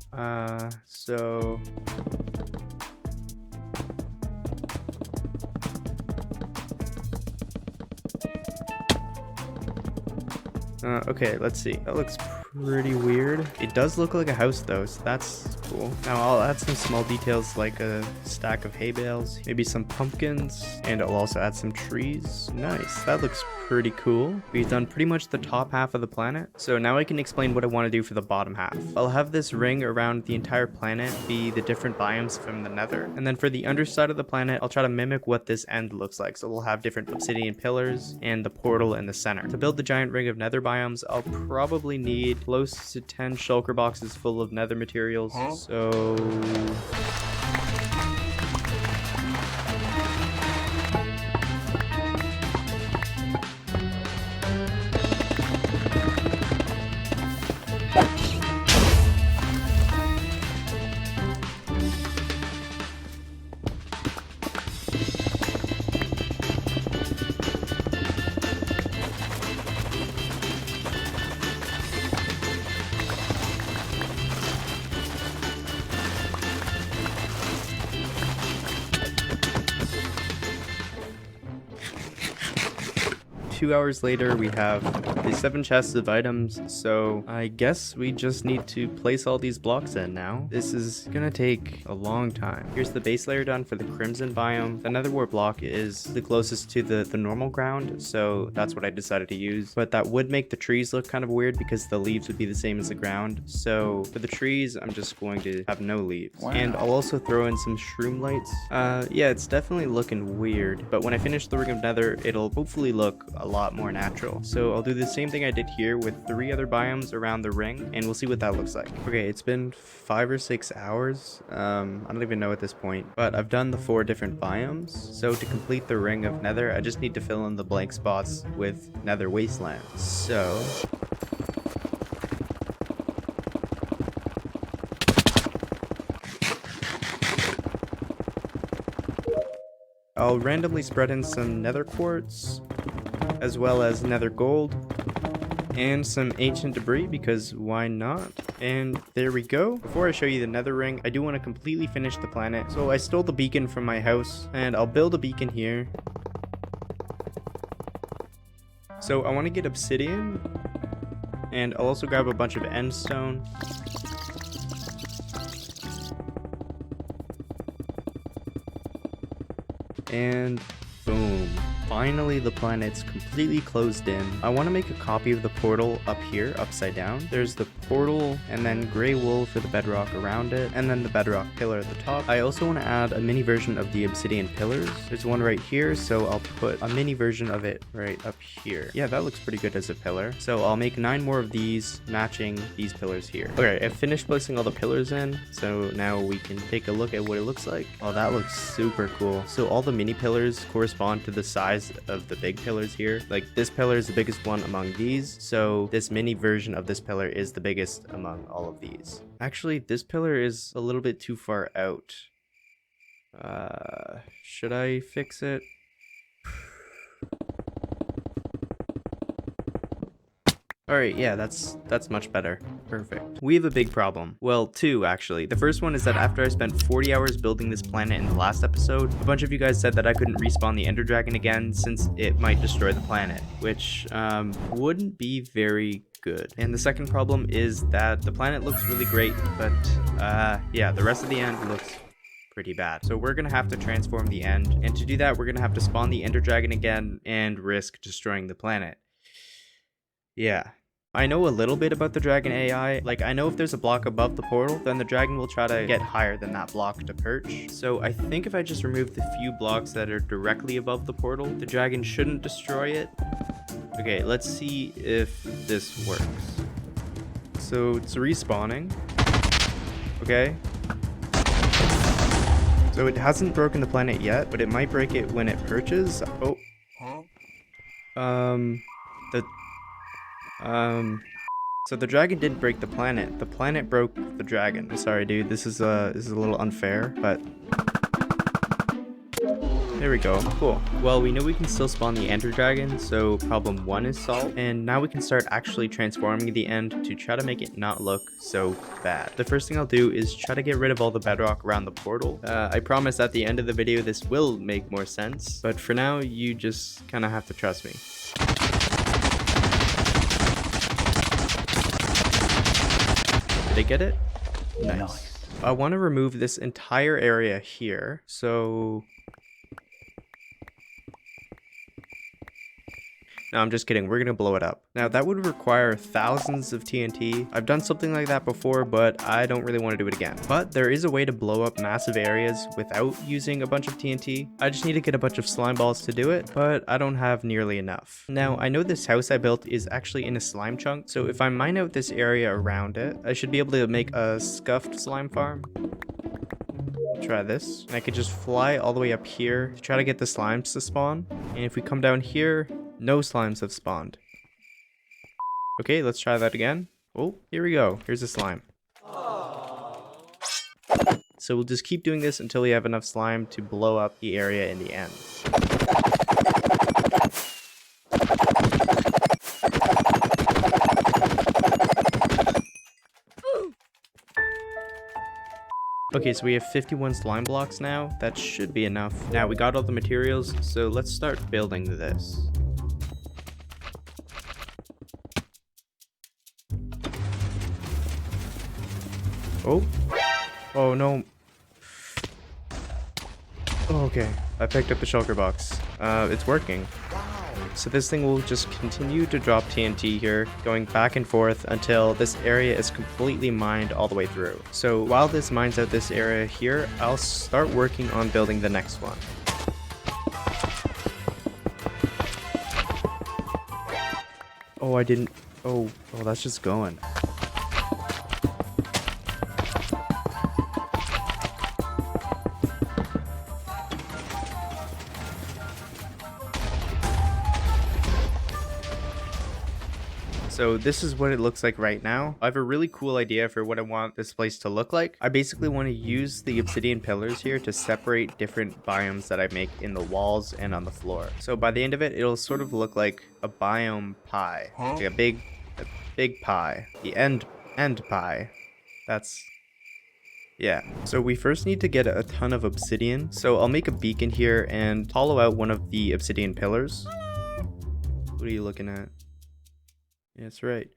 Okay, let's see. That looks pretty weird. It does look like a house though, so that's cool. Now I'll add some small details like a stack of hay bales, maybe some pumpkins, and I'll also add some trees. Nice, that looks pretty cool. We've done pretty much the top half of the planet, so now I can explain what I want to do for the bottom half. I'll have this ring around the entire planet be the different biomes from the Nether, and then for the underside of the planet, I'll try to mimic what this end looks like. So we'll have different obsidian pillars and the portal in the center. To build the giant ring of Nether biomes, I'll probably need close to 10 shulker boxes full of Nether materials. So 2 hours later, we have the 7 chests of items, so I guess we just need to place all these blocks in now. This is gonna take a long time. Here's the base layer done for the crimson biome. The nether wart block is the closest to the normal ground, so that's what I decided to use. But that would make the trees look kind of weird because the leaves would be the same as the ground. So for the trees, I'm just going to have no leaves. Wow. And I'll also throw in some shroom lights. Yeah, it's definitely looking weird, but when I finish the ring of nether, it'll hopefully look a lot more natural. So I'll do the same thing I did here with 3 other biomes around the ring, and we'll see what that looks like. Okay, it's been 5 or 6 hours. I don't even know at this point, but I've done the 4 different biomes. So to complete the ring of nether, I just need to fill in the blank spots with nether wasteland. So I'll randomly spread in some nether quartz, as well as nether gold, and some ancient debris, because why not? And there we go. Before I show you the nether ring, I do want to completely finish the planet. So I stole the beacon from my house, and I'll build a beacon here. So I want to get obsidian, and I'll also grab a bunch of endstone. And boom. Finally, the planet's completely closed in. I want to make a copy of the portal up here, upside down. There's the portal, and then gray wool for the bedrock around it, and then the bedrock pillar at the top. I also want to add a mini version of the obsidian pillars. There's one right here, so I'll put a mini version of it right up here. Yeah, that looks pretty good as a pillar. So I'll make 9 more of these, matching these pillars here. Okay, I've finished placing all the pillars in, so now we can take a look at what it looks like. Oh, that looks super cool. So all the mini pillars correspond to the size of the big pillars here. Like, this pillar is the biggest one among these, so this mini version of this pillar is the biggest among all of these. Actually, this pillar is a little bit too far out. Should I fix it? Alright, yeah, that's much better. Perfect. We have a big problem. Well, 2 actually. The first one is that after I spent 40 hours building this planet in the last episode, a bunch of you guys said that I couldn't respawn the Ender Dragon again since it might destroy the planet, which wouldn't be very good. And the second problem is that the planet looks really great, but yeah, the rest of the end looks pretty bad. So we're gonna have to transform the end, and to do that, we're gonna have to spawn the Ender Dragon again and risk destroying the planet. Yeah. I know a little bit about the dragon AI. Like, I know if there's a block above the portal, then the dragon will try to get higher than that block to perch. So I think if I just remove the few blocks that are directly above the portal, the dragon shouldn't destroy it. Okay, let's see if this works. So it's respawning. Okay. So it hasn't broken the planet yet, but it might break it when it perches. Oh. So the dragon didn't break the planet. The planet broke the dragon. I'm sorry, dude. This is a little unfair, but there we go. Cool. Well, we know we can still spawn the Ender Dragon, so problem 1 is solved. And now we can start actually transforming the end to try to make it not look so bad. The first thing I'll do is try to get rid of all the bedrock around the portal. I promise at the end of the video this will make more sense, but for now you just kind of have to trust me. Did I get it? Nice. I want to remove this entire area here, so no, I'm just kidding. We're gonna blow it up. Now, that would require thousands of TNT. I've done something like that before, but I don't really want to do it again. But there is a way to blow up massive areas without using a bunch of TNT. I just need to get a bunch of slime balls to do it, but I don't have nearly enough. Now, I know this house I built is actually in a slime chunk, so if I mine out this area around it, I should be able to make a scuffed slime farm. Try this, and I could just fly all the way up here to try to get the slimes to spawn. And if we come down here, no slimes have spawned. Okay, let's try that again. Oh, here we go. Here's a slime. So we'll just keep doing this until we have enough slime to blow up the area in the end. Okay, so we have 51 slime blocks now. That should be enough. Now we got all the materials, so let's start building this. Oh. Oh no. Oh, okay. I picked up the shulker box. It's working. So this thing will just continue to drop TNT here, going back and forth until this area is completely mined all the way through. So while this mines out this area here, I'll start working on building the next one. Oh, I didn't... Oh, that's just going. So this is what it looks like right now. I have a really cool idea for what I want this place to look like. I basically want to use the obsidian pillars here to separate different biomes that I make in the walls and on the floor. So by the end of it, it'll sort of look like a biome pie, like a big pie. The end pie. That's... yeah. So we first need to get a ton of obsidian. So I'll make a beacon here and hollow out one of the obsidian pillars. What are you looking at? That's right.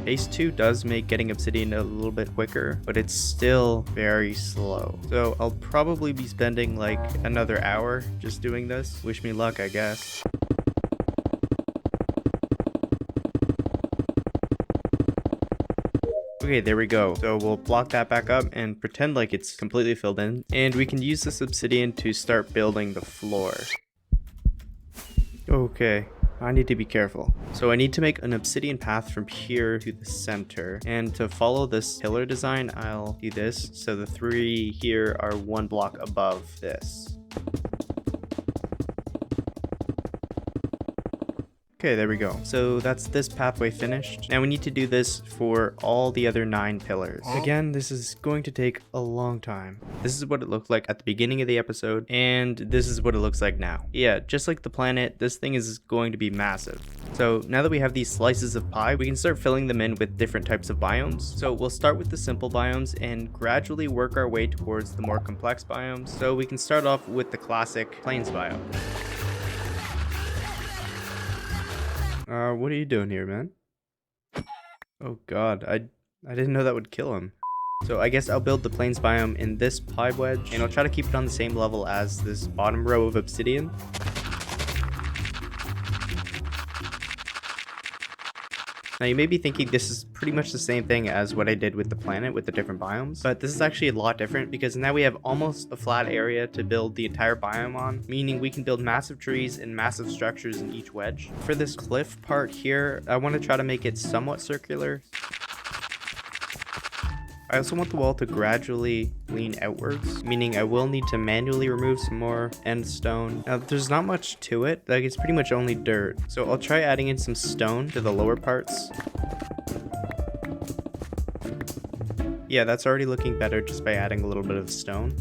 Phase 2 does make getting obsidian a little bit quicker, but it's still very slow. So I'll probably be spending like another hour just doing this. Wish me luck, I guess. Okay, there we go. So we'll block that back up and pretend like it's completely filled in. And we can use this obsidian to start building the floor. Okay. I need to be careful. So I need to make an obsidian path from here to the center. And to follow this pillar design, I'll do this. So the 3 here are 1 block above this. Okay, there we go. So that's this pathway finished. Now we need to do this for all the other 9 pillars. Again, this is going to take a long time. This is what it looked like at the beginning of the episode, and this is what it looks like now. Yeah, just like the planet, this thing is going to be massive. So now that we have these slices of pie, we can start filling them in with different types of biomes. So we'll start with the simple biomes and gradually work our way towards the more complex biomes. So we can start off with the classic plains biome. What are you doing here, man? Oh god, I didn't know that would kill him. So I guess I'll build the plains biome in this pie wedge, and I'll try to keep it on the same level as this bottom row of obsidian. Now you may be thinking this is pretty much the same thing as what I did with the planet with the different biomes, but this is actually a lot different because now we have almost a flat area to build the entire biome on, meaning we can build massive trees and massive structures in each wedge. For this cliff part here, I want to try to make it somewhat circular. I also want the wall to gradually lean outwards, meaning I will need to manually remove some more end stone. Now there's not much to it, like it's pretty much only dirt. So I'll try adding in some stone to the lower parts. Yeah, that's already looking better just by adding a little bit of stone.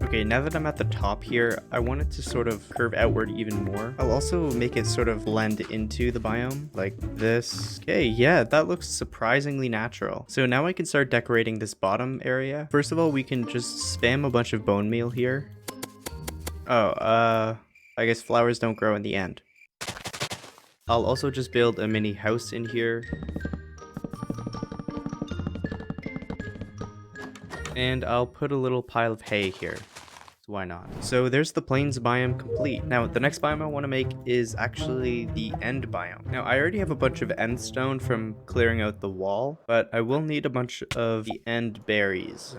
Okay, now that I'm at the top here, I want it to sort of curve outward even more. I'll also make it sort of blend into the biome, like this. Okay, yeah, that looks surprisingly natural. So now I can start decorating this bottom area. First of all, we can just spam a bunch of bone meal here. Oh, I guess flowers don't grow in the end. I'll also just build a mini house in here. And I'll put a little pile of hay here. Why not? So there's the plains biome complete. Now the next biome I want to make is actually the end biome. Now I already have a bunch of end stone from clearing out the wall, but I will need a bunch of the end berries.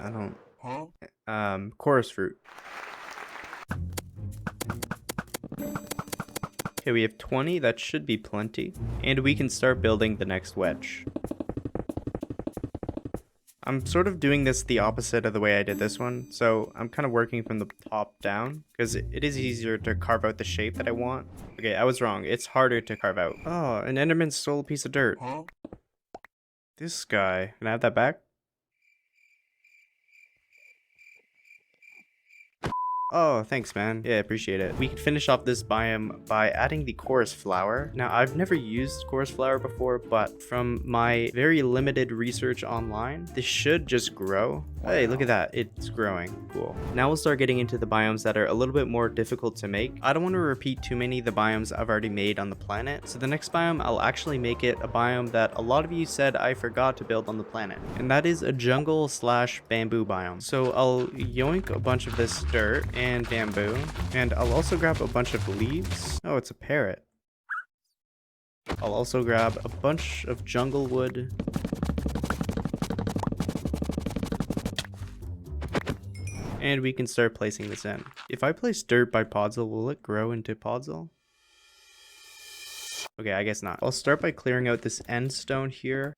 Chorus fruit. Okay, we have 20. That should be plenty. And we can start building the next wedge. I'm sort of doing this the opposite of the way I did this one, so I'm kind of working from the top down, because it is easier to carve out the shape that I want. Okay, I was wrong. It's harder to carve out. Oh, an Enderman stole a piece of dirt. This guy. Can I have that back? Oh, thanks, man. Yeah, appreciate it. We can finish off this biome by adding the chorus flower. Now, I've never used chorus flower before, but from my very limited research online, this should just grow. Hey, look at that. It's growing. Cool. Now we'll start getting into the biomes that are a little bit more difficult to make. I don't want to repeat too many of the biomes I've already made on the planet. So the next biome, I'll actually make it a biome that a lot of you said I forgot to build on the planet. And that is a jungle slash bamboo biome. So I'll yoink a bunch of this dirt and bamboo, and I'll also grab a bunch of leaves. Oh, it's a parrot. I'll also grab a bunch of jungle wood. And we can start placing this in. If I place dirt by podzol, will it grow into podzol? Okay, I guess not. I'll start by clearing out this end stone here.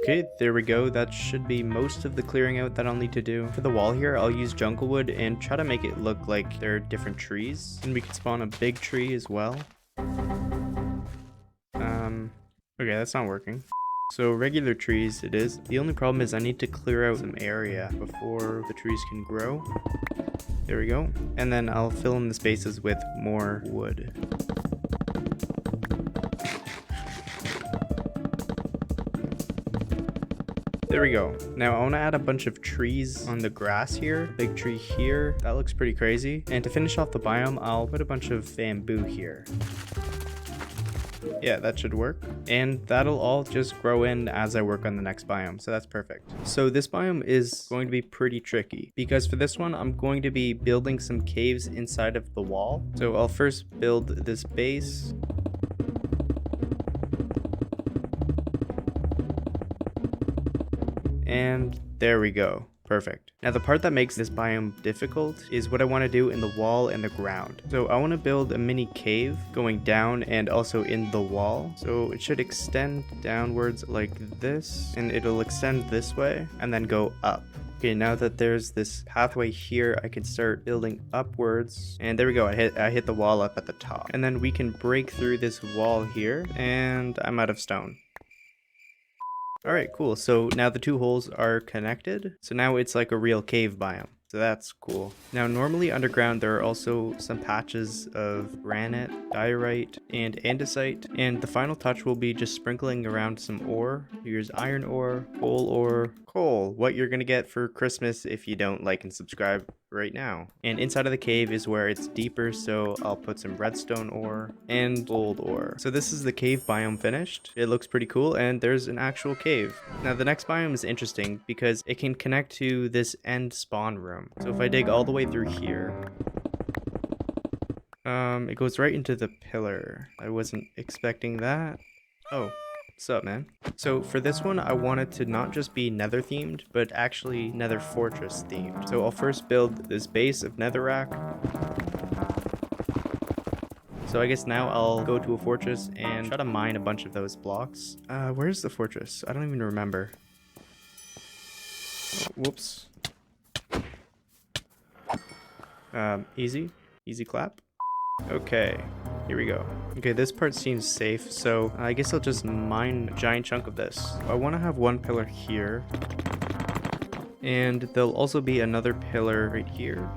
Okay, there we go. That should be most of the clearing out that I'll need to do. For the wall here, I'll use jungle wood and try to make it look like there are different trees. And we can spawn a big tree as well. Okay, that's not working. So regular trees it is. The only problem is I need to clear out some area before the trees can grow. There we go. And then I'll fill in the spaces with more wood. There we go. Now I want to add a bunch of trees on the grass here. Big tree here. That looks pretty crazy. And to finish off the biome, I'll put a bunch of bamboo here. Yeah, that should work. And that'll all just grow in as I work on the next biome. So that's perfect. So this biome is going to be pretty tricky because for this one, I'm going to be building some caves inside of the wall. So I'll first build this base. And there we go. Perfect. Now the part that makes this biome difficult is what I want to do in the wall and the ground. So I want to build a mini cave going down and also in the wall. So it should extend downwards like this, and it'll extend this way and then go up. Okay, now that there's this pathway here, I can start building upwards. And there we go, I hit the wall up at the top. And then we can break through this wall here, and I'm out of stone. Alright, cool. So now the two holes are connected. So now it's like a real cave biome. So that's cool. Now normally underground there are also some patches of granite, diorite, and andesite. And the final touch will be just sprinkling around some ore. Here's iron ore, coal, what you're gonna get for Christmas if you don't like and subscribe right now. And inside of the cave is where it's deeper, so I'll put some redstone ore and gold ore. So this is the cave biome finished. It looks pretty cool, and there's an actual cave. Now the next biome is interesting because it can connect to this end spawn room. So if I dig all the way through here, it goes right into the pillar. I wasn't expecting that. Oh, what's up, man? So for this one, I wanted to not just be Nether themed, but actually Nether fortress themed. So I'll first build this base of netherrack. So I guess now I'll go to a fortress and try to mine a bunch of those blocks. Where's the fortress? I don't even remember. Oh, whoops. Easy clap. Okay, here we go. Okay, this part seems safe, so I guess I'll just mine a giant chunk of this. I want to have one pillar here, and there'll also be another pillar right here.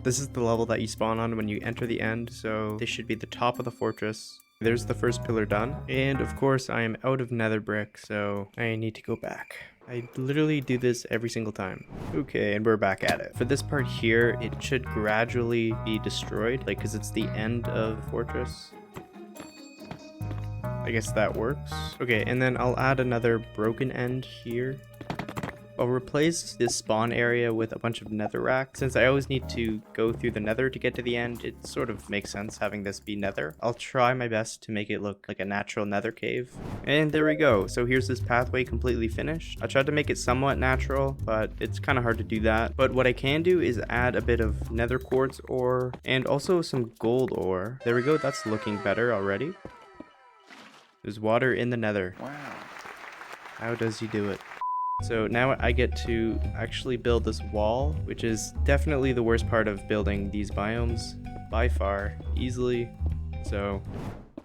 This is the level that you spawn on when you enter the end, so this should be the top of the fortress. There's the first pillar done, and of course I am out of nether brick, so I need to go back. I literally do this every single time. Okay, and we're back at it. For this part here, it should gradually be destroyed, like, because it's the end of the fortress. I guess that works. Okay, and then I'll add another broken end here. I'll replace this spawn area with a bunch of netherrack. Since I always need to go through the nether to get to the end, it sort of makes sense having this be nether. I'll try my best to make it look like a natural nether cave. And there we go. So here's this pathway completely finished. I tried to make it somewhat natural, but it's kind of hard to do that. But what I can do is add a bit of nether quartz ore and also some gold ore. There we go. That's looking better already. There's water in the nether. Wow. How does he do it? So now I get to actually build this wall, which is definitely the worst part of building these biomes by far, easily. So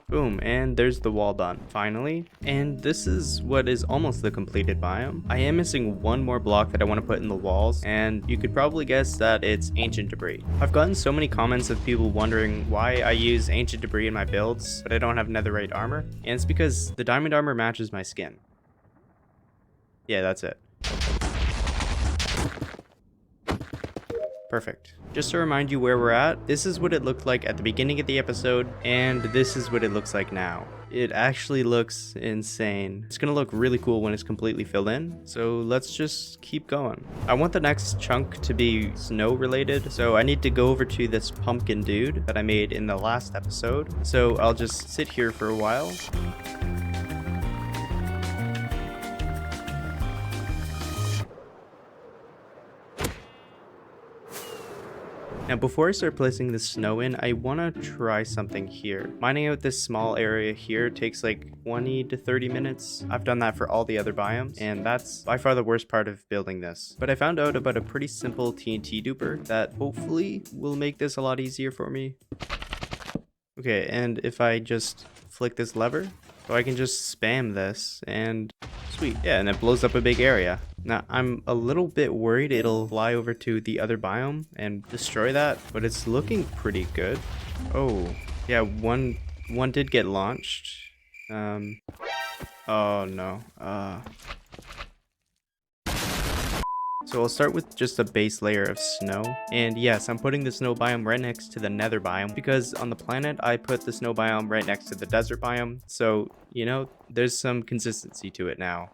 Boom, and there's the wall done, finally. And this is what is almost the completed biome. I am missing one more block that I want to put in the walls, and you could probably guess that it's ancient debris. I've gotten so many comments of people wondering why I use ancient debris in my builds, but I don't have netherite armor, and it's because the diamond armor matches my skin. Yeah, that's it. Perfect. Just to remind you where we're at, this is what it looked like at the beginning of the episode, and this is what it looks like now. It actually looks insane. It's gonna look really cool when it's completely filled in, so let's just keep going. I want the next chunk to be snow related, so I need to go over to this pumpkin dude that I made in the last episode. So I'll just sit here for a while. Now before I start placing the snow in, I want to try something here. Mining out this small area here takes like 20 to 30 minutes. I've done that for all the other biomes, and that's by far the worst part of building this. But I found out about a pretty simple TNT duper that hopefully will make this a lot easier for me. Okay, and if I just flick this lever, so I can just spam this and sweet. Yeah, and it blows up a big area. Now, I'm a little bit worried it'll fly over to the other biome and destroy that, but it's looking pretty good. Oh, yeah, one did get launched. Oh no. So I'll start with just a base layer of snow. And yes, I'm putting the snow biome right next to the nether biome because on the planet, I put the snow biome right next to the desert biome. So, you know, there's some consistency to it now.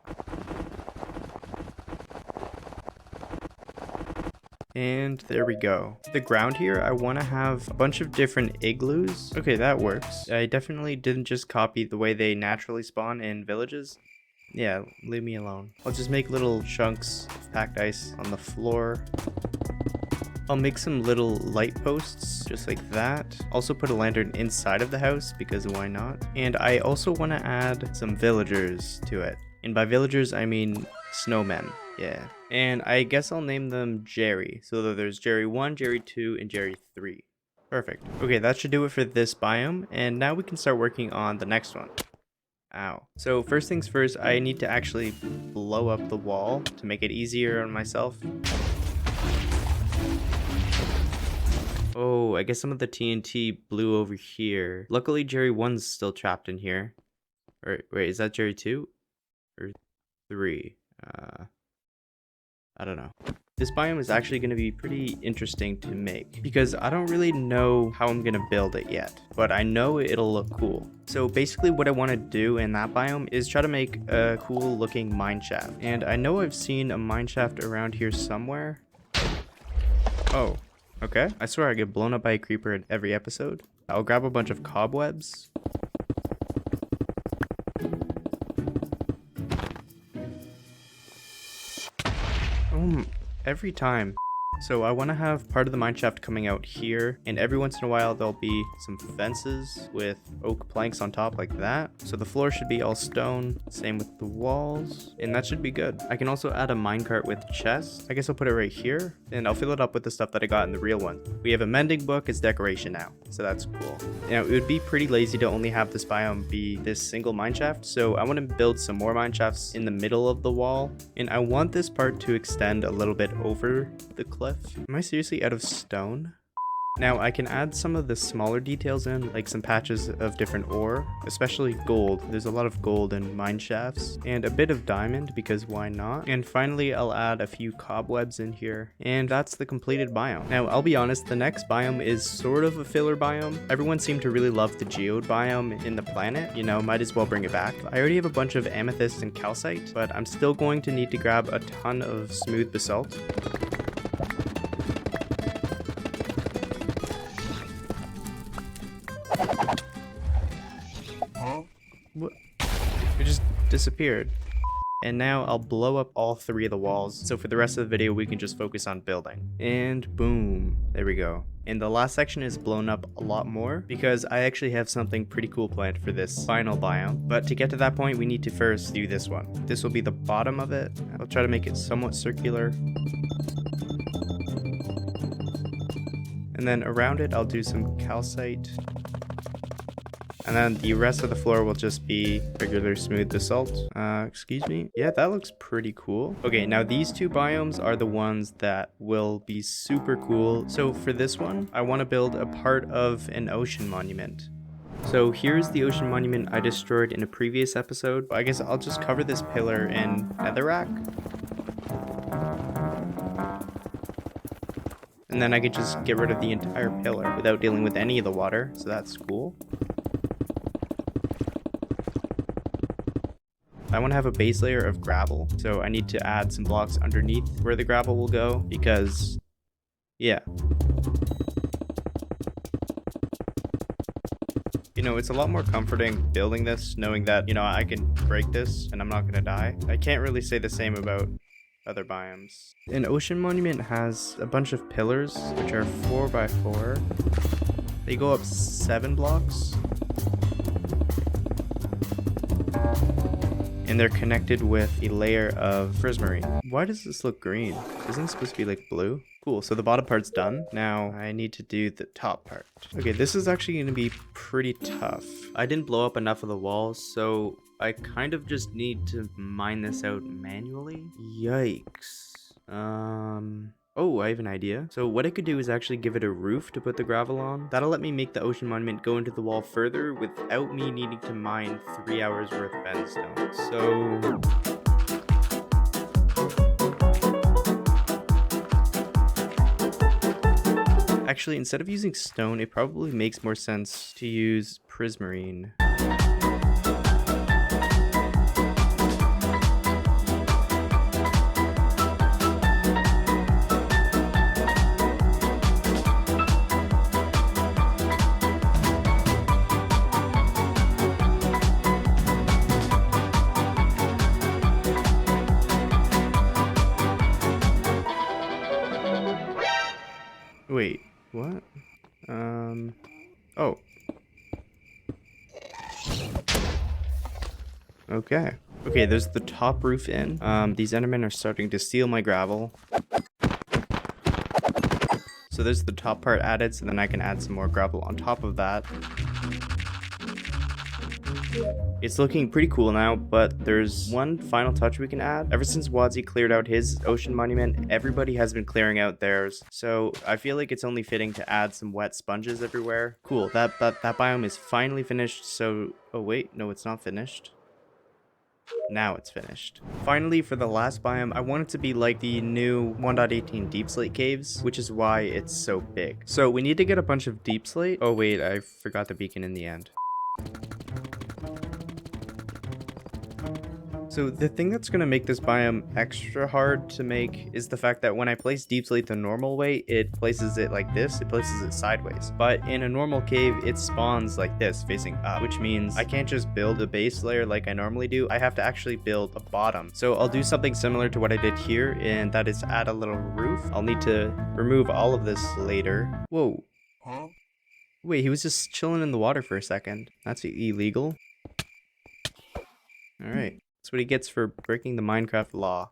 And there we go. The ground here, I want to have a bunch of different igloos. Okay, that works. I definitely didn't just copy the way they naturally spawn in villages. Yeah, leave me alone. I'll just make little chunks of packed ice on the floor. I'll make some little light posts, just like that. Also put a lantern inside of the house, because why not? And I also want to add some villagers to it. And by villagers, I mean snowmen. Yeah. And I guess I'll name them Jerry. So that there's Jerry 1, Jerry 2, and Jerry 3. Perfect. Okay, that should do it for this biome. And now we can start working on the next one. Ow. So first things first, I need to actually blow up the wall to make it easier on myself. Oh, I guess some of the TNT blew over here. Luckily, Jerry 1's still trapped in here. Or, wait, is that Jerry 2? Or 3? I don't know. This biome is actually going to be pretty interesting to make because I don't really know how I'm going to build it yet, but I know it'll look cool. So basically what I want to do in that biome is try to make a cool looking mine shaft. And I know I've seen a mine shaft around here somewhere. Oh, okay. I swear I get blown up by a creeper in every episode. I'll grab a bunch of cobwebs. Every time. So I want to have part of the mineshaft coming out here, and every once in a while there'll be some fences with oak planks on top like that. So the floor should be all stone, same with the walls, and that should be good. I can also add a minecart with chests. I guess I'll put it right here, and I'll fill it up with the stuff that I got in the real one. We have a mending book as decoration now, so that's cool. Now it would be pretty lazy to only have this biome be this single mineshaft, so I want to build some more mineshafts in the middle of the wall, and I want this part to extend a little bit over the cliff. Am I seriously out of stone? Now I can add some of the smaller details in, like some patches of different ore, especially gold. There's a lot of gold in mine shafts, and a bit of diamond because why not? And finally I'll add a few cobwebs in here, and that's the completed biome. Now I'll be honest, the next biome is sort of a filler biome. Everyone seemed to really love the geode biome in the planet, you know, might as well bring it back. I already have a bunch of amethyst and calcite, but I'm still going to need to grab a ton of smooth basalt. What? It just disappeared. And now I'll blow up all 3 of the walls, so for the rest of the video we can just focus on building. And boom, there we go. And the last section is blown up a lot more because I actually have something pretty cool planned for this final biome. But to get to that point we need to first do this one. This will be the bottom of it. I'll try to make it somewhat circular. And then around it I'll do some calcite. And then the rest of the floor will just be regular smooth basalt. Excuse me. Yeah, that looks pretty cool. Okay, now these two biomes are the ones that will be super cool. So for this one, I want to build a part of an ocean monument. So here's the ocean monument I destroyed in a previous episode. I guess I'll just cover this pillar in netherrack. And then I could just get rid of the entire pillar without dealing with any of the water. So that's cool. I want to have a base layer of gravel. So I need to add some blocks underneath where the gravel will go because, yeah. You know, it's a lot more comforting building this, knowing that, you know, I can break this and I'm not going to die. I can't really say the same about other biomes. An ocean monument has a bunch of pillars, which are 4 by 4. They go up 7 blocks. And they're connected with a layer of prismarine. Why does this look green? Isn't it supposed to be like blue? Cool, so the bottom part's done. Now I need to do the top part. Okay, this is actually going to be pretty tough. I didn't blow up enough of the walls, so I kind of just need to mine this out manually. Yikes. Oh, I have an idea. So what I could do is actually give it a roof to put the gravel on. That'll let me make the ocean monument go into the wall further without me needing to mine 3 hours worth of endstone. So actually, instead of using stone, it probably makes more sense to use prismarine. Wait, what? Oh. Okay. Okay, there's the top roof in. These endermen are starting to steal my gravel. So there's the top part added, so then I can add some more gravel on top of that. It's looking pretty cool now, but there's one final touch we can add. Ever since Wadzee cleared out his ocean monument, everybody has been clearing out theirs. So I feel like it's only fitting to add some wet sponges everywhere. Cool, that biome is finally finished. So, oh wait, no, it's not finished. Now it's finished. Finally, for the last biome, I want it to be like the new 1.18 deep slate caves, which is why it's so big. So we need to get a bunch of deep slate. Oh wait, I forgot the beacon in the end. So the thing that's going to make this biome extra hard to make is the fact that when I place deep slate the normal way, it places it like this, it places it sideways. But in a normal cave, it spawns like this, facing up, which means I can't just build a base layer like I normally do. I have to actually build a bottom. So I'll do something similar to what I did here, and that is add a little roof. I'll need to remove all of this later. Whoa. Huh? Wait, he was just chilling in the water for a second. That's illegal. All right. That's what he gets for breaking the Minecraft law.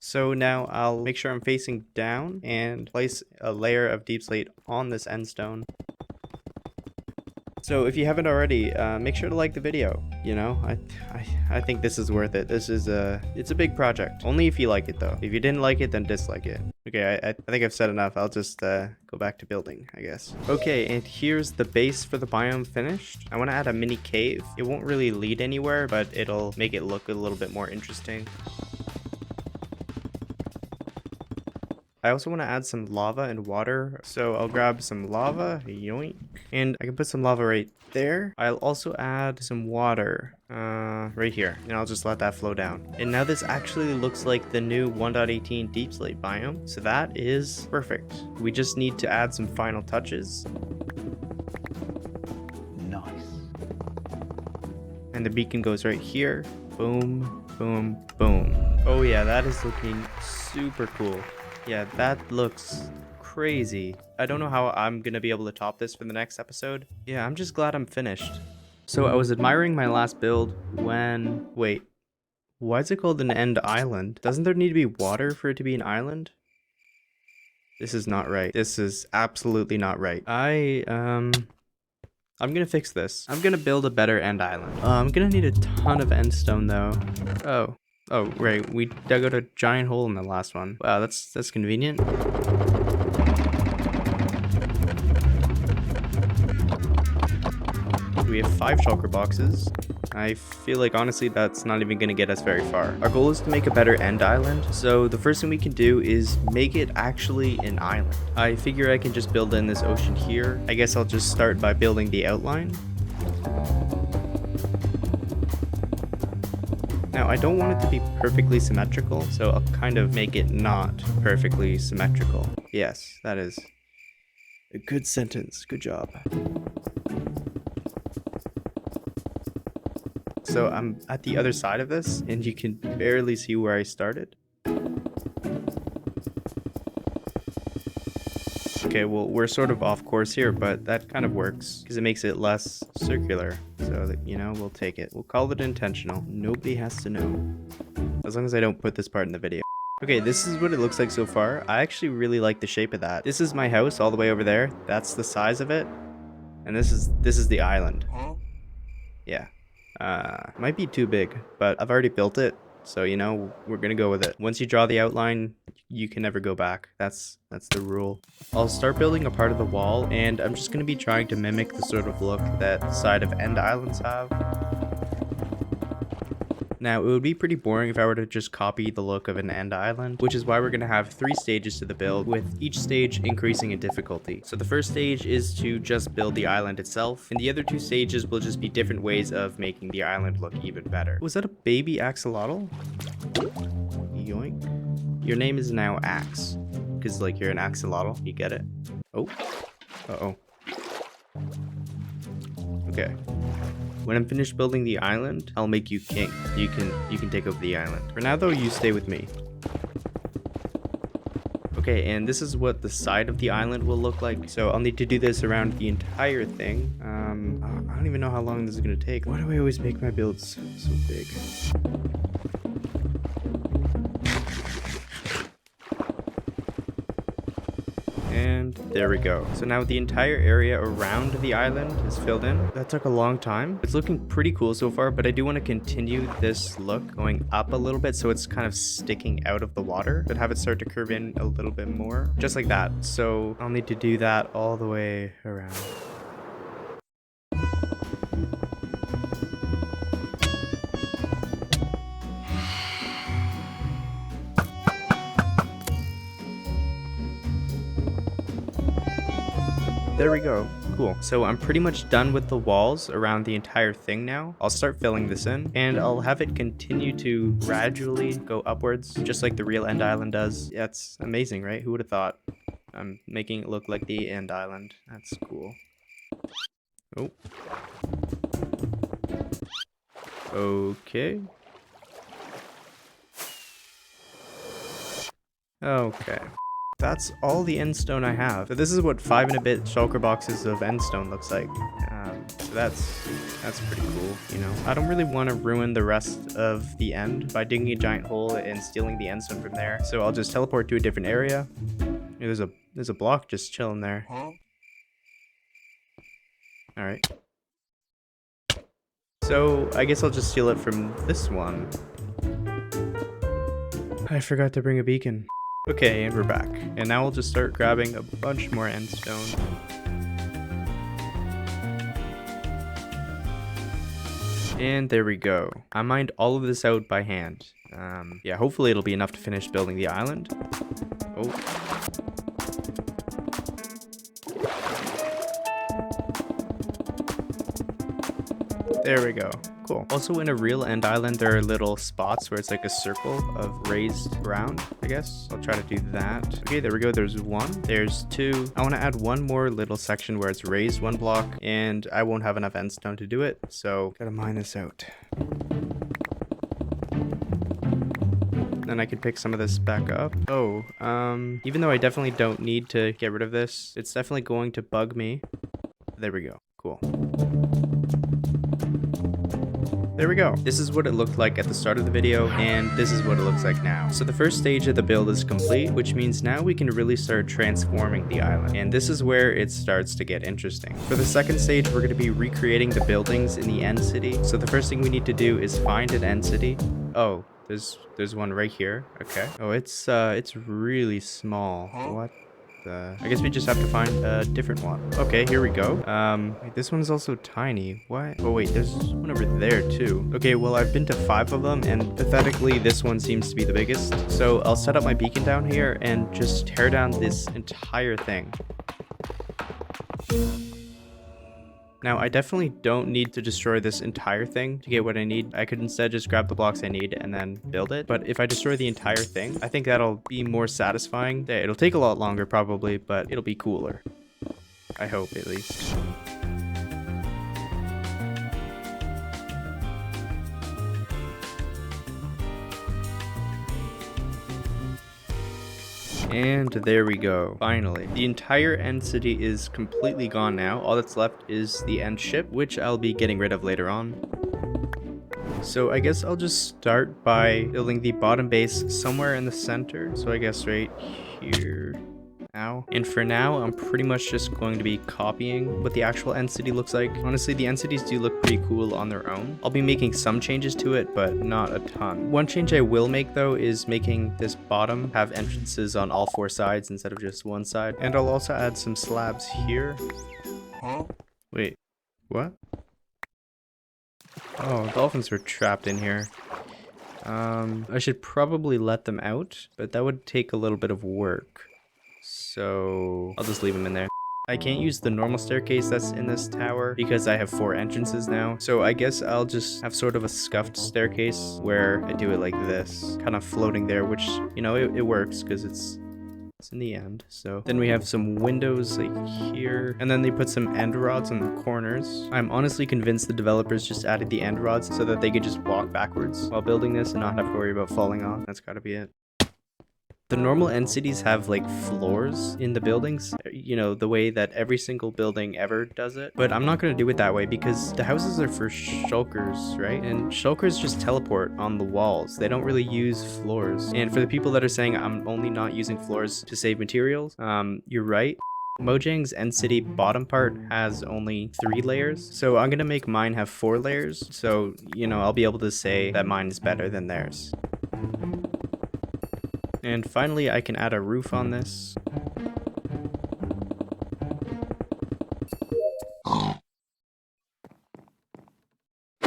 So now I'll make sure I'm facing down and place a layer of deep slate on this endstone. So if you haven't already, make sure to like the video. You know, I think this is worth it. This is it's a big project. Only if you like it though. If you didn't like it, then dislike it. Okay, I think I've said enough. I'll just go back to building, I guess. Okay, and here's the base for the biome finished. I want to add a mini cave. It won't really lead anywhere, but it'll make it look a little bit more interesting. I also want to add some lava and water, so I'll grab some lava, yoink, and I can put some lava right there. I'll also add some water right here, and I'll just let that flow down. And now this actually looks like the new 1.18 deep slate biome, so that is perfect. We just need to add some final touches. Nice. And the beacon goes right here. Boom, boom, boom. Oh yeah, that is looking super cool. Yeah, that looks crazy. I don't know how I'm gonna be able to top this for the next episode. Yeah, I'm just glad I'm finished. So I was admiring my last build when... Wait, why is it called an end island? Doesn't there need to be water for it to be an island? This is not right. This is absolutely not right. I'm gonna fix this. I'm gonna build a better end island. I'm gonna need a ton of end stone though. Oh, right. We dug out a giant hole in the last one. Wow, that's convenient. We have 5 shulker boxes. I feel like honestly that's not even gonna get us very far. Our goal is to make a better end island, so the first thing we can do is make it actually an island. I figure I can just build in this ocean here. I guess I'll just start by building the outline. Now I don't want it to be perfectly symmetrical, so I'll kind of make it not perfectly symmetrical. Yes, that is a good sentence. Good job. So I'm at the other side of this, and you can barely see where I started. Okay, well, we're sort of off course here, but that kind of works because it makes it less circular. So that, you know, we'll take it. We'll call it intentional. Nobody has to know. As long as I don't put this part in the video. Okay, this is what it looks like so far. I actually really like the shape of that. This is my house all the way over there. That's the size of it. And this is the island. Yeah. Might be too big, but I've already built it, so you know, we're gonna go with it. Once you draw the outline, you can never go back. That's the rule. I'll start building a part of the wall, and I'm just gonna be trying to mimic the sort of look that side of end islands have. Now, it would be pretty boring if I were to just copy the look of an end island, which is why we're going to have 3 stages to the build, with each stage increasing in difficulty. So the first stage is to just build the island itself, and the other 2 stages will just be different ways of making the island look even better. Was that a baby axolotl? Yoink. Your name is now Axe, because like you're an axolotl, you get it? Oh. Uh-oh. Okay. When I'm finished building the island, I'll make you king. You can take over the island. For now though, you stay with me. Okay, and this is what the side of the island will look like. So I'll need to do this around the entire thing. I don't even know how long this is gonna take. Why do I always make my builds so big? And there we go. So now the entire area around the island is filled in. That took a long time. It's looking pretty cool so far, but I do want to continue this look going up a little bit so it's kind of sticking out of the water, but have it start to curve in a little bit more, just like that. So I'll need to do that all the way around. There we go. Cool. So I'm pretty much done with the walls around the entire thing now. I'll start filling this in, and I'll have it continue to gradually go upwards, just like the real end island does. Yeah, it's amazing, right? Who would have thought? I'm making it look like the end island. That's cool. Oh. Okay. Okay. That's all the end stone I have. So this is what 5 and a bit shulker boxes of end stone looks like. So that's pretty cool, you know. I don't really want to ruin the rest of the end by digging a giant hole and stealing the end stone from there. So I'll just teleport to a different area. There's a block just chilling there. All right. So I guess I'll just steal it from this one. I forgot to bring a beacon. Okay, and we're back. And now we'll just start grabbing a bunch more end stone. And there we go. I mined all of this out by hand. Yeah, hopefully it'll be enough to finish building the island. Oh. There we go. Cool. Also, in a real end island, there are little spots where it's like a circle of raised ground, I guess. I'll try to do that. Okay, there we go. There's 1. There's 2. I want to add 1 more little section where it's raised 1 block, and I won't have enough end stone to do it, so gotta mine this out. Then I can pick some of this back up. Oh, even though I definitely don't need to get rid of this, it's definitely going to bug me. There we go. Cool. There we go. This is what it looked like at the start of the video, and this is what it looks like now. So the first stage of the build is complete, which means now we can really start transforming the island. And this is where it starts to get interesting. For the second stage, we're going to be recreating the buildings in the end city. So the first thing we need to do is find an end city. Oh, there's one right here. Okay. Oh, it's really small. What? I guess we just have to find a different one. Okay, here we go. Wait, this one's also tiny. What? Oh wait, there's one over there too. Okay, well I've been to 5 of them, and pathetically this one seems to be the biggest. So I'll set up my beacon down here and just tear down this entire thing. Now, I definitely don't need to destroy this entire thing to get what I need. I could instead just grab the blocks I need and then build it. But if I destroy the entire thing, I think that'll be more satisfying. Yeah, it'll take a lot longer probably, but it'll be cooler. I hope, at least. And there we go. Finally, the entire end city is completely gone now. All that's left is the end ship, which I'll be getting rid of later on. So I guess I'll just start by building the bottom base somewhere in the center. So I guess right here. Ow. And for now, I'm pretty much just going to be copying what the actual end city looks like. Honestly, the end cities do look pretty cool on their own. I'll be making some changes to it, but not a ton. One change I will make though is making this bottom have entrances on all 4 sides instead of just one side. And I'll also add some slabs here. Wait, what? Oh, dolphins were trapped in here. I should probably let them out, but that would take a little bit of work. So I'll just leave them in there. I can't use the normal staircase that's in this tower because I have 4 entrances now. So I guess I'll just have sort of a scuffed staircase where I do it like this, kind of floating there, which, you know, it works because it's in the end. So then we have some windows like here, and then they put some end rods on the corners. I'm honestly convinced the developers just added the end rods so that they could just walk backwards while building this and not have to worry about falling off. That's gotta be it. The normal end cities have like floors in the buildings, you know, the way that every single building ever does it. But I'm not going to do it that way because the houses are for shulkers, right? And shulkers just teleport on the walls. They don't really use floors. And for the people that are saying I'm only not using floors to save materials, you're right. Mojang's end city bottom part has only 3 layers. So I'm going to make mine have 4 layers. So, you know, I'll be able to say that mine is better than theirs. And finally, I can add a roof on this.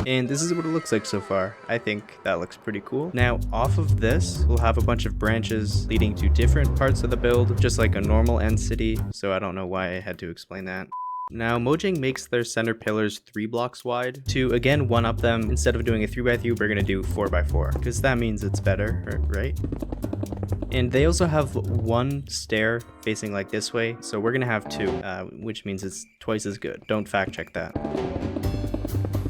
And this is what it looks like so far. I think that looks pretty cool. Now, off of this, we'll have a bunch of branches leading to different parts of the build, just like a normal end city. So I don't know why I had to explain that. Now, Mojang makes their center pillars 3 blocks wide. To, again, one-up them, instead of doing a 3x3, we're going to do 4x4. Because that means it's better, right? And they also have 1 stair facing like this way, so we're gonna have 2, which means it's twice as good. Don't fact check that.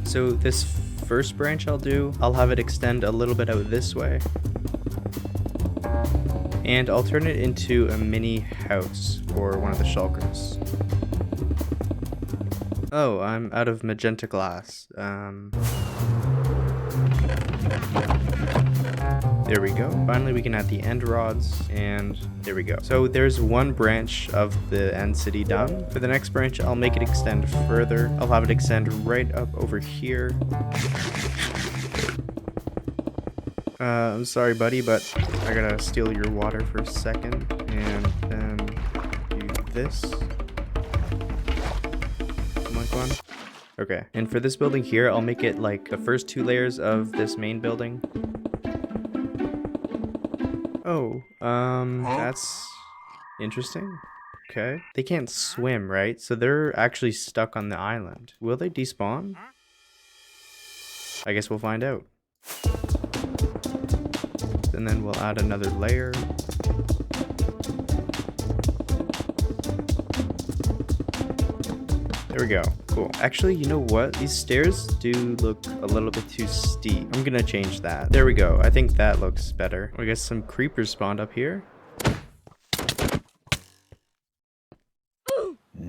So this first branch I'll have it extend a little bit out this way. And I'll turn it into a mini house for one of the shulkers. Oh, I'm out of magenta glass. There we go. Finally, we can add the end rods, and there we go. So there's 1 branch of the end city done. For the next branch, I'll make it extend further. I'll have it extend right up over here. I'm sorry, buddy, but I gotta steal your water for a second, and then do this. Come on. Okay, and for this building here, I'll make it like the first 2 layers of this main building. Oh, that's interesting. Okay. They can't swim, right? So they're actually stuck on the island. Will they despawn? I guess we'll find out. And then we'll add another layer. There we go. Cool. Actually, you know what? These stairs do look a little bit too steep. I'm gonna change that. There we go. I think that looks better. We got some creepers spawned up here.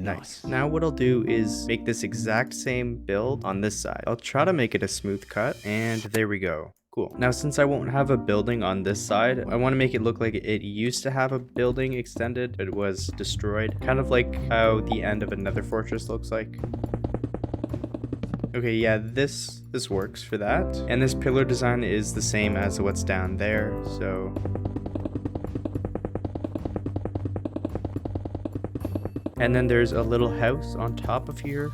Nice. Now what I'll do is make this exact same build on this side. I'll try to make it a smooth cut, and there we go. Cool. Now, since I won't have a building on this side, I want to make it look like it used to have a building extended, but it was destroyed. Kind of like how the end of a Nether fortress looks like. Okay, yeah, this works for that. And this pillar design is the same as what's down there, so... And then there's a little house on top of here.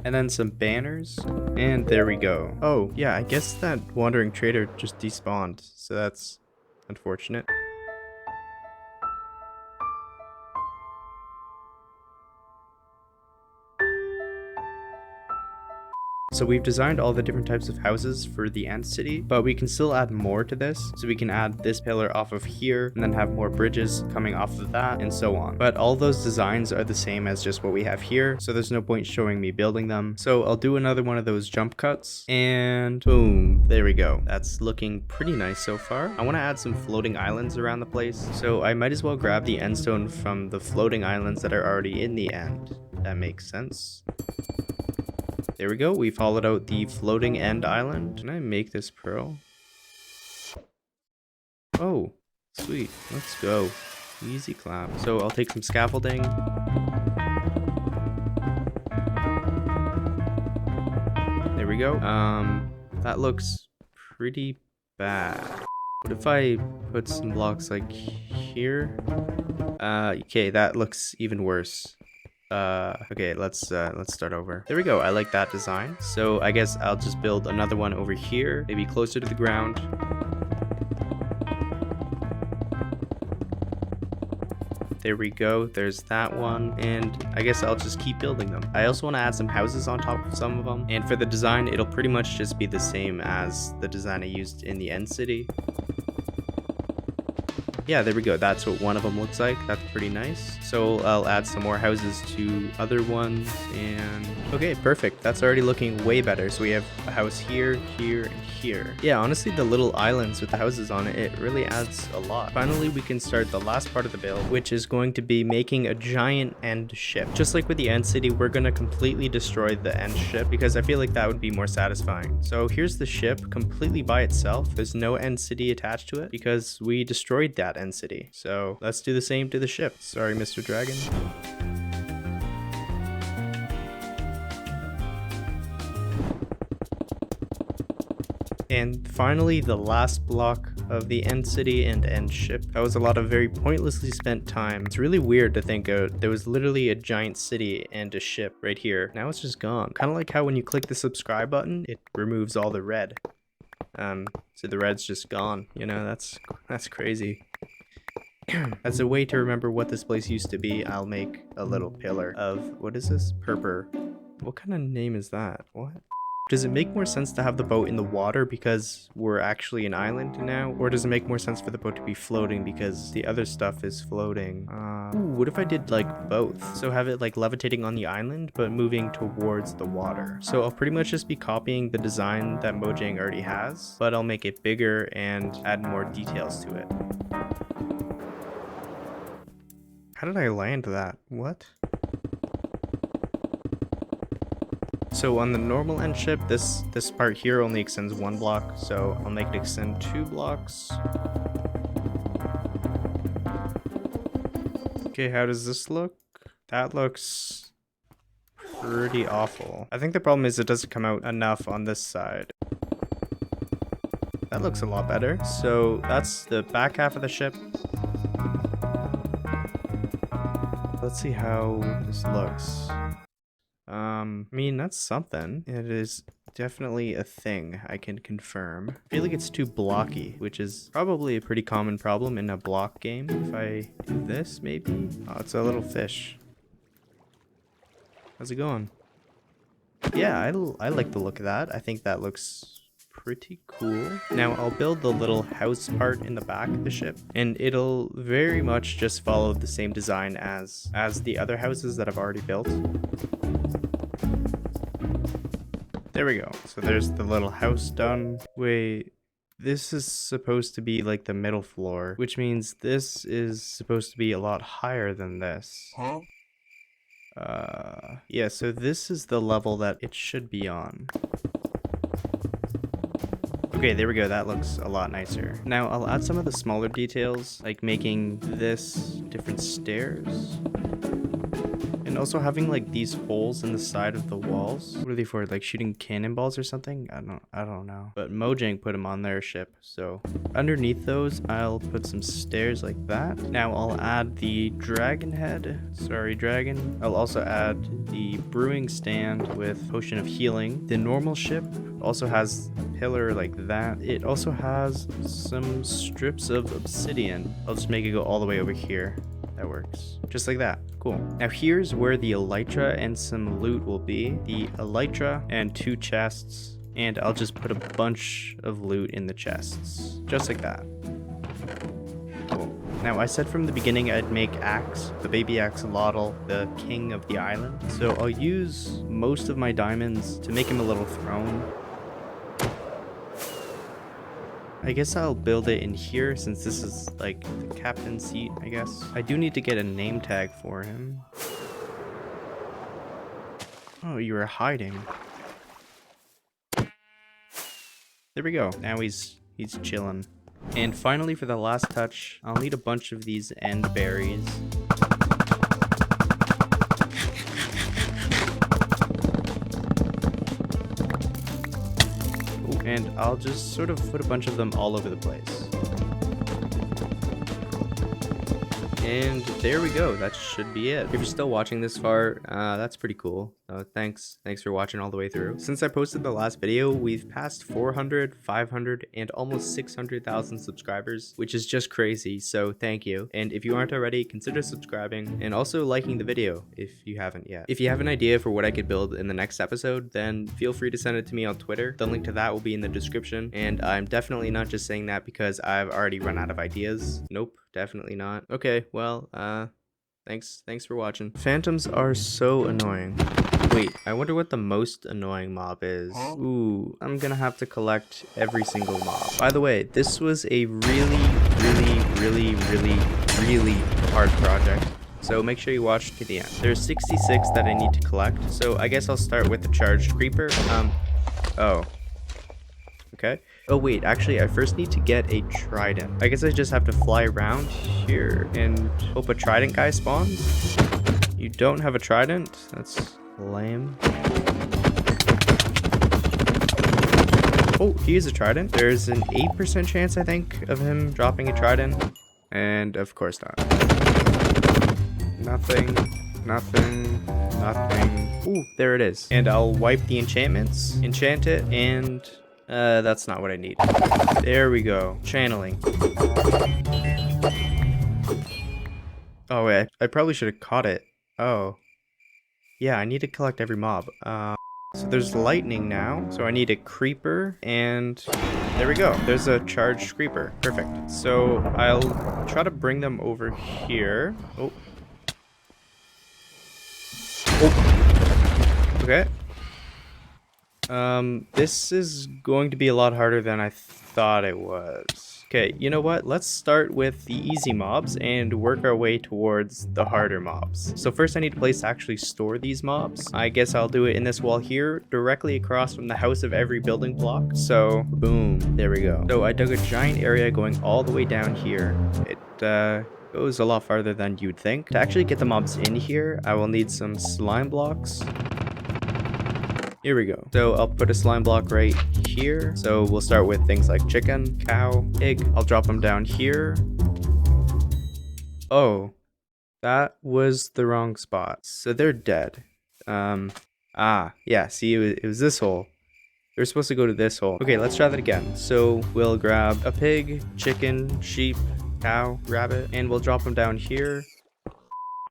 And then some banners. And there we go. Oh, yeah, I guess that wandering trader just despawned, so that's unfortunate. So we've designed all the different types of houses for the Ant City, but we can still add more to this. So we can add this pillar off of here and then have more bridges coming off of that and so on. But all those designs are the same as just what we have here. So there's no point showing me building them. So I'll do another one of those jump cuts and boom, there we go. That's looking pretty nice so far. I want to add some floating islands around the place. So I might as well grab the end stone from the floating islands that are already in the end. That makes sense. There we go, we've hollowed out the floating end island. Can I make this pearl? Oh, sweet, let's go. Easy clap. So I'll take some scaffolding. There we go. That looks pretty bad. What if I put some blocks like here? Okay, that looks even worse. Okay, let's start over. There we go, I like that design. So I guess I'll just build another one over here, maybe closer to the ground. There we go, there's that one, and I guess I'll just keep building them. I also want to add some houses on top of some of them, and for the design, it'll pretty much just be the same as the design I used in the End City. Yeah, there we go. That's what one of them looks like. That's pretty nice. So I'll add some more houses to other ones and okay, perfect. That's already looking way better. So we have a house here, here, and here. Yeah, honestly, the little islands with the houses on it, it really adds a lot. Finally, we can start the last part of the build, which is going to be making a giant end ship. Just like with the End City, we're going to completely destroy the end ship because I feel like that would be more satisfying. So here's the ship completely by itself. There's no End City attached to it because we destroyed that End City. So let's do the same to the ship. Sorry, Mr. Dragon. And finally, the last block of the End City and End Ship. That was a lot of very pointlessly spent time. It's really weird to think there was literally a giant city and a ship right here. Now it's just gone. Kind of like how when you click the subscribe button, it removes all the red. So the red's just gone. You know, that's crazy. As a way to remember what this place used to be, I'll make a little pillar of, what is this? Purpur. What kind of name is that? What? Does it make more sense to have the boat in the water because we're actually an island now? Or does it make more sense for the boat to be floating because the other stuff is floating? Ooh, what if I did like both? So have it like levitating on the island, but moving towards the water. So I'll pretty much just be copying the design that Mojang already has, but I'll make it bigger and add more details to it. How did I land that? What? So on the normal end ship, this part here only extends 1 block, so I'll make it extend 2 blocks. Okay, how does this look? That looks pretty awful. I think the problem is it doesn't come out enough on this side. That looks a lot better. So that's the back half of the ship. Let's see how this looks. I mean, that's something. It is definitely a thing, I can confirm. I feel like it's too blocky, which is probably a pretty common problem in a block game. If I do this, maybe? Oh, it's a little fish. How's it going? Yeah, I like the look of that. I think that looks pretty cool. Now I'll build the little house part in the back of the ship, and it'll very much just follow the same design as the other houses that I've already built. There we go. So there's the little house done. Wait, this is supposed to be like the middle floor, which means this is supposed to be a lot higher than this. Huh? Yeah, so this is the level that it should be on. Okay, there we go. That looks a lot nicer. Now I'll add some of the smaller details, like making this different stairs. And also having like these holes in the side of the walls. What are they for? Like shooting cannonballs or something? I don't know. But Mojang put them on their ship. So underneath those, I'll put some stairs like that. Now I'll add the dragon head. Sorry, dragon. I'll also add the brewing stand with potion of healing. The normal ship also has a pillar like that. It also has some strips of obsidian. I'll just make it go all the way over here. That works. Just like that. Cool. Now here's where the elytra and some loot will be. The elytra and 2 chests. And I'll just put a bunch of loot in the chests. Just like that. Cool. Now I said from the beginning I'd make Axe, the baby axolotl, the king of the island. So I'll use most of my diamonds to make him a little throne. I guess I'll build it in here since this is like the captain's seat, I guess. I do need to get a name tag for him. Oh, you were hiding. There we go. Now he's chilling. And finally, for the last touch, I'll need a bunch of these end berries. And I'll just sort of put a bunch of them all over the place. And there we go. That should be it. If you're still watching this far, that's pretty cool. Thanks for watching all the way through. Since I posted the last video, we've passed 400, 500, and almost 600,000 subscribers, which is just crazy. So thank you. And if you aren't already, consider subscribing and also liking the video if you haven't yet. If you have an idea for what I could build in the next episode, then feel free to send it to me on Twitter. The link to that will be in the description. And I'm definitely not just saying that because I've already run out of ideas. Nope. Definitely not. Okay, well, thanks for watching. Phantoms are so annoying. Wait, I wonder what the most annoying mob is. Ooh, I'm gonna have to collect every single mob. By the way, this was a really hard project. So make sure you watch to the end. There's 66 that I need to collect. So I guess I'll start with the charged creeper. Oh. Okay. Oh wait, actually I first need to get a trident. I guess I just have to fly around here and hope a trident guy spawns. You don't have a trident? That's lame. Oh, he is a trident. There's an 8% chance, I think, of him dropping a trident. And of course not. Nothing. Ooh, there it is. And I'll wipe the enchantments, enchant it, and that's not what I need. There we go. Channeling. Oh wait, I probably should have caught it. Oh. Yeah, I need to collect every mob. So there's lightning now. So I need a creeper, and there we go. There's a charged creeper. Perfect. So I'll try to bring them over here. Oh. Oh. Okay. This is going to be a lot harder than I thought it was. Okay, you know what? Let's start with the easy mobs and work our way towards the harder mobs. So first I need a place to actually store these mobs. I guess I'll do it in this wall here, directly across from the house of every building block. So, boom, there we go. So I dug a giant area going all the way down here. It, goes a lot farther than you'd think. To actually get the mobs in here, I will need some slime blocks. Here we go. So I'll put a slime block right here. So we'll start with things like chicken, cow, pig. I'll drop them down here. Oh, that was the wrong spot. So they're dead. Yeah, see, it was this hole. They're supposed to go to this hole. Okay, let's try that again. So we'll grab a pig, chicken, sheep, cow, rabbit, and we'll drop them down here.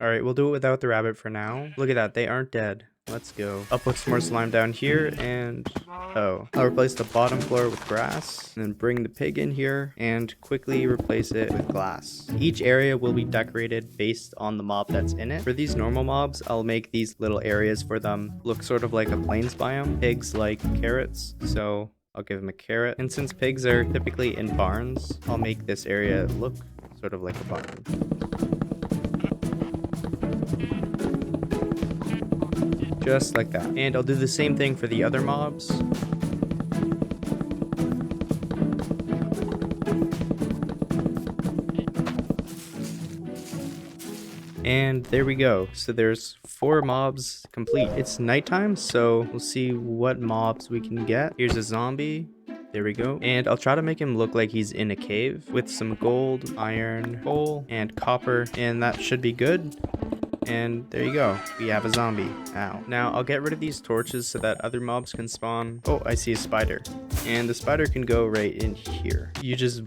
All right, we'll do it without the rabbit for now. Look at that, they aren't dead. Let's go. I'll put some more slime down here, and oh, I'll replace the bottom floor with grass, and then bring the pig in here and quickly replace it with glass. Each area will be decorated based on the mob that's in it. For these normal mobs, I'll make these little areas for them look sort of like a plains biome. Pigs like carrots, so I'll give him a carrot. And since pigs are typically in barns, I'll make this area look sort of like a barn. Just like that. And I'll do the same thing for the other mobs. And there we go. So there's 4 mobs complete. It's nighttime, so we'll see what mobs we can get. Here's a zombie. There we go. And I'll try to make him look like he's in a cave with some gold, iron, coal, and copper. And that should be good. And there you go. We have a zombie. Ow. Now I'll get rid of these torches so that other mobs can spawn. Oh, I see a spider. And the spider can go right in here. You just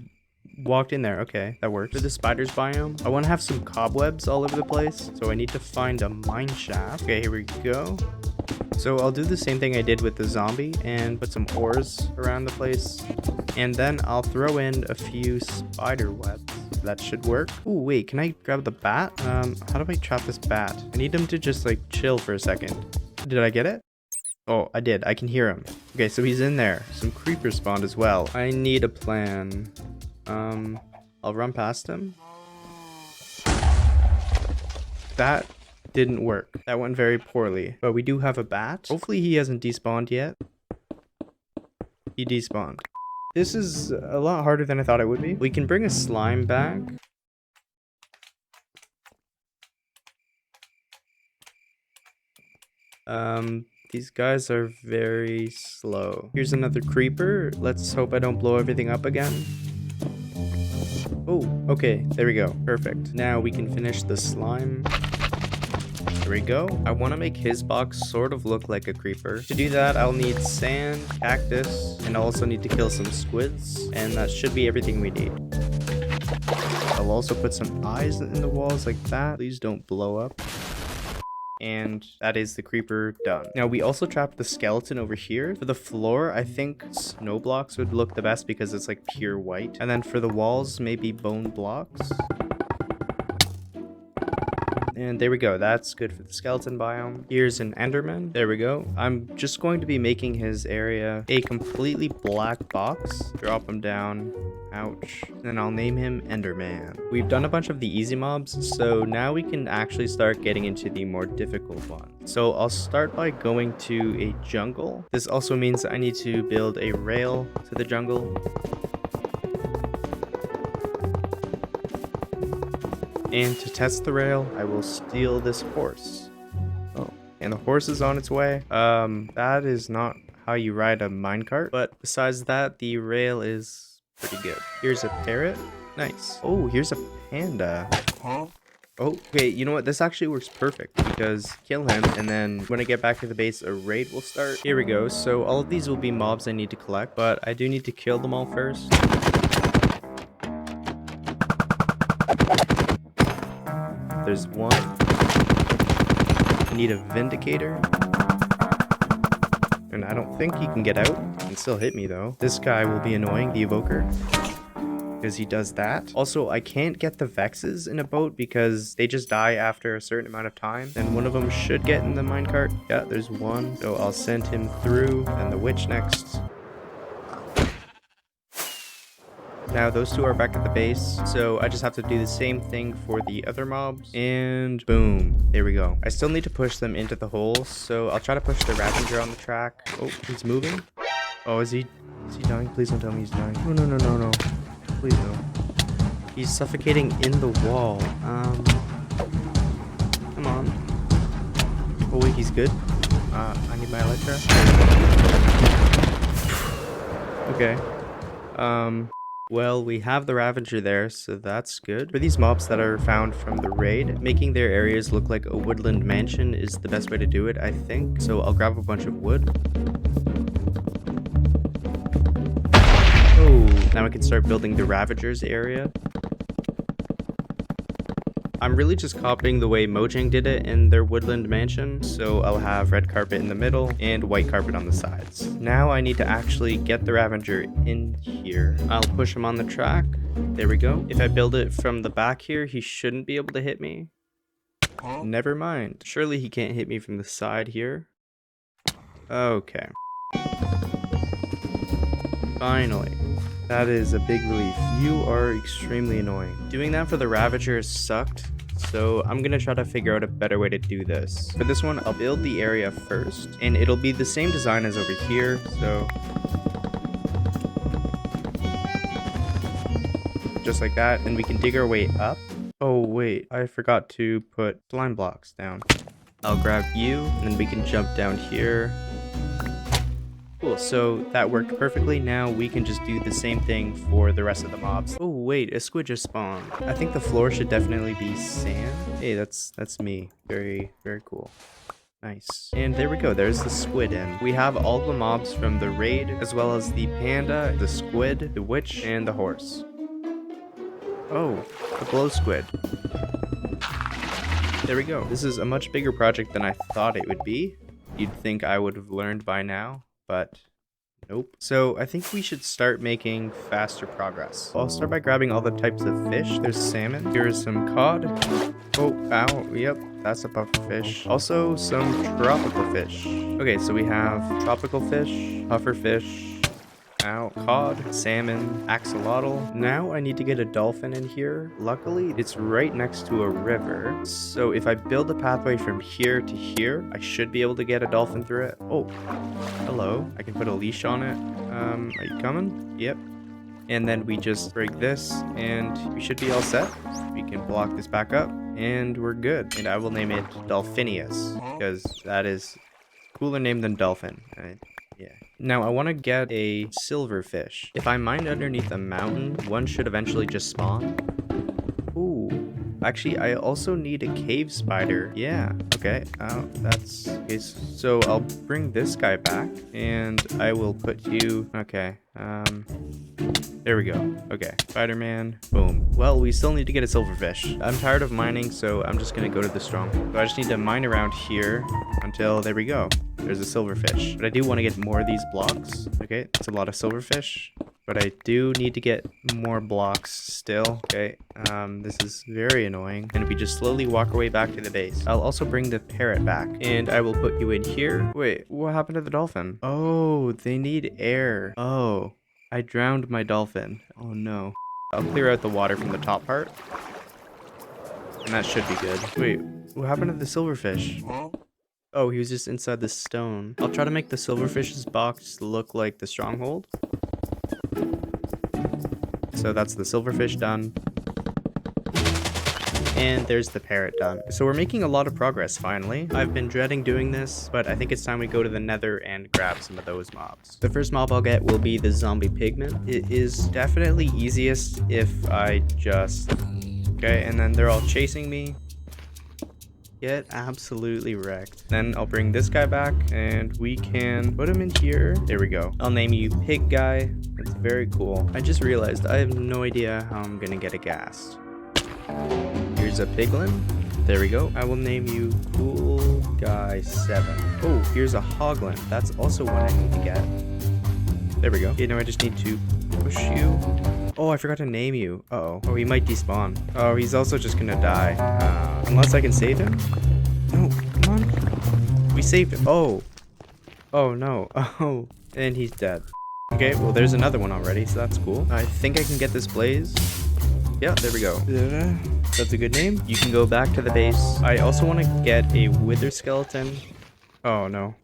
walked in there. Okay, that works. For the spider's biome, I want to have some cobwebs all over the place, so I need to find a mine shaft. Okay, here we go. So I'll do the same thing I did with the zombie and put some ores around the place, and then I'll throw in a few spider webs. That should work. Oh wait, can I grab the bat? How do I trap this bat? I need him to just like chill for a second. Did I get it? Oh, I did. I can hear him. Okay, so he's in there. Some creepers spawned as well. I need a plan. I'll run past him. That didn't work. That went very poorly. But we do have a bat. Hopefully he hasn't despawned yet. He despawned. This is a lot harder than I thought it would be. We can bring a slime back. These guys are very slow. Here's another creeper. Let's hope I don't blow everything up again. Oh, okay, there we go. Perfect. Now we can finish the slime. There we go. I want to make his box sort of look like a creeper. To do that, I'll need sand, cactus, and I'll also need to kill some squids. And that should be everything we need. I'll also put some eyes in the walls like that. Please don't blow up. And that is the creeper done. Now we also trapped the skeleton over here. For the floor, I think snow blocks would look the best because it's like pure white. And then for the walls, maybe bone blocks. And there we go. That's good for the skeleton biome. Here's an enderman. There we go. I'm just going to be making his area a completely black box. Drop him down. Ouch. And I'll name him Enderman. We've done a bunch of the easy mobs, so now we can actually start getting into the more difficult ones. So I'll start by going to a jungle. This also means I need to build a rail to the jungle. And to test the rail, I will steal this horse. Oh, and the horse is on its way. That is not how you ride a minecart, but besides that, the rail is pretty good. Here's a parrot. Nice. Oh, here's a panda. Huh? Oh, okay, you know what? This actually works perfect because kill him, and then when I get back to the base, a raid will start. Here we go. So all of these will be mobs I need to collect, but I do need to kill them all first. There's one. I need a Vindicator. And I don't think he can get out. He can still hit me though. This guy will be annoying, the Evoker, because he does that. Also, I can't get the Vexes in a boat because they just die after a certain amount of time. And one of them should get in the minecart. Yeah, there's one. So I'll send him through. And the witch next. Now those two are back at the base, so I just have to do the same thing for the other mobs, and boom, there we go. I still need to push them into the hole, so I'll try to push the Ravager on the track. Oh, he's moving. Oh, is he dying? Please don't tell me he's dying. No. Please no. He's suffocating in the wall. Come on. Oh wait, he's good. I need my elytra. Okay. Well, we have the Ravager there, so that's good. For these mobs that are found from the raid, making their areas look like a woodland mansion is the best way to do it, I think. So I'll grab a bunch of wood. Oh, now I can start building the Ravager's area. I'm really just copying the way Mojang did it in their woodland mansion, so I'll have red carpet in the middle and white carpet on the sides. Now I need to actually get the Ravager in here. I'll push him on the track. There we go. If I build it from the back here, he shouldn't be able to hit me. Huh? Never mind. Surely he can't hit me from the side here. Okay. Finally. That is a big relief. You are extremely annoying. Doing that for the Ravagers sucked, so I'm gonna try to figure out a better way to do this. For this one, I'll build the area first, and it'll be the same design as over here, so... just like that, and we can dig our way up. Oh wait, I forgot to put slime blocks down. I'll grab you, and then we can jump down here. Cool, so that worked perfectly. Now we can just do the same thing for the rest of the mobs. Oh wait, a squid just spawned. I think the floor should definitely be sand. Hey, that's me. Very, very cool. Nice. And there we go, there's the squid in. We have all the mobs from the raid, as well as the panda, the squid, the witch, and the horse. Oh, a glow squid. There we go. This is a much bigger project than I thought it would be. You'd think I would have learned by now, but nope. So I think we should start making faster progress. I'll start by grabbing all the types of fish. There's salmon. Here's some cod. Oh, ow. Yep, that's a puffer fish. Also some tropical fish. Okay, so we have tropical fish, puffer fish, ow, cod, salmon, axolotl. Now I need to get a dolphin in here. Luckily, it's right next to a river. So if I build a pathway from here to here, I should be able to get a dolphin through it. Oh, hello. I can put a leash on it. Are you coming? Yep. And then we just break this and we should be all set. We can block this back up and we're good. And I will name it Dolphinius because that is a cooler name than dolphin. Yeah. Now I want to get a silverfish. If I mine underneath a mountain, one should eventually just spawn. Ooh. Actually, I also need a cave spider. Yeah. Okay. That's okay. So I'll bring this guy back, and I will put you. Okay. There we go. Okay. Spider-Man. Boom. Well, we still need to get a silverfish. I'm tired of mining, so I'm just gonna go to the stronghold. So I just need to mine around here until there we go. There's a silverfish. But I do want to get more of these blocks. Okay, it's a lot of silverfish. But I do need to get more blocks still. Okay, this is very annoying. And we just slowly walk our way back to the base. I'll also bring the parrot back. And I will put you in here. Wait, what happened to the dolphin? Oh, they need air. Oh, I drowned my dolphin. Oh no. I'll clear out the water from the top part. And that should be good. Wait, what happened to the silverfish? Oh, he was just inside the stone. I'll try to make the silverfish's box look like the stronghold. So that's the silverfish done. And there's the parrot done. So we're making a lot of progress finally. I've been dreading doing this, but I think it's time we go to the Nether and grab some of those mobs. The first mob I'll get will be the zombie pigman. It is definitely easiest if I just... Okay, and then they're all chasing me. Get absolutely wrecked. Then I'll bring this guy back and we can put him in here. There we go. I'll name you Pig Guy. That's very cool. I just realized I have no idea how I'm gonna get a ghast. Here's a piglin. There we go. I will name you Cool Guy 7. Oh, here's a hoglin. That's also one I need to get. There we go. Okay, now I just need to push you. Oh, I forgot to name you. Uh-oh. Oh, he might despawn. Oh, he's also just gonna die. Unless I can save him? No, come on. We saved him. Oh. Oh, no. Oh. And he's dead. Okay, well, there's another one already, so that's cool. I think I can get this blaze. Yeah, there we go. That's a good name. You can go back to the base. I also want to get a wither skeleton. Oh, no.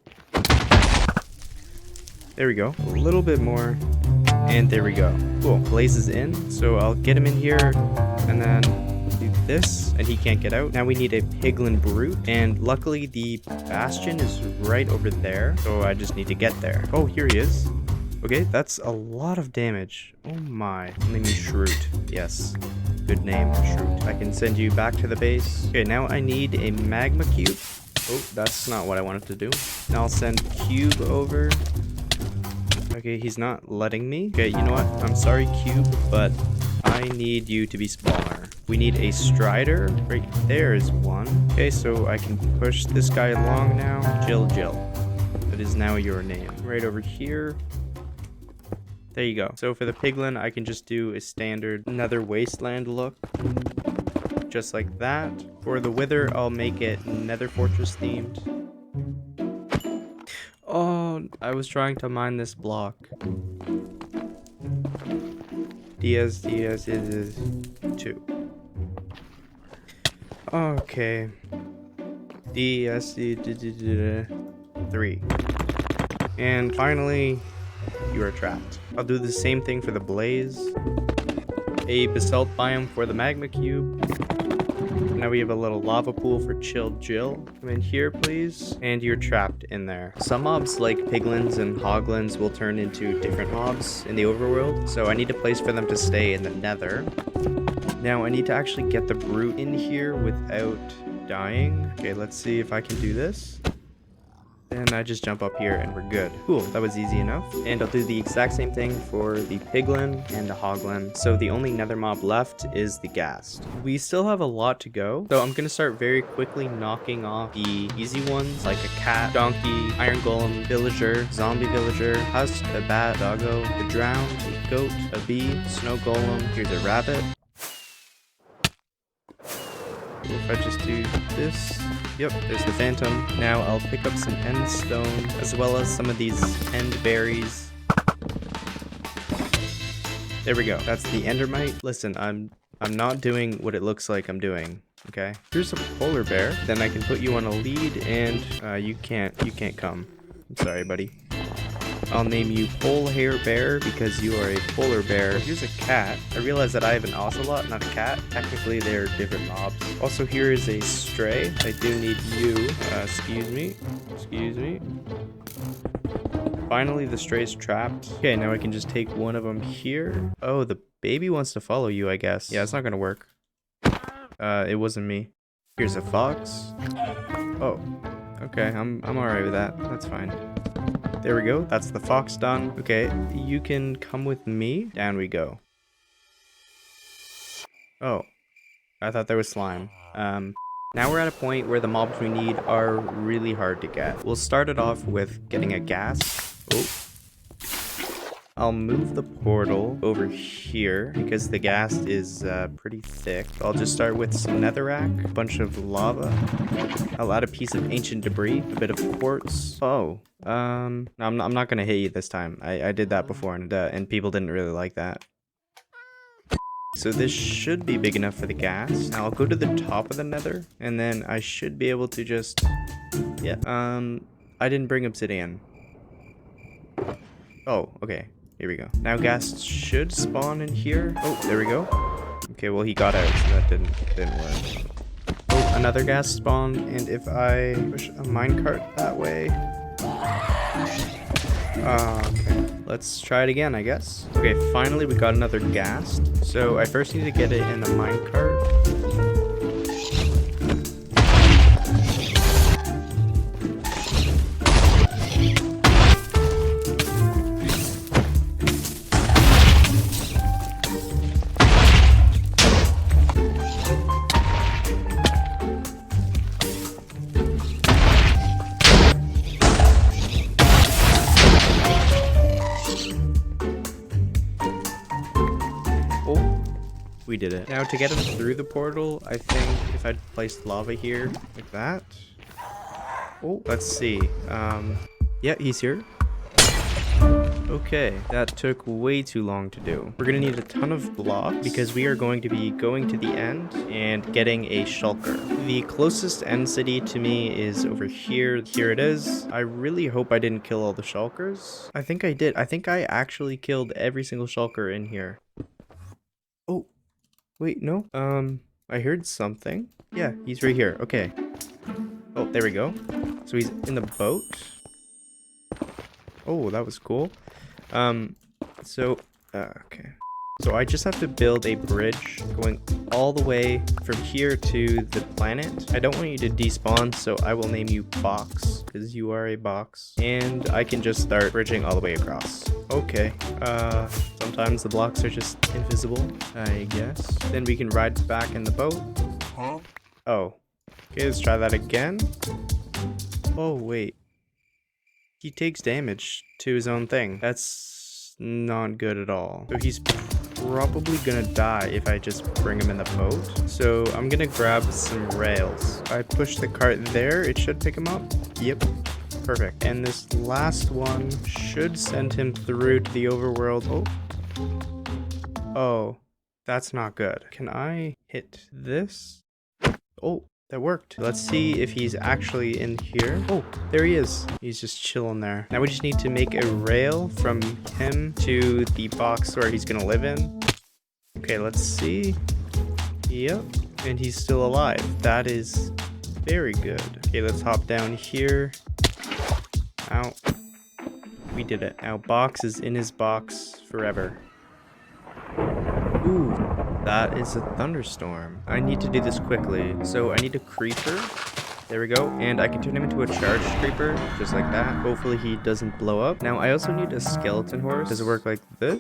There we go. A little bit more. And there we go. Cool. Blaze is in. So I'll get him in here and then do this. And he can't get out. Now we need a piglin brute. And luckily the bastion is right over there. So I just need to get there. Oh, here he is. Okay, that's a lot of damage. Oh my. Name you Shroot. Yes. Good name, Shroot. I can send you back to the base. Okay, now I need a magma cube. Oh, that's not what I wanted to do. Now I'll send Cube over. Okay, he's not letting me. Okay, you know what? I'm sorry, Cube, but I need you to be spawner. We need a strider. Right there is one. Okay, so I can push this guy along now. Jill. That is now your name. Right over here. There you go. So for the piglin, I can just do a standard Nether wasteland look. Just like that. For the wither, I'll make it Nether fortress themed. Oh, I was trying to mine this block. DS is 2. Okay. DS 3. And finally, you are trapped. I'll do the same thing for the blaze. A basalt biome for the magma cube. Now we have a little lava pool for Chill Jill. Come in here, please. And you're trapped in there. Some mobs like piglins and hoglins will turn into different mobs in the overworld. So I need a place for them to stay in the Nether. Now I need to actually get the brute in here without dying. Okay, let's see if I can do this. And I just jump up here and we're good. Cool, that was easy enough. And I'll do the exact same thing for the piglin and the hoglin. So the only nether mob left is the ghast. We still have a lot to go. So I'm gonna start very quickly knocking off the easy ones like a cat, donkey, iron golem, villager, zombie villager, husk, a bat, doggo, a drowned, a goat, a bee, snow golem, here's a rabbit. If I just do this, yep, there's the phantom. Now I'll pick up some end stone as well as some of these end berries. There we go. That's the endermite. Listen, I'm not doing what it looks like I'm doing. Okay. Here's a polar bear. Then I can put you on a lead, and you can't come. I'm sorry, buddy. I'll name you Pole Hair Bear because you are a polar bear. Here's a cat. I realize that I have an ocelot, not a cat. Technically, they're different mobs. Also, here is a stray. I do need you. Excuse me. Excuse me. Finally, the stray's trapped. Okay, now I can just take one of them here. Oh, the baby wants to follow you, I guess. Yeah, it's not gonna work. It wasn't me. Here's a fox. Oh, okay. I'm alright with that. That's fine. There we go. That's the fox done. Okay, you can come with me. Down we go. Oh, I thought there was slime. Now we're at a point where the mobs we need are really hard to get. We'll start it off with getting a ghast. Oh. I'll move the portal over here because the ghast is pretty thick. I'll just start with some netherrack, a bunch of lava. I'll add a piece of ancient debris, a bit of quartz. Oh, I'm not gonna hit you this time. I did that before and people didn't really like that. So this should be big enough for the ghast. Now I'll go to the top of the nether and then I should be able to just, yeah, I didn't bring obsidian. Oh, okay. Here we go. Now ghast should spawn in here. Oh, there we go. Okay, well he got out, so that didn't work. Oh, another ghast spawned, and if I push a minecart that way. Okay. Let's try it again, I guess. Okay, finally we got another ghast. So I first need to get it in the minecart. We did it. Now to get him through the portal, I think if I'd placed lava here like that. Oh, let's see. Yeah, he's here. Okay, that took way too long to do. We're gonna need a ton of blocks because we are going to be going to the end and getting a shulker. The closest end city to me is over here. Here it is. I really hope I didn't kill all the shulkers. I think I did. I think I actually killed every single shulker in here. Oh. Wait, no. I heard something. Yeah, he's right here. Okay. Oh, there we go. So he's in the boat. Oh, that was cool. Okay. So I just have to build a bridge going all the way from here to the planet. I don't want you to despawn, so I will name you Box, because you are a box. And I can just start bridging all the way across. Okay. Sometimes the blocks are just invisible, I guess. Then we can ride back in the boat. Huh? Oh. Okay, let's try that again. Oh, wait. He takes damage to his own thing. That's not good at all. So he's probably gonna die if I just bring him in the boat. So I'm gonna grab some rails. I push the cart there, it should pick him up. Yep, perfect. And this last one should send him through to the overworld. Oh, Oh, that's not good. Can I hit this? Oh, that worked. Let's see if he's actually in here. Oh, there he is. He's just chilling there. Now we just need to make a rail from him to the box where he's gonna live in. Okay, let's see. Yep, and he's still alive. That is very good. Okay, let's hop down here. Ow. We did it. Now box is in his box forever. Ooh, that is a thunderstorm. I need to do this quickly. So I need a creeper. There we go. And I can turn him into a charged creeper, just like that. Hopefully he doesn't blow up. Now I also need a skeleton horse. Does it work like this?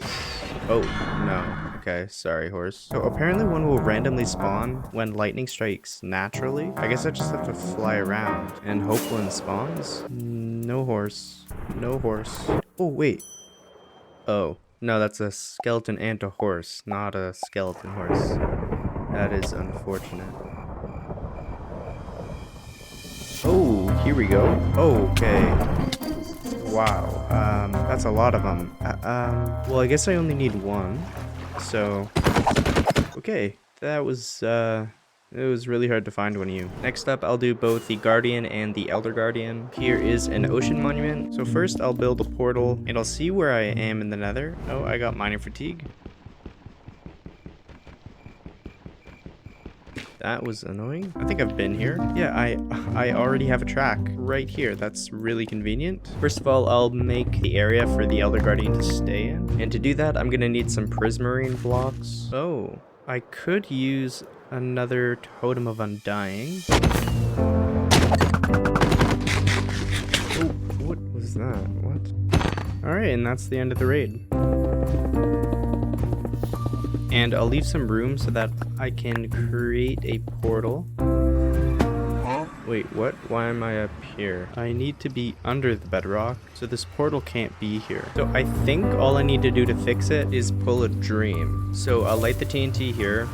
Oh, no. Okay, sorry, horse. So apparently one will randomly spawn when lightning strikes naturally. I guess I just have to fly around and hope one spawns. No horse. No horse. Oh, wait. Oh. No, that's a skeleton and a horse, not a skeleton horse. That is unfortunate. Oh, here we go. Okay. Wow. That's a lot of them. Well, I guess I only need one. So, okay. That was, it was really hard to find one of you. Next up, I'll do both the Guardian and the Elder Guardian. Here is an ocean monument. So first, I'll build a portal, and I'll see where I am in the Nether. Oh, I got mining fatigue. That was annoying. I think I've been here. Yeah, I already have a track right here. That's really convenient. First of all, I'll make the area for the Elder Guardian to stay in. And to do that, I'm gonna need some prismarine blocks. Oh, I could use another totem of undying. Oh, what was that? What? Alright, and that's the end of the raid. And I'll leave some room so that I can create a portal. Wait, what? Why am I up here? I need to be under the bedrock, so this portal can't be here. So I think all I need to do to fix it is pull a dream. So I'll light the TNT here.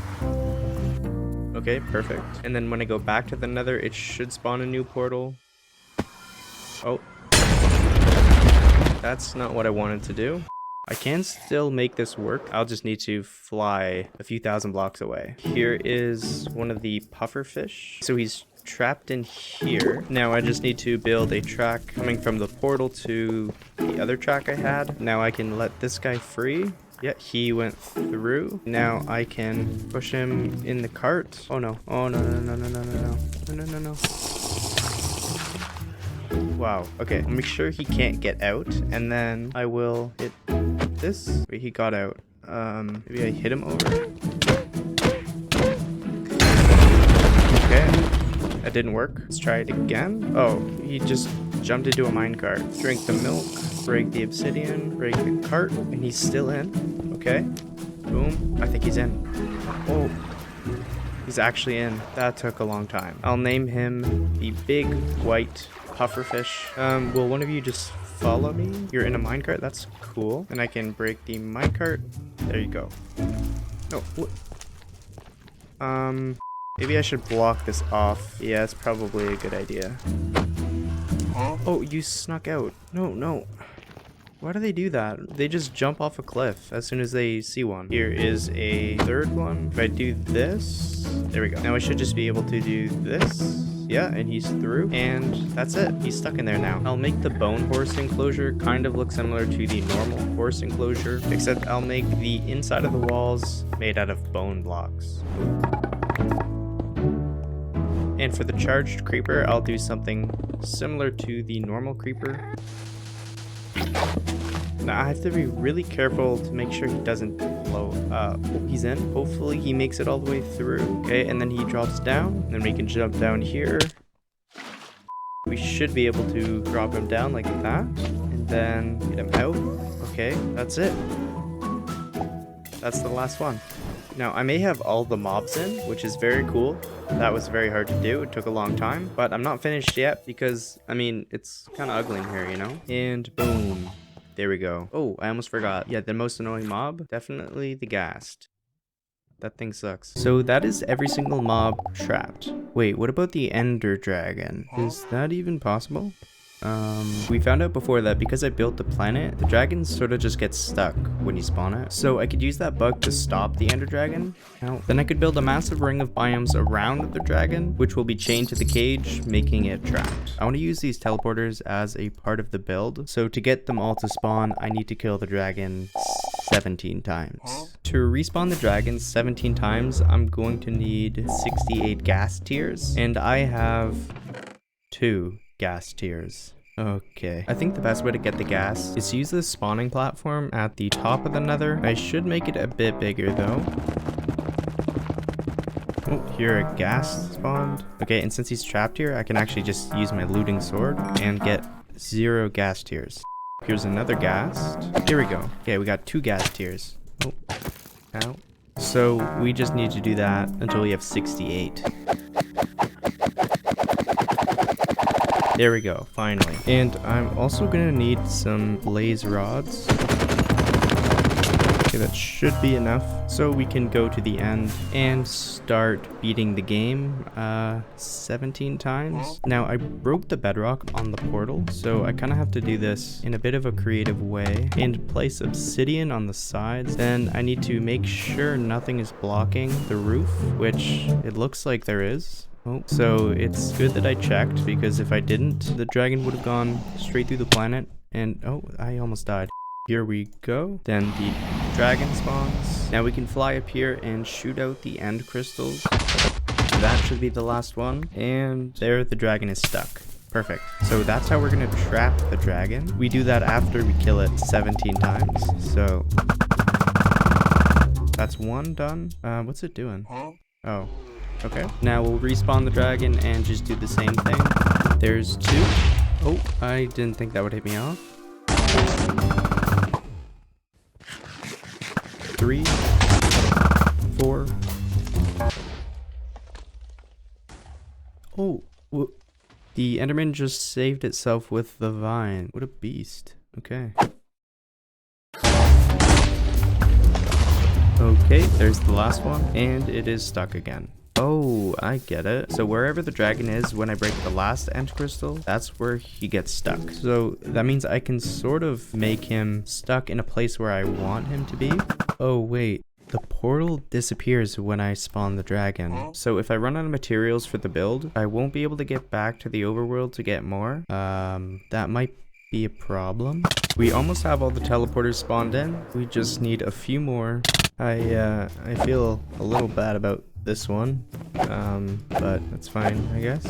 Okay, perfect. And then when I go back to the Nether, it should spawn a new portal. Oh. That's not what I wanted to do. I can still make this work. I'll just need to fly a few thousand blocks away. Here is one of the puffer fish. So he's trapped in here. Now I just need to build a track coming from the portal to the other track I had. Now I can let this guy free. Yeah, he went through. Now I can push him in the cart. Oh no. Oh no, no, no, no, no, no, no, no, no, no. Wow. Okay, I'll make sure he can't get out, and then I will hit this. Wait, he got out. Maybe I hit him over. Okay, that didn't work. Let's try it again. Oh, he just jumped into a minecart. Drink the milk, break the obsidian, break the cart, and he's still in. Okay, boom. I think he's in. Oh, he's actually in. That took a long time. I'll name him the big white pufferfish. Will one of you just follow me? You're in a minecart? That's cool. And I can break the minecart. There you go. No, what? Maybe I should block this off. Yeah, it's probably a good idea. Oh, you snuck out. No, no. Why do they do that? They just jump off a cliff as soon as they see one. Here is a third one. If I do this, there we go. Now I should just be able to do this. Yeah, and he's through, and that's it. He's stuck in there now. I'll make the bone horse enclosure kind of look similar to the normal horse enclosure, except I'll make the inside of the walls made out of bone blocks. And for the charged creeper, I'll do something similar to the normal creeper. Now I have to be really careful to make sure he doesn't blow up. Oh, he's in. Hopefully he makes it all the way through. Okay, and then he drops down. And then we can jump down here. We should be able to drop him down like that. And then get him out. Okay, that's it. That's the last one. Now, I may have all the mobs in, which is very cool. That was very hard to do. It took a long time, but I'm not finished yet because, I mean, it's kind of ugly in here, you know? And boom. There we go. Oh, I almost forgot. Yeah, the most annoying mob, definitely the ghast. That thing sucks. So that is every single mob trapped. Wait, what about the ender dragon? Is that even possible? We found out before that because I built the planet, the dragons sort of just get stuck when you spawn it. So I could use that bug to stop the ender dragon. Then I could build a massive ring of biomes around the dragon, which will be chained to the cage, making it trapped. I want to use these teleporters as a part of the build. So to get them all to spawn, I need to kill the dragon 17 times. To respawn the dragons 17 times, I'm going to need 68 gas tiers, and I have 2 gas tiers. Okay, I think the best way to get the gas is to use this spawning platform at the top of the nether. I should make it a bit bigger though. Oh, here a gas spawned. Okay, and since he's trapped here, I can actually just use my looting sword and get 0 gas tiers. Here's another ghast. Here we go. Okay, we got 2 gas tiers. Oh, ow. So we just need to do that until we have 68. There we go, finally. And I'm also gonna need some blaze rods. Okay, that should be enough. So we can go to the end and start beating the game 17 times. Now I broke the bedrock on the portal, so I kind of have to do this in a bit of a creative way and place obsidian on the sides. Then I need to make sure nothing is blocking the roof, which it looks like there is. Oh, so it's good that I checked, because if I didn't, the dragon would have gone straight through the planet and oh, I almost died. Here we go. Then the dragon spawns. Now we can fly up here and shoot out the end crystals. That should be the last one. And there, the dragon is stuck. Perfect. So that's how we're gonna trap the dragon. We do that after we kill it 17 times. So that's 1 done. What's it doing? Oh. Okay, now we'll respawn the dragon and just do the same thing. There's 2. Oh, I didn't think that would hit me off. 3, 4. Oh, the Enderman just saved itself with the vine. What a beast. Okay. Okay, there's the last one, and it is stuck again. Oh, I get it. So wherever the dragon is when I break the last end crystal, that's where he gets stuck. So that means I can sort of make him stuck in a place where I want him to be. Oh wait, the portal disappears when I spawn the dragon. So if I run out of materials for the build, I won't be able to get back to the overworld to get more. That might be a problem. We almost have all the teleporters spawned in. We just need a few more. I feel a little bad about this one, but that's fine, I guess.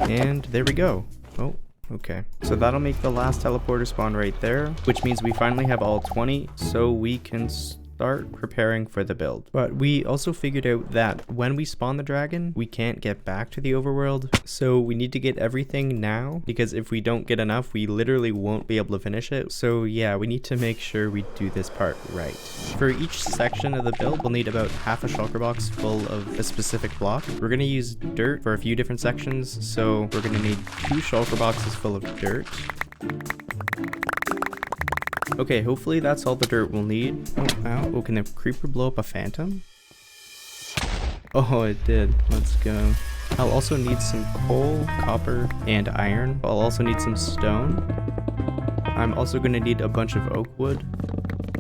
And there we go. Oh, okay. So that'll make the last teleporter spawn right there, which means we finally have all 20, so we can start preparing for the build. But we also figured out that when we spawn the dragon, we can't get back to the overworld, so we need to get everything now, because if we don't get enough, we literally won't be able to finish it. So yeah, we need to make sure we do this part right. For each section of the build, we'll need about half a shulker box full of a specific block. We're gonna use dirt for a few different sections, so we're gonna need 2 shulker boxes full of dirt. Okay, hopefully that's all the dirt we'll need. Oh, ow. Oh, can the creeper blow up a phantom? Oh, it did. Let's go. I'll also need some coal, copper, and iron. I'll also need some stone. I'm also going to need a bunch of oak wood,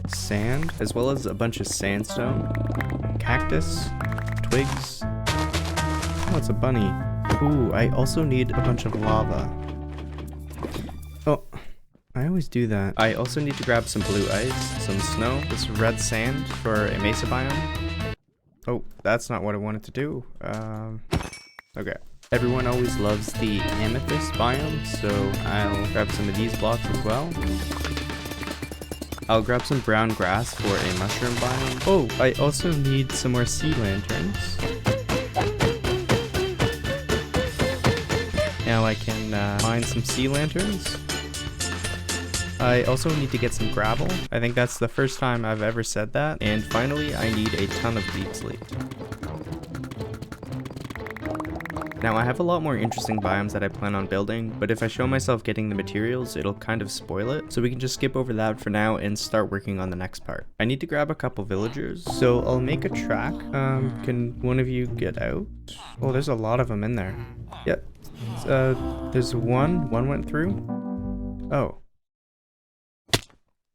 sand, as well as a bunch of sandstone, cactus, twigs. Oh, it's a bunny. Ooh, I also need a bunch of lava. Oh, I always do that. I also need to grab some blue ice, some snow, this red sand for a mesa biome. Oh, that's not what I wanted to do. Okay. Everyone always loves the amethyst biome, so I'll grab some of these blocks as well. I'll grab some brown grass for a mushroom biome. Oh, I also need some more sea lanterns. Now I can mine some sea lanterns. I also need to get some gravel. I think that's the first time I've ever said that. And finally, I need a ton of deep sleep. Now I have a lot more interesting biomes that I plan on building, but if I show myself getting the materials, it'll kind of spoil it. So we can just skip over that for now and start working on the next part. I need to grab a couple villagers, so I'll make a track. Can one of you get out? Oh, there's a lot of them in there. Yep. There's one went through. Oh.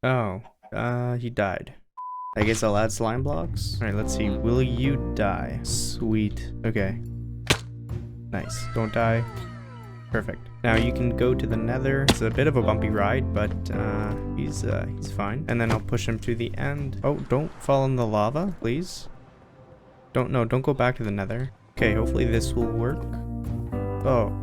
Oh. He died. I guess I'll add slime blocks. Alright, let's see. Will you die? Sweet. Okay. Nice. Don't die. Perfect. Now you can go to the Nether. It's a bit of a bumpy ride, but he's fine. And then I'll push him to the end. Oh, don't fall in the lava, please. Don't go back to the Nether. Okay, hopefully this will work. Oh.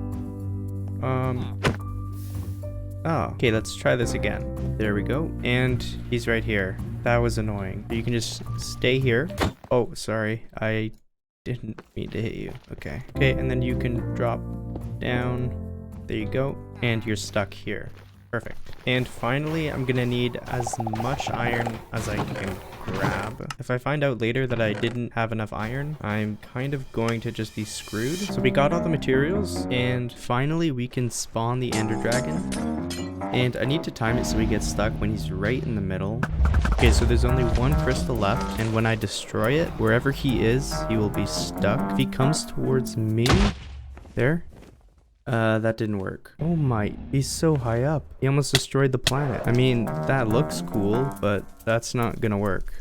Oh. Okay, let's try this again. There we go. And he's right here. That was annoying. You can just stay here. Oh, sorry. I didn't mean to hit you. Okay. Okay, and then you can drop down. There you go. And you're stuck here. Perfect. And finally, I'm gonna need as much iron as I can grab. If I find out later that I didn't have enough iron, I'm kind of going to just be screwed. So we got all the materials, and finally we can spawn the Ender Dragon. And I need to time it so he gets stuck when he's right in the middle. Okay, so there's only one crystal left, and when I destroy it, wherever he is, he will be stuck. If he comes towards me, there. That didn't work. Oh my, he's so high up. He almost destroyed the planet. I mean, that looks cool, but that's not gonna work.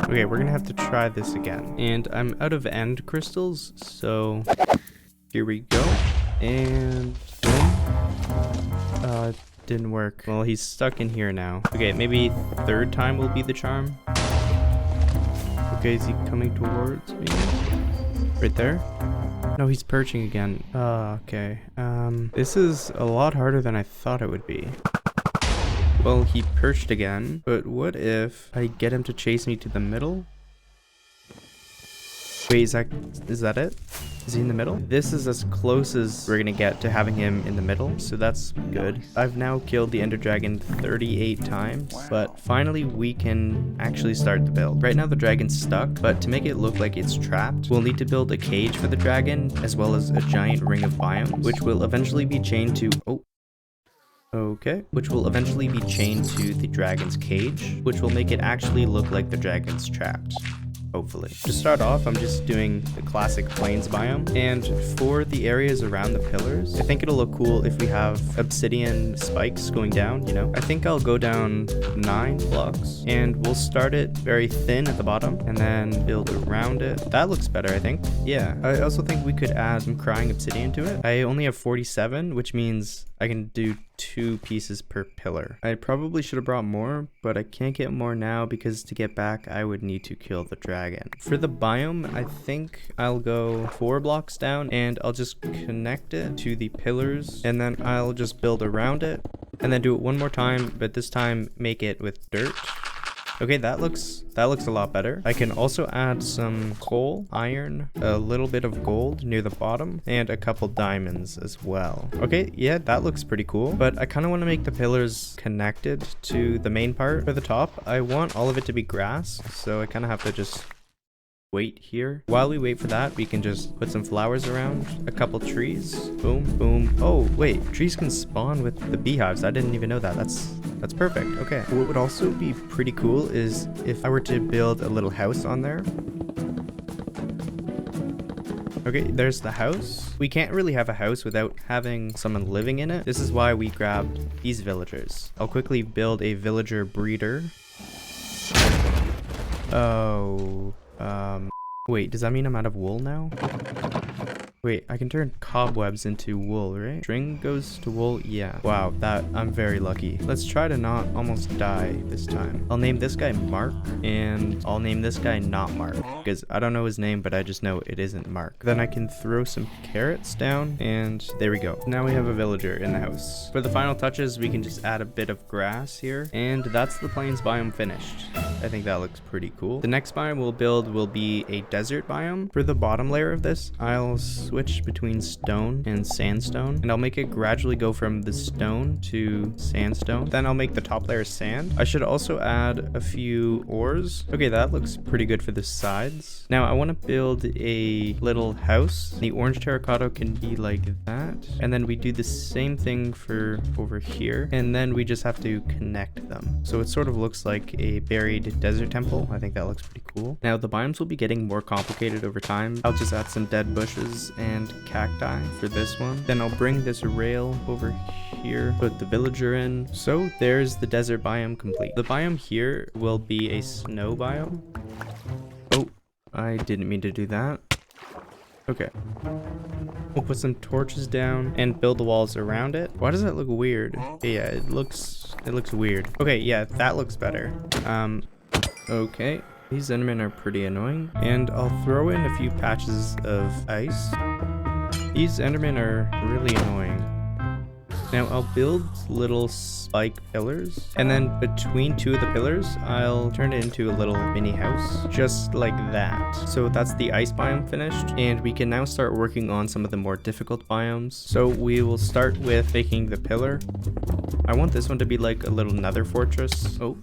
Okay, we're gonna have to try this again. And I'm out of end crystals, so here we go. And boom. Didn't work. Well, he's stuck in here now. Okay, maybe third time will be the charm. Okay, is he coming towards me? Right there? No, he's perching again. Okay. This is a lot harder than I thought it would be. Well, he perched again, but what if I get him to chase me to the middle? Wait, is that it? Is he in the middle? This is as close as we're gonna get to having him in the middle, so that's good. I've now killed the Ender Dragon 38 times, but finally we can actually start the build. Right now the dragon's stuck, but to make it look like it's trapped, we'll need to build a cage for the dragon, as well as a giant ring of biomes, which will eventually be chained to... which will eventually be chained to the dragon's cage, which will make it actually look like the dragon's trapped. Hopefully. To start off, I'm just doing the classic plains biome, and for the areas around the pillars, I think it'll look cool if we have obsidian spikes going down, you know? I think I'll go down 9 blocks, and we'll start it very thin at the bottom, and then build around it. That looks better, I think. Yeah, I also think we could add some crying obsidian to it. I only have 47, which means I can do 2 pieces per pillar. I probably should have brought more, but I can't get more now because to get back, I would need to kill the dragon. For the biome, I think I'll go 4 blocks down and I'll just connect it to the pillars, and then I'll just build around it and then do it one more time, but this time make it with dirt. Okay, that looks a lot better. I can also add some coal, iron, a little bit of gold near the bottom, and a couple diamonds as well. Okay, yeah, that looks pretty cool, but I kind of want to make the pillars connected to the main part. For the top, I want all of it to be grass, so I kind of have to just wait here. While we wait for that, we can just put some flowers around, a couple trees. Boom, boom. Oh, wait, trees can spawn with the beehives. I didn't even know that. That's perfect. Okay. What would also be pretty cool is if I were to build a little house on there. Okay, there's the house. We can't really have a house without having someone living in it. This is why we grabbed these villagers. I'll quickly build a villager breeder. Oh, wait, does that mean I'm out of wool now? Wait, I can turn cobwebs into wool, right? String goes to wool, yeah. Wow, I'm very lucky. Let's try to not almost die this time. I'll name this guy Mark, and I'll name this guy not Mark, because I don't know his name, but I just know it isn't Mark. Then I can throw some carrots down, and there we go. Now we have a villager in the house. For the final touches, we can just add a bit of grass here, and that's the plains biome finished. I think that looks pretty cool. The next biome we'll build will be a desert biome. For the bottom layer of this, I'll switch between stone and sandstone, and I'll make it gradually go from the stone to sandstone. Then I'll make the top layer sand. I should also add a few ores. Okay, that looks pretty good for the sides. Now I want to build a little house. The orange terracotta can be like that, and then we do the same thing for over here, and then we just have to connect them. So it sort of looks like a buried desert temple. I think that looks pretty cool. Now the biomes will be getting more complicated over time. I'll just add some dead bushes and cacti for this one. Then I'll bring this rail over here, put the villager in. So there's the desert biome complete. The biome here will be a snow biome. Oh, I didn't mean to do that. Okay. We'll put some torches down and build the walls around it. Why does that look weird? Yeah, it looks weird. Okay, yeah, that looks better. Okay. These endermen are pretty annoying. And I'll throw in a few patches of ice. These endermen are really annoying. Now I'll build little spike pillars, and then between two of the pillars, I'll turn it into a little mini house, just like that. So that's the ice biome finished, and we can now start working on some of the more difficult biomes. So we will start with making the pillar. I want this one to be like a little nether fortress. Oh,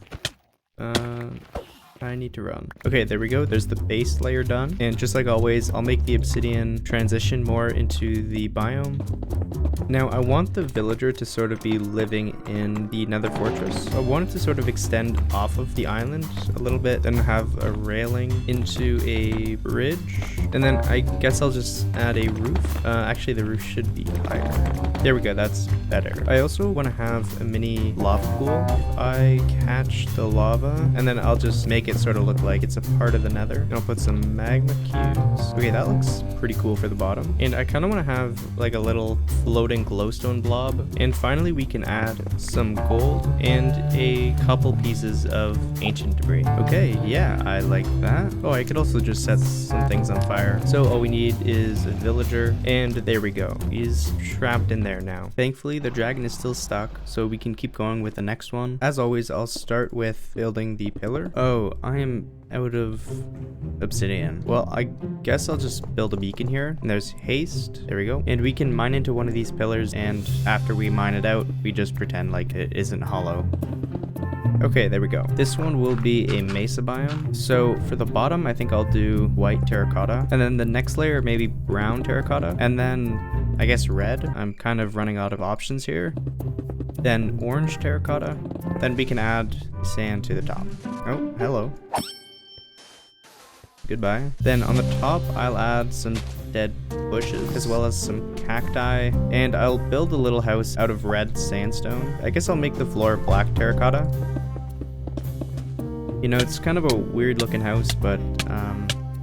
I need to run. Okay, there we go. There's the base layer done. And just like always, I'll make the obsidian transition more into the biome. Now, I want the villager to sort of be living in the nether fortress. I want it to sort of extend off of the island a little bit, then have a railing into a bridge. And then I guess I'll just add a roof. Actually, the roof should be higher. There we go. That's better. I also want to have a mini lava pool. If I catch the lava, and then I'll just make it sort of look like it's a part of the nether. And I'll put some magma cubes. Okay, that looks pretty cool for the bottom. And I kind of want to have like a little floating glowstone blob. And finally, we can add some gold and a couple pieces of ancient debris. Okay, yeah, I like that. Oh, I could also just set some things on fire. So all we need is a villager, and there we go. He's trapped in there now. Thankfully, the dragon is still stuck, so we can keep going with the next one. As always, I'll start with building the pillar. Oh, I am out of obsidian. Well, I guess I'll just build a beacon here. And there's haste. There we go. And we can mine into one of these pillars, and after we mine it out, we just pretend like it isn't hollow. Okay, there we go. This one will be a mesa biome. So for the bottom, I think I'll do white terracotta. And then the next layer, maybe brown terracotta. And then I guess red. I'm kind of running out of options here. Then orange terracotta. Then we can add sand to the top. Oh, hello. Goodbye. Then on the top, I'll add some dead bushes as well as some cacti, and I'll build a little house out of red sandstone. I guess I'll make the floor black terracotta. You know, it's kind of a weird looking house, but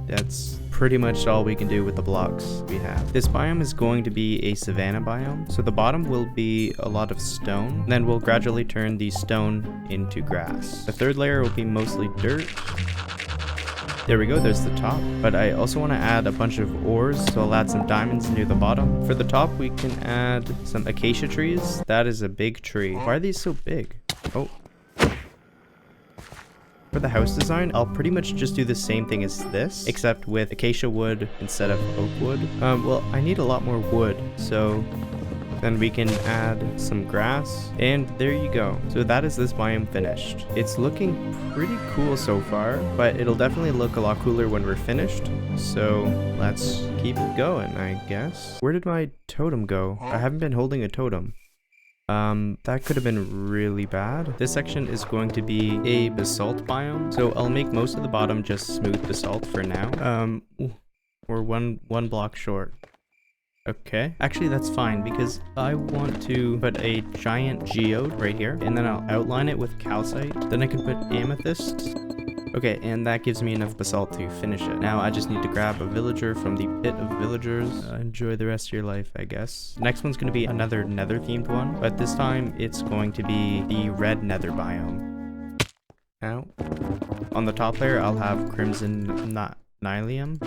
that's pretty much all we can do with the blocks we have. This biome is going to be a savanna biome, so the bottom will be a lot of stone, then we'll gradually turn the stone into grass. The third layer will be mostly dirt. There we go, there's the top. But I also want to add a bunch of ores, so I'll add some diamonds near the bottom. For the top, we can add some acacia trees. That is a big tree. Why are these so big? Oh. For the house design, I'll pretty much just do the same thing as this, except with acacia wood instead of oak wood. Well, I need a lot more wood, so then we can add some grass, and there you go. So that is this biome finished. It's looking pretty cool so far, but it'll definitely look a lot cooler when we're finished. So let's keep going, I guess. Where did my totem go? I haven't been holding a totem. That could have been really bad. This section is going to be a basalt biome, so I'll make most of the bottom just smooth basalt for now. We're one block short. Okay, actually that's fine because I want to put a giant geode right here, and then I'll outline it with calcite. Then I can put amethyst. Okay, and that gives me enough basalt to finish it. Now I just need to grab a villager from the pit of villagers. Enjoy the rest of your life, I guess. Next one's going to be another nether themed one, but this time it's going to be the red nether biome. Now, on the top layer I'll have crimson nylium.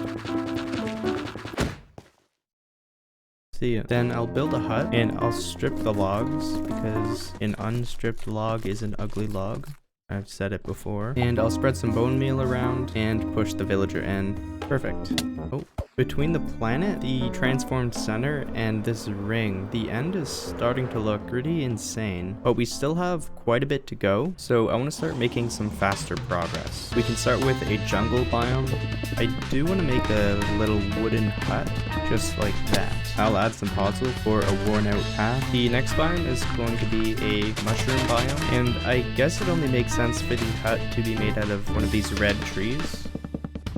See ya. Then I'll build a hut, and I'll strip the logs because an unstripped log is an ugly log. I've said it before. And I'll spread some bone meal around and push the villager in. Perfect. Oh, between the planet, the transformed center, and this ring, the end is starting to look pretty insane. But we still have quite a bit to go, so I want to start making some faster progress. We can start with a jungle biome. I do want to make a little wooden hut, just like that. I'll add some puzzle for a worn out path. The next biome is going to be a mushroom biome, and I guess it only makes sense for the hut to be made out of one of these red trees.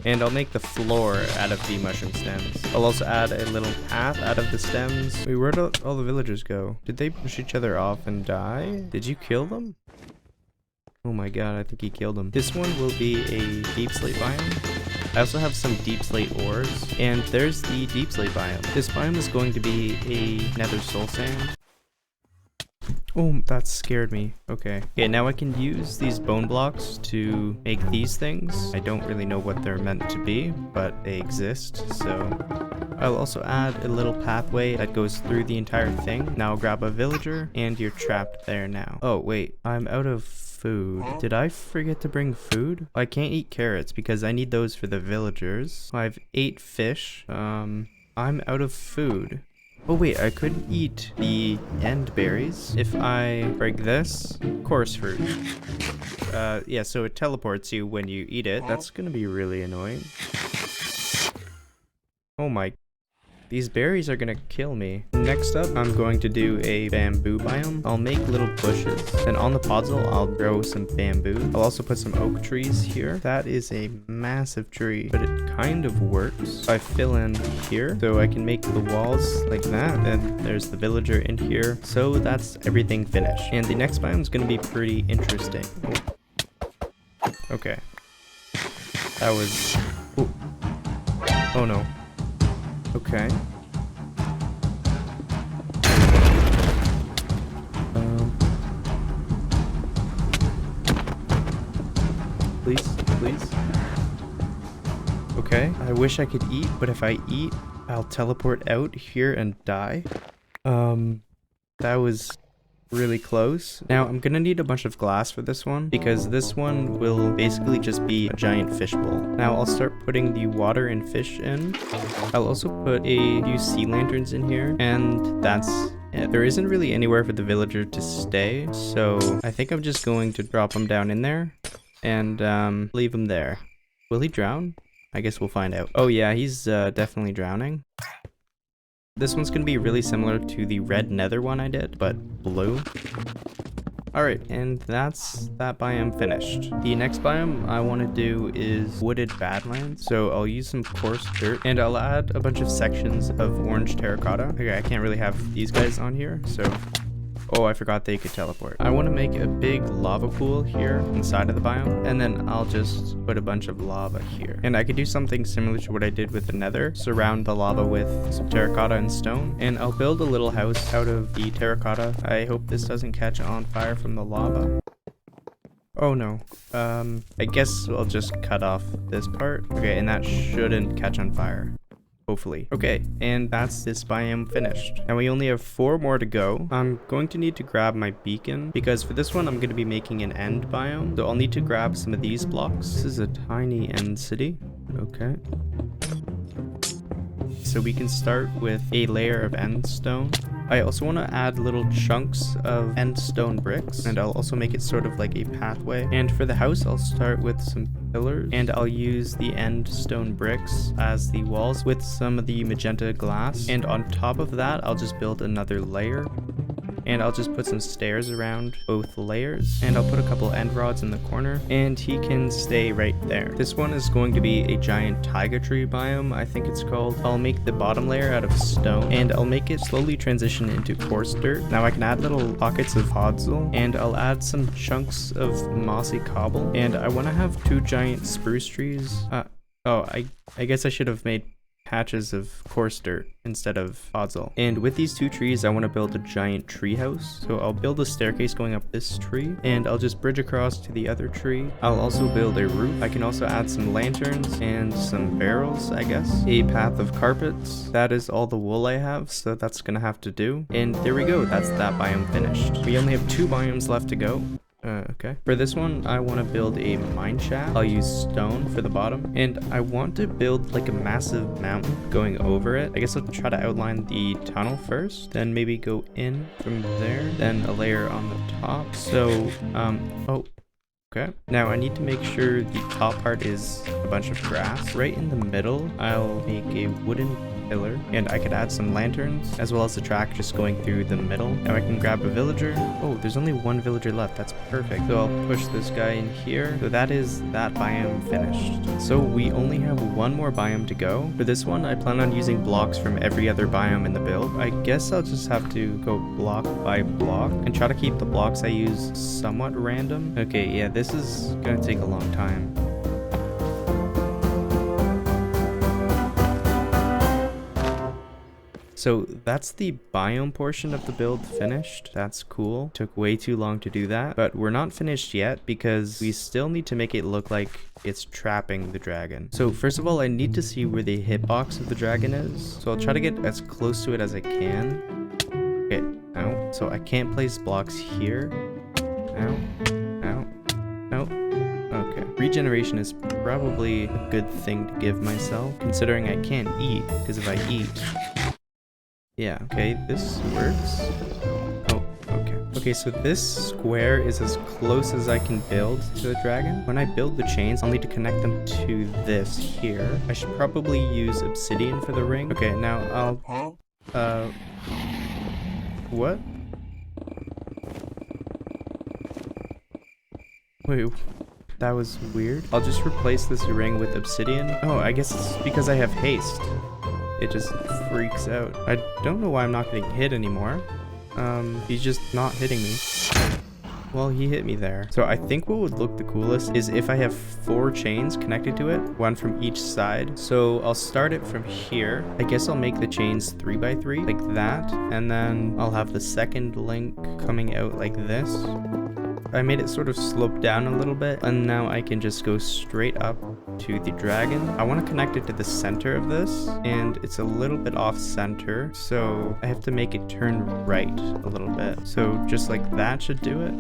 And I'll make the floor out of the mushroom stems. I'll also add a little path out of the stems. Wait, where'd all the villagers go? Did they push each other off and die? Did you kill them? Oh my god, I think he killed them. This one will be a deep slate biome. I also have some deep slate ores. And there's the deep slate biome. This biome is going to be a nether soul sand. Oh, that scared me. Okay. Okay, now I can use these bone blocks to make these things. I don't really know what they're meant to be, but they exist, so... I'll also add a little pathway that goes through the entire thing. Now grab a villager, and you're trapped there now. Oh, wait. I'm out of food. Did I forget to bring food? I can't eat carrots because I need those for the villagers. I have 8 fish. I'm out of food. Oh wait, I could eat the end berries if I break this. Coarse fruit. Yeah, so it teleports you when you eat it. That's gonna be really annoying. Oh my... These berries are gonna kill me. Next up, I'm going to do a bamboo biome. I'll make little bushes. Then on the podzol, I'll grow some bamboo. I'll also put some oak trees here. That is a massive tree, but it kind of works. I fill in here, so I can make the walls like that. And there's the villager in here. So that's everything finished. And the next biome is gonna be pretty interesting. Oh. Okay. That was... Ooh. Oh no. Okay. Please, please. Okay, I wish I could eat, but if I eat, I'll teleport out here and die. That was really close. Now, I'm gonna need a bunch of glass for this one, because this one will basically just be a giant fishbowl. Now, I'll start putting the water and fish in. I'll also put a few sea lanterns in here, and that's it. There isn't really anywhere for the villager to stay, so I think I'm just going to drop him down in there and leave him there. Will he drown? I guess we'll find out. Oh yeah, he's definitely drowning. This one's gonna be really similar to the red nether one I did, but blue. Alright, and that's that biome finished. The next biome I want to do is wooded badlands. So I'll use some coarse dirt, and I'll add a bunch of sections of orange terracotta. Okay, I can't really have these guys on here, so... Oh, I forgot they could teleport. I want to make a big lava pool here inside of the biome, and then I'll just put a bunch of lava here. And I could do something similar to what I did with the nether, surround the lava with some terracotta and stone, and I'll build a little house out of the terracotta. I hope this doesn't catch on fire from the lava. Oh no. I guess I'll just cut off this part. Okay, and that shouldn't catch on fire. Hopefully. Okay, and that's this biome finished. Now we only have 4 more to go. I'm going to need to grab my beacon, because for this one I'm going to be making an end biome. So I'll need to grab some of these blocks. This is a tiny end city. Okay. So we can start with a layer of end stone. I also want to add little chunks of end stone bricks, and I'll also make it sort of like a pathway. And for the house, I'll start with some pillars, and I'll use the end stone bricks as the walls with some of the magenta glass. And on top of that, I'll just build another layer. And I'll just put some stairs around both layers, and I'll put a couple end rods in the corner, and he can stay right there. This one is going to be a giant taiga tree biome, I think it's called. I'll make the bottom layer out of stone, and I'll make it slowly transition into coarse dirt. Now I can add little pockets of podzol, and I'll add some chunks of mossy cobble, and I want to have 2 giant spruce trees. I guess I should have made patches of coarse dirt instead of podzol. And with these 2 trees, I want to build a giant tree house. So I'll build a staircase going up this tree, and I'll just bridge across to the other tree. I'll also build a roof. I can also add some lanterns and some barrels, I guess. A path of carpets. That is all the wool I have, so that's gonna have to do. And there we go, that's that biome finished. We only have 2 biomes left to go. Okay. For this one, I want to build a mine shaft. I'll use stone for the bottom, and I want to build like a massive mountain going over it. I guess I'll try to outline the tunnel first, then maybe go in from there, then a layer on the top. So, oh, okay. Now I need to make sure the top part is a bunch of grass. Right in the middle, I'll make a wooden pillar, and I could add some lanterns as well as a track just going through the middle. Now I can grab a villager. Oh, there's only one villager left. That's perfect. So I'll push this guy in here. So that is that biome finished. So we only have one more biome to go. For this one, I plan on using blocks from every other biome in the build. I guess I'll just have to go block by block and try to keep the blocks I use somewhat random. Okay, yeah, this is gonna take a long time. So that's the biome portion of the build finished. That's cool. Took way too long to do that, but we're not finished yet because we still need to make it look like it's trapping the dragon. So first of all, I need to see where the hitbox of the dragon is. So I'll try to get as close to it as I can. Okay, ow. So I can't place blocks here. Ow, ow, ow. Okay. Regeneration is probably a good thing to give myself, considering I can't eat, because if I eat... Yeah, okay, this works. Oh, okay. Okay, so this square is as close as I can build to the dragon. When I build the chains, I'll need to connect them to this here. I should probably use obsidian for the ring. Okay, now I'll... What? Wait, that was weird. I'll just replace this ring with obsidian. Oh, I guess it's because I have haste. It just freaks out. I don't know why I'm not getting hit anymore. He's just not hitting me. Well, he hit me there. So I think what would look the coolest is if I have 4 chains connected to it, one from each side. So I'll start it from here. I guess I'll make the chains 3 by 3 like that. And then I'll have the second link coming out like this. I made it sort of slope down a little bit, and now I can just go straight up to the dragon. I want to connect it to the center of this, and it's a little bit off center, so I have to make it turn right a little bit. So just like that should do it.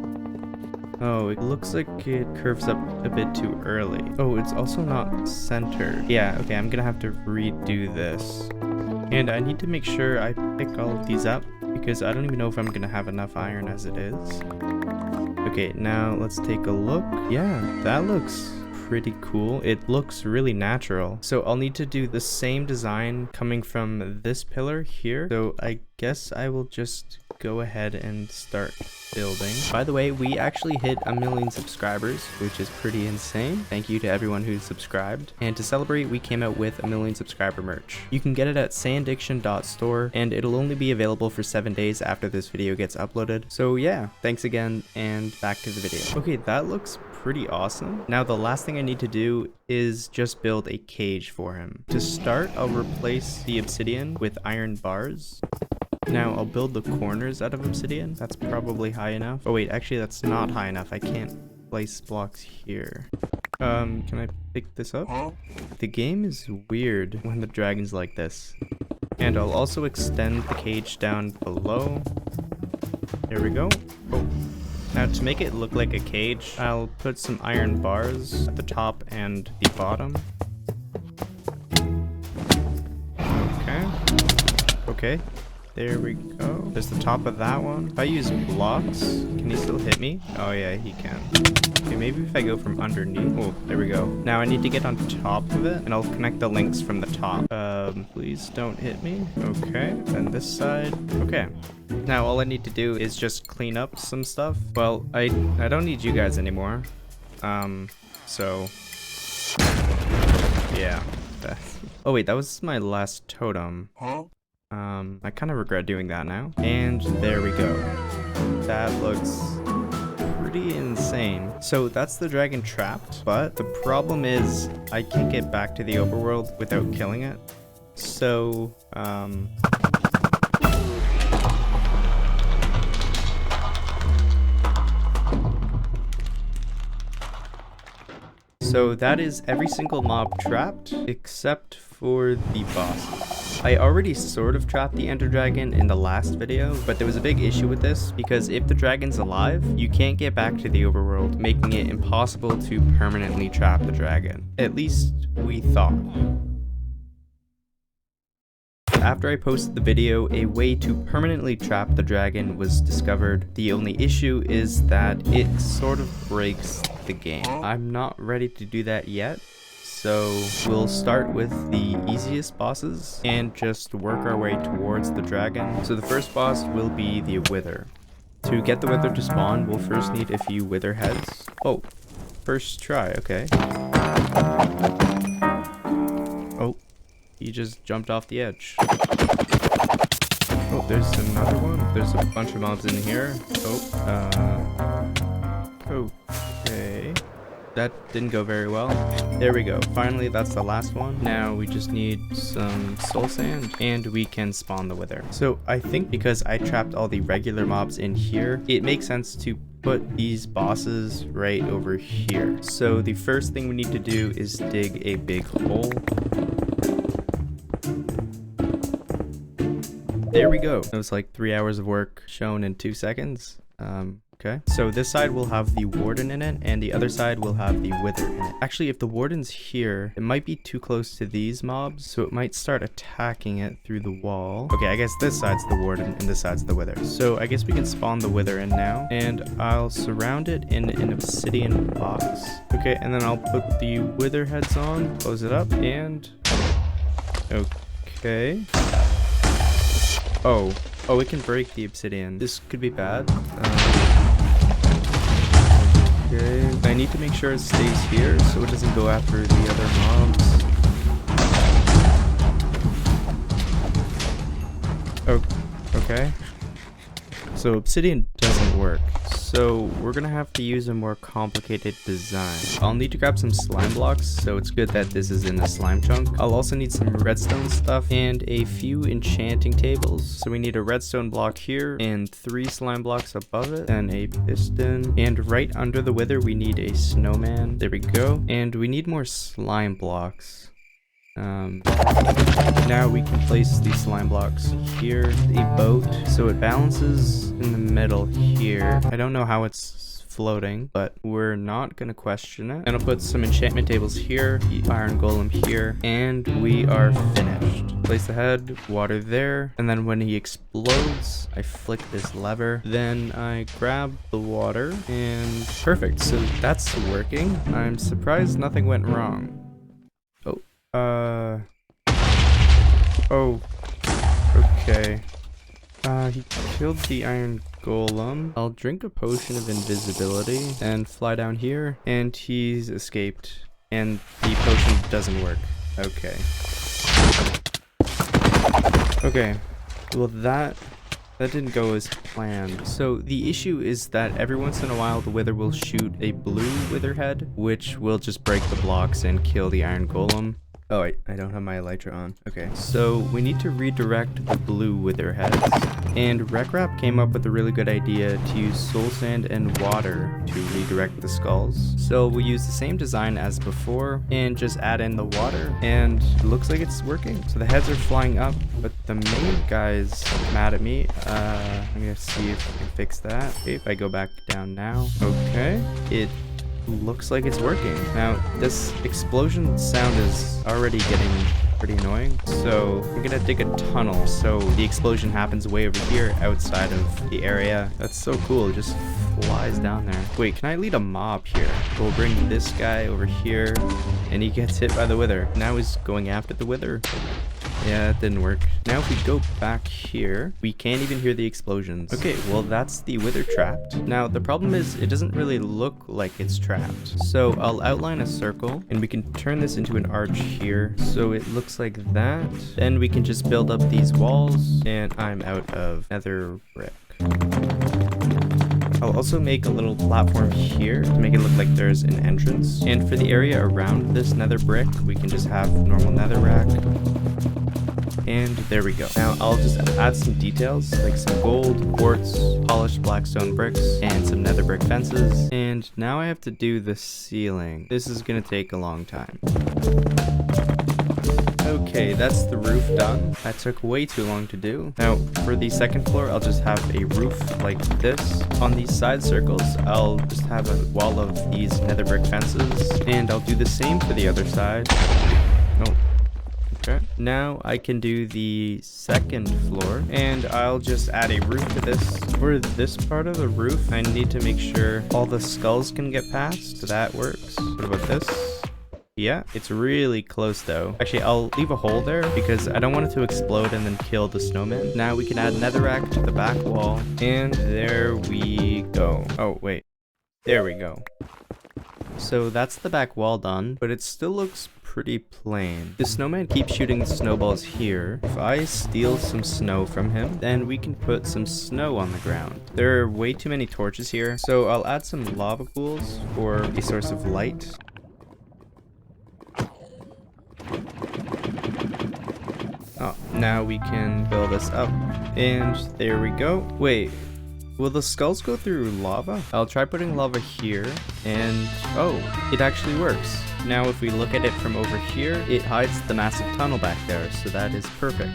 Oh, it looks like it curves up a bit too early. Oh, it's also not centered. Yeah, okay, I'm gonna have to redo this. And I need to make sure I pick all of these up, because I don't even know if I'm gonna have enough iron as it is. Okay, now let's take a look. Yeah, that looks pretty cool. It looks really natural. So I'll need to do the same design coming from this pillar here. So I guess I will just go ahead and start building. By the way, we actually hit 1 million subscribers, which is pretty insane. Thank you to everyone who's subscribed. And to celebrate, we came out with 1 million subscriber merch. You can get it at sandiction.store, and it'll only be available for 7 days after this video gets uploaded. So yeah, thanks again, and back to the video. Okay, that looks pretty awesome. Now the last thing I need to do is just build a cage for him. To start, I'll replace the obsidian with iron bars. Now I'll build the corners out of obsidian. That's probably high enough. Oh wait, actually that's not high enough. I can't place blocks here. Can I pick this up? The game is weird when the dragon's like this. And I'll also extend the cage down below. There we go. Oh. Now to make it look like a cage, I'll put some iron bars at the top and the bottom. Okay. Okay. There we go. There's the top of that one. If I use blocks, can he still hit me? Oh yeah, he can. Okay, maybe if I go from underneath. Oh, there we go. Now I need to get on top of it, and I'll connect the links from the top. Please don't hit me. Okay, then this side. Okay. Now all I need to do is just clean up some stuff. Well, I don't need you guys anymore. So yeah. Oh wait, that was my last totem. I kind of regret doing that now. And there we go. That looks pretty insane. So that's the dragon trapped, but the problem is I can't get back to the overworld without killing it. So, so that is every single mob trapped except for the bosses. I already sort of trapped the Ender Dragon in the last video, but there was a big issue with this because if the dragon's alive, you can't get back to the overworld, making it impossible to permanently trap the dragon. At least we thought. After I posted the video, a way to permanently trap the dragon was discovered. The only issue is that it sort of breaks the game. I'm not ready to do that yet, So we'll start with the easiest bosses and just work our way towards the dragon. So the first boss will be the wither. To get the wither to spawn, we'll first need a few wither heads. Oh, first try, okay. Oh, he just jumped off the edge. Oh, there's another one. There's a bunch of mobs in here. Okay. That didn't go very well. There we go. Finally, that's the last one. Now we just need some soul sand and we can spawn the wither. So I think because I trapped all the regular mobs in here, it makes sense to put these bosses right over here. So the first thing we need to do is dig a big hole. There we go. It was like 3 hours of work shown in 2 seconds. Okay. So this side will have the warden in it, and the other side will have the wither in it. Actually, if the warden's here, it might be too close to these mobs, so it might start attacking it through the wall. Okay, I guess this side's the warden and this side's the wither. So I guess we can spawn the wither in now, and I'll surround it in an obsidian box. Okay, and then I'll put the wither heads on, close it up, and... Okay. Oh, it can break the obsidian. This could be bad. Okay, I need to make sure it stays here so it doesn't go after the other mobs. Oh, okay. So obsidian doesn't work. So we're gonna have to use a more complicated design. I'll need to grab some slime blocks, so it's good that this is in a slime chunk. I'll also need some redstone stuff and a few enchanting tables. So we need a redstone block here and 3 slime blocks above it, then a piston, and right under the wither we need a snowman. There we go. And we need more slime blocks. Now we can place the slime blocks here, the boat, so it balances in the middle here. I don't know how it's floating, but we're not gonna question it. And I'll put some enchantment tables here, the iron golem here, and we are finished. Place the head, water there, and then when he explodes, I flick this lever, then I grab the water, and perfect. So that's working. I'm surprised nothing went wrong. Oh, okay. He killed the iron golem. I'll drink a potion of invisibility and fly down here, and he's escaped, and the potion doesn't work. Okay. Okay, well that didn't go as planned. So the issue is that every once in a while the wither will shoot a blue wither head, which will just break the blocks and kill the iron golem. Oh, I don't have my elytra on. Okay, so we need to redirect the blue wither heads. And Recrap came up with a really good idea to use soul sand and water to redirect the skulls. So we'll use the same design as before and just add in the water, and it looks like it's working. So the heads are flying up, but the main guy's mad at me. I'm gonna see if I can fix that. Okay, if I go back down now. Okay, it looks like it's working. Now this explosion sound is already getting pretty annoying, so I'm gonna dig a tunnel so the explosion happens way over here outside of the area. That's so cool, it just flies down there. Wait, can I lead a mob here? We'll bring this guy over here and he gets hit by the wither. Now he's going after the wither. Yeah, that didn't work. Now if we go back here, we can't even hear the explosions. Okay, well that's the wither trapped. Now the problem is it doesn't really look like it's trapped. So I'll outline a circle and we can turn this into an arch here. So it looks like that. Then we can just build up these walls, and I'm out of nether brick. I'll also make a little platform here to make it look like there's an entrance. And for the area around this nether brick, we can just have normal netherrack. And there we go. Now I'll just add some details like some gold, quartz, polished blackstone bricks, and some nether brick fences. And now I have to do the ceiling. This is gonna take a long time. Okay, that's the roof done. That took way too long to do. Now for the second floor, I'll just have a roof like this. On these side circles, I'll just have a wall of these nether brick fences, and I'll do the same for the other side. Oh. Okay. Now I can do the second floor, and I'll just add a roof to this. For this part of the roof, I need to make sure all the skulls can get past, so that works. What about this? Yeah, it's really close though. Actually, I'll leave a hole there because I don't want it to explode and then kill the snowman. Now we can add netherrack to the back wall. And there we go. Oh, wait. There we go. So that's the back wall done, but it still looks pretty plain. The snowman keeps shooting snowballs here. If I steal some snow from him, then we can put some snow on the ground. There are way too many torches here, so I'll add some lava pools for a source of light. Oh, now we can fill this up. And there we go. Wait, will the skulls go through lava? I'll try putting lava here, and oh, it actually works. Now if we look at it from over here, it hides the massive tunnel back there, so that is perfect.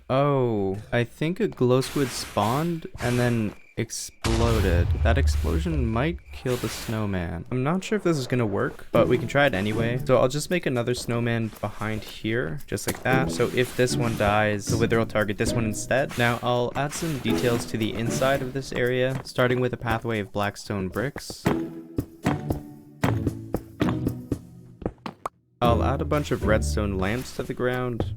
Oh, I think a glow squid spawned and then exploded. That explosion might kill the snowman. I'm not sure if this is gonna work, but we can try it anyway. So I'll just make another snowman behind here, just like that. So if this one dies, the wither will target this one instead. Now I'll add some details to the inside of this area, starting with a pathway of blackstone bricks. I'll add a bunch of redstone lamps to the ground.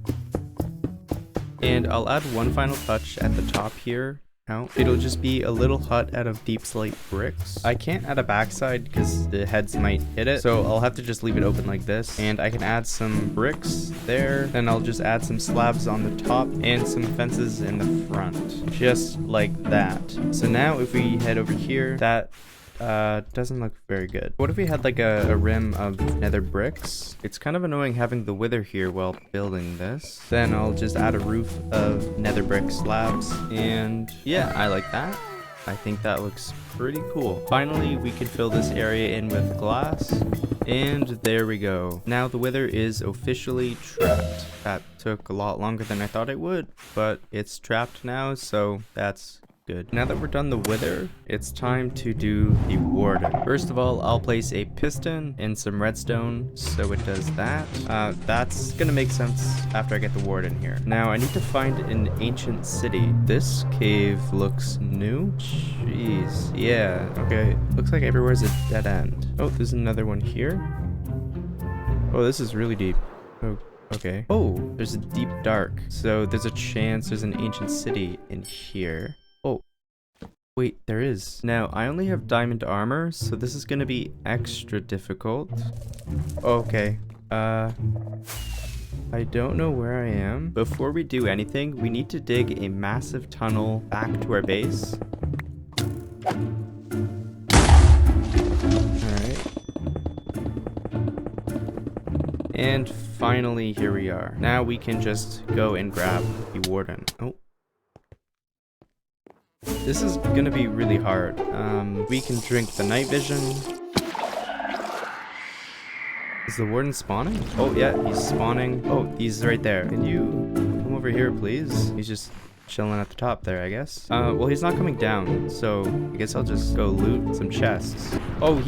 And I'll add one final touch at the top here. Now, it'll just be a little hut out of deep slate bricks. I can't add a backside because the heads might hit it, so I'll have to just leave it open like this. And I can add some bricks there, then I'll just add some slabs on the top and some fences in the front, just like that. So now if we head over here, that doesn't look very good. What if we had like a rim of nether bricks? It's kind of annoying having the wither here while building this. Then I'll just add a roof of nether brick slabs, and yeah, I like that. I think that looks pretty cool. Finally, we can fill this area in with glass, and there we go. Now the wither is officially trapped. That took a lot longer than I thought it would, but it's trapped now, so that's good. Now that we're done the wither, it's time to do the warden. First of all, I'll place a piston and some redstone, so it does that. That's gonna make sense after I get the warden here. Now I need to find an ancient city. This cave looks new. Jeez, yeah, okay. Looks like everywhere's a dead end. Oh, there's another one here. Oh, this is really deep. Oh, okay. Oh, there's a deep dark. So there's a chance there's an ancient city in here. Oh, wait, there is. Now, I only have diamond armor, so this is gonna be extra difficult. Okay, I don't know where I am. Before we do anything, we need to dig a massive tunnel back to our base. Alright. And finally, here we are. Now we can just go and grab the warden. Oh. This is gonna be really hard. We can drink the night vision. Is the warden spawning? Oh yeah, he's spawning. Oh, he's right there. Can you come over here, please? He's just chilling at the top there, I guess. Well, he's not coming down, so I guess I'll just go loot some chests. Oh,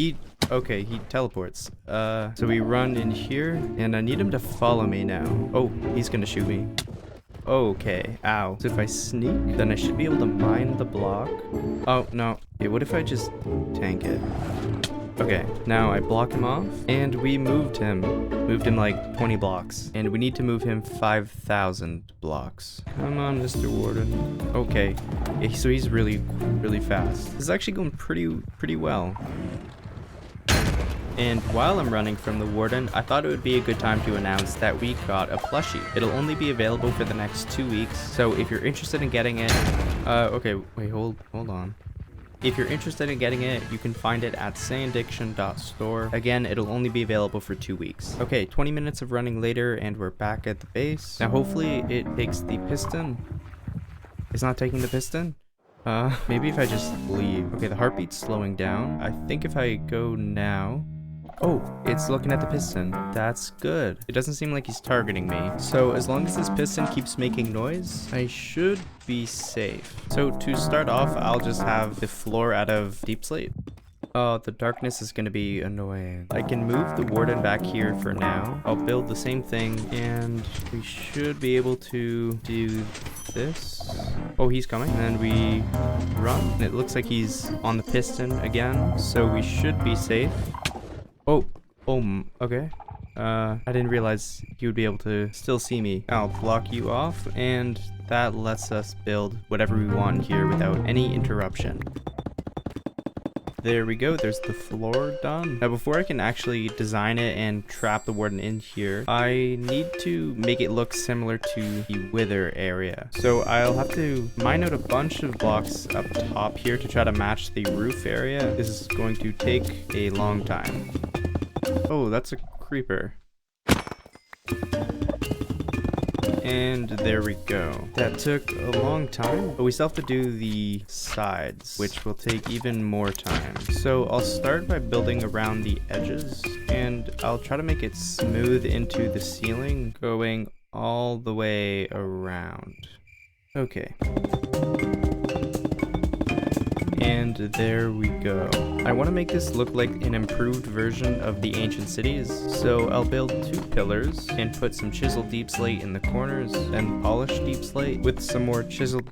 okay, he teleports. So we run in here, and I need him to follow me now. Oh, he's gonna shoot me. Okay, ow. So if I sneak, then I should be able to mine the block. Oh, no. Yeah, what if I just tank it? Okay, now I block him off, and we moved him. Moved him like 20 blocks. And we need to move him 5,000 blocks. Come on, Mr. Warden. Okay, yeah, so he's really fast. This is actually going pretty well. And while I'm running from the warden, I thought it would be a good time to announce that we got a plushie. It'll only be available for the next 2 weeks, so if you're interested in getting it, okay, wait, hold on. If you're interested in getting it, you can find it at sandiction.store. Again, it'll only be available for 2 weeks. Okay, 20 minutes of running later, and we're back at the base. Now, hopefully it takes the piston. It's not taking the piston? Maybe if I just leave. Okay, the heartbeat's slowing down. I think if I go now... Oh, it's looking at the piston. That's good. It doesn't seem like he's targeting me. So as long as this piston keeps making noise, I should be safe. So to start off, I'll just have the floor out of deep slate. Oh, the darkness is gonna be annoying. I can move the warden back here for now. I'll build the same thing, and we should be able to do this. Oh, he's coming. And then we run. And it looks like he's on the piston again, so we should be safe. Oh, okay. I didn't realize he would be able to still see me. I'll block you off, and that lets us build whatever we want here without any interruption. There we go, there's the floor done. Now before I can actually design it and trap the warden in here, I need to make it look similar to the wither area. So I'll have to mine out a bunch of blocks up top here to try to match the roof area. This is going to take a long time. Oh, that's a creeper. And there we go. That took a long time, but we still have to do the sides, which will take even more time. So I'll start by building around the edges, and I'll try to make it smooth into the ceiling, going all the way around. Okay. And there we go. I want to make this look like an improved version of the ancient cities, so I'll build 2 pillars and put some chiseled deep slate in the corners and polished deep slate with some more chiseled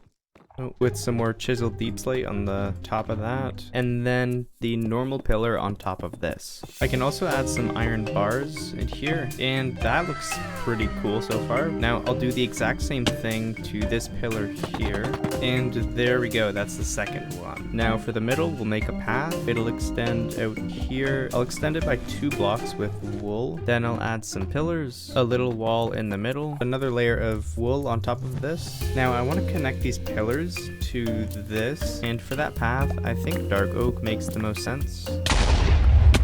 deep slate on the top of that, and then the normal pillar on top of this. I can also add some iron bars in here, and that looks pretty cool so far. Now I'll do the exact same thing to this pillar here, and there we go, that's the second one. Now for the middle, we'll make a path. It'll extend out here. I'll extend it by 2 blocks with wool. Then I'll add some pillars, a little wall in the middle, another layer of wool on top of this. Now I want to connect these pillars to this, and for that path I think dark oak makes the most sense.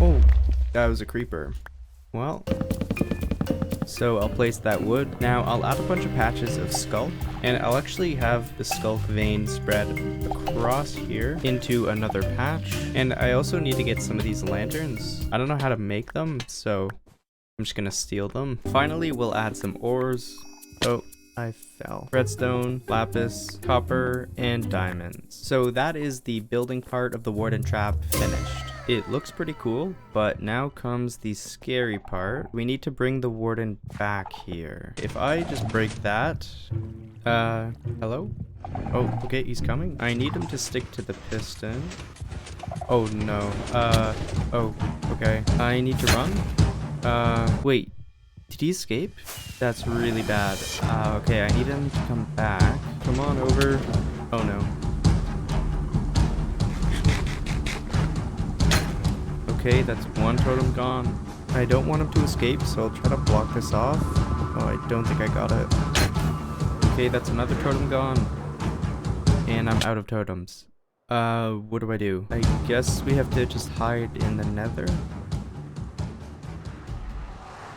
Oh, that was a creeper. Well, so I'll place that wood. Now I'll add a bunch of patches of sculk, and I'll actually have the sculk vein spread across here into another patch. And I also need to get some of these lanterns. I don't know how to make them, so I'm just gonna steal them. Finally, we'll add some ores. Oh, I fell. Redstone, lapis, copper, and diamonds. So that is the building part of the warden trap finished. It looks pretty cool, but now comes the scary part. We need to bring the warden back here. If I just break that... hello? Oh, okay, he's coming. I need him to stick to the piston. Oh, no. Oh, okay. I need to run? Wait. Did he escape? That's really bad. Okay, I need him to come back. Come on over. Oh no. Okay, that's 1 totem gone. I don't want him to escape, so I'll try to block this off. Oh, I don't think I got it. Okay, that's another totem gone. And I'm out of totems. What do I do? I guess we have to just hide in the Nether.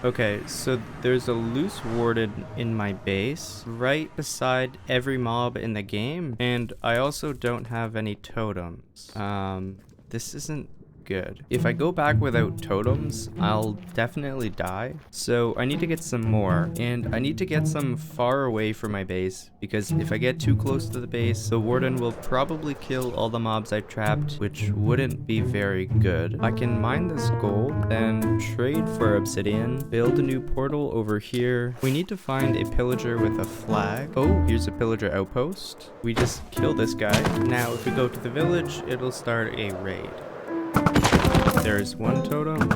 Okay, so there's a loose warden in my base right beside every mob in the game, and I also don't have any totems. This isn't good. If I go back without totems, I'll definitely die. So I need to get some more, and I need to get some far away from my base, because if I get too close to the base, the warden will probably kill all the mobs I trapped, which wouldn't be very good. I can mine this gold, then trade for obsidian, build a new portal over here. We need to find a pillager with a flag. Oh, here's a pillager outpost. We just kill this guy. Now if we go to the village, it'll start a raid. There's 1 totem,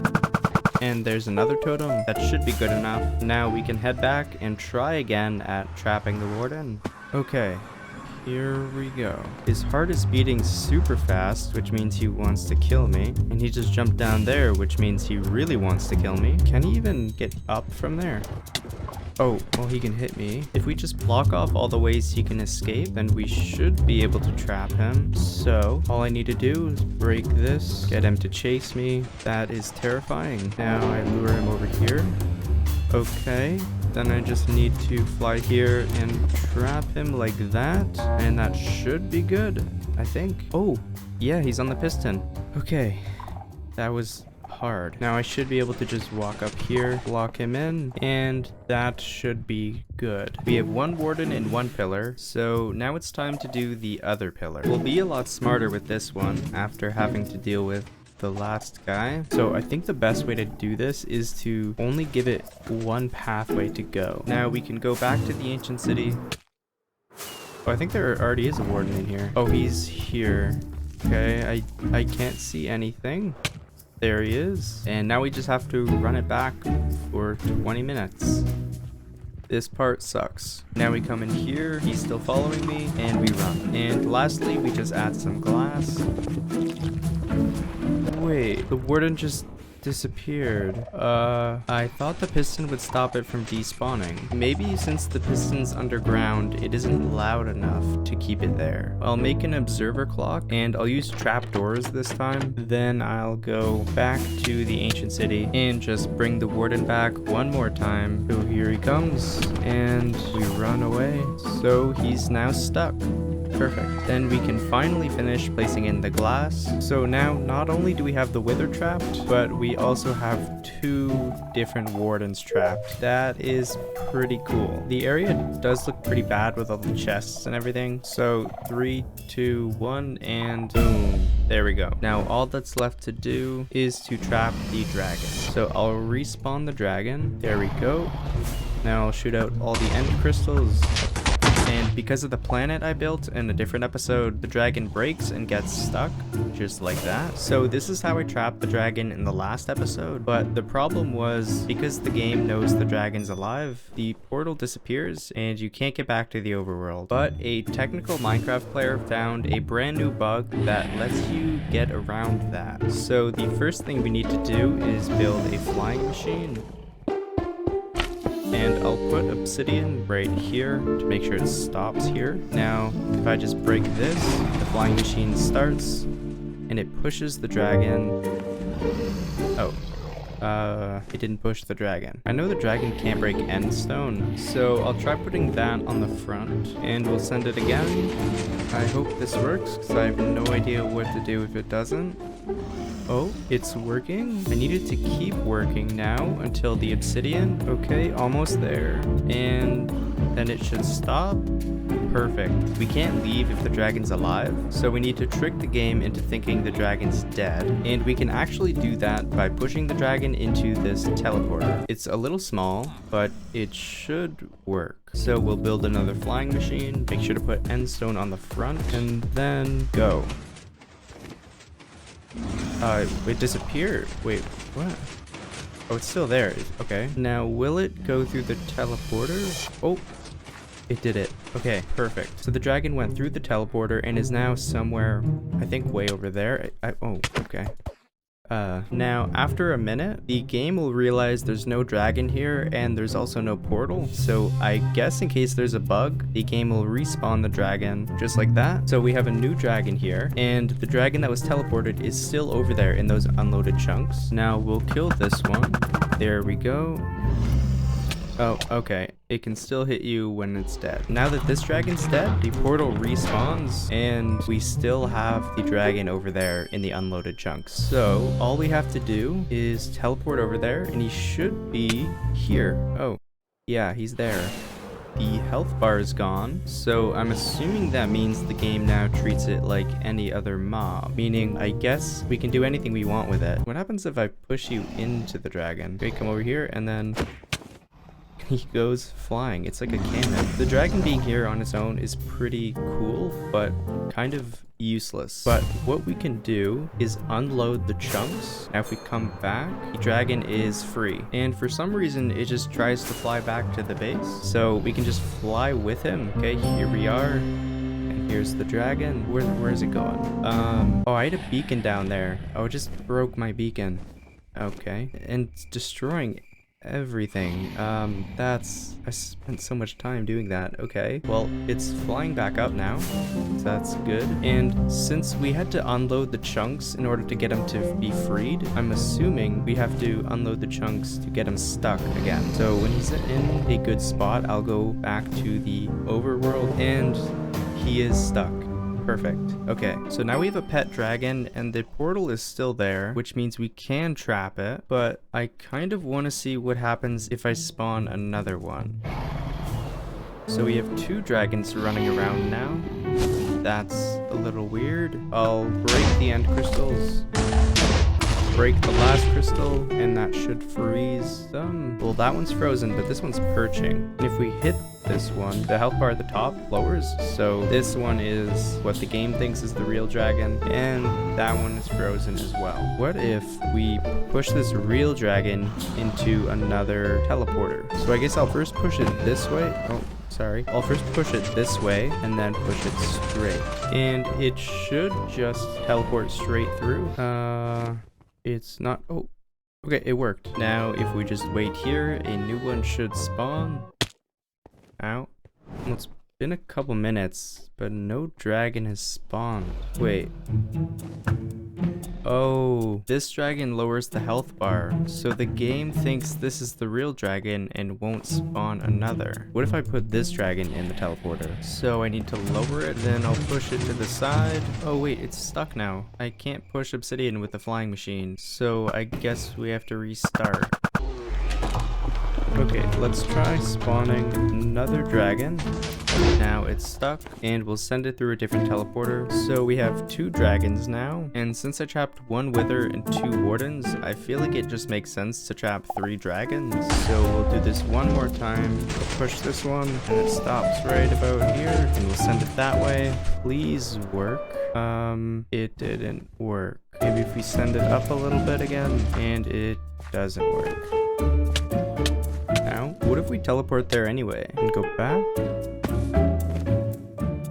and there's another totem. That should be good enough. Now we can head back and try again at trapping the warden. Okay, here we go. His heart is beating super fast, which means he wants to kill me. And he just jumped down there, which means he really wants to kill me. Can he even get up from there? Oh, well, he can hit me. If we just block off all the ways he can escape, then we should be able to trap him. So all I need to do is break this, get him to chase me. That is terrifying. Now I lure him over here. Okay, then I just need to fly here and trap him like that, and that should be good, I think. Oh, yeah, he's on the piston. Okay, that was hard. Now I should be able to just walk up here, block him in, and that should be good. We have 1 warden and 1 pillar, so now it's time to do the other pillar. We'll be a lot smarter with this one after having to deal with the last guy. So I think the best way to do this is to only give it one pathway to go. Now we can go back to the ancient city. Oh, I think there already is a warden in here. Oh, he's here. Okay, I can't see anything. There he is. And now we just have to run it back for 20 minutes. This part sucks. Now we come in here, he's still following me, and we run. And lastly, we just add some glass. Wait, the warden just disappeared. I thought the piston would stop it from despawning. Maybe since the piston's underground, it isn't loud enough to keep it there. I'll make an observer clock, and I'll use trapdoors this time. Then I'll go back to the ancient city and just bring the warden back one more time. So here he comes, and we run away. So he's now stuck. Perfect. Then we can finally finish placing in the glass. So now not only do we have the wither trapped, but we also have 2 different wardens trapped. That is pretty cool. The area does look pretty bad with all the chests and everything. So 3, 2, 1, and boom. There we go. Now all that's left to do is to trap the dragon. So I'll respawn the dragon. There we go. Now I'll shoot out all the end crystals. And because of the planet I built in a different episode, the dragon breaks and gets stuck, just like that. So this is how I trapped the dragon in the last episode. But the problem was, because the game knows the dragon's alive, the portal disappears and you can't get back to the overworld. But a technical Minecraft player found a brand new bug that lets you get around that. So the first thing we need to do is build a flying machine. And I'll put obsidian right here to make sure it stops here. Now, if I just break this, the flying machine starts and it pushes the dragon. Oh, it didn't push the dragon. I know the dragon can't break end stone, so I'll try putting that on the front and we'll send it again. I hope this works because I have no idea what to do if it doesn't. Oh, it's working. I need it to keep working now until the obsidian. Okay, almost there. And then it should stop. Perfect. We can't leave if the dragon's alive, so we need to trick the game into thinking the dragon's dead. And we can actually do that by pushing the dragon into this teleporter. It's a little small, but it should work. So we'll build another flying machine, make sure to put end stone on the front, and then go. It disappeared. Wait, what? Oh, it's still there. Okay. Now, will it go through the teleporter? Oh, it did it. Okay, perfect. So the dragon went through the teleporter and is now somewhere, I think way over there. Oh, okay. Now, after a minute, the game will realize there's no dragon here and there's also no portal. So I guess in case there's a bug, the game will respawn the dragon just like that. So we have a new dragon here, and the dragon that was teleported is still over there in those unloaded chunks. Now we'll kill this one. There we go. Oh, okay. It can still hit you when it's dead. Now that this dragon's dead, the portal respawns, and we still have the dragon over there in the unloaded chunks. So all we have to do is teleport over there, and he should be here. Oh, yeah, he's there. The health bar is gone, so I'm assuming that means the game now treats it like any other mob, meaning I guess we can do anything we want with it. What happens if I push you into the dragon? Okay, come over here, and then he goes flying. It's like a cannon. The dragon being here on its own is pretty cool, but kind of useless. But what we can do is unload the chunks. Now if we come back, the dragon is free. And for some reason, it just tries to fly back to the base. So we can just fly with him. Okay, here we are. And here's the dragon. Where is it going? Oh, I had a beacon down there. Oh, it just broke my beacon. Okay. And it's destroying everything. I spent so much time doing that. Okay, well, it's flying back up now, so that's good. And since we had to unload the chunks in order to get him to be freed, I'm assuming we have to unload the chunks to get him stuck again. So when he's in a good spot, I'll go back to the overworld, and he is stuck. Perfect. Okay, so now we have a pet dragon and the portal is still there, which means we can trap it, but I kind of want to see what happens if I spawn another one. So we have 2 dragons running around now. That's a little weird. I'll break the end crystals. break the last crystal, and that should freeze them. Well, that one's frozen, but this one's perching. And if we hit this one, the health bar at the top lowers. So this one is what the game thinks is the real dragon, and that one is frozen as well. What if we push this real dragon into another teleporter? So I guess I'll first push it this way. Oh, sorry. I'll first push it this way and then push it straight. And it should just teleport straight through. It's not. Oh, okay, it worked. Now, if we just wait here, a new one should spawn. Ow. Well, it's been a couple minutes, but no dragon has spawned. Wait. Oh, this dragon lowers the health bar, so the game thinks this is the real dragon and won't spawn another. What if I put this dragon in the teleporter? So I need to lower it, then I'll push it to the side. Oh wait, it's stuck now. I can't push obsidian with the flying machine, so I guess we have to restart. Okay, let's try spawning another dragon. Now it's stuck, and we'll send it through a different teleporter. So we have 2 dragons now, and since I trapped 1 wither and 2 wardens, I feel like it just makes sense to trap 3 dragons. So we'll do this one more time. We'll push this one, and it stops right about here, and we'll send it that way. Please work. It didn't work. Maybe if we send it up a little bit again, and it doesn't work. Now, what if we teleport there anyway and go back?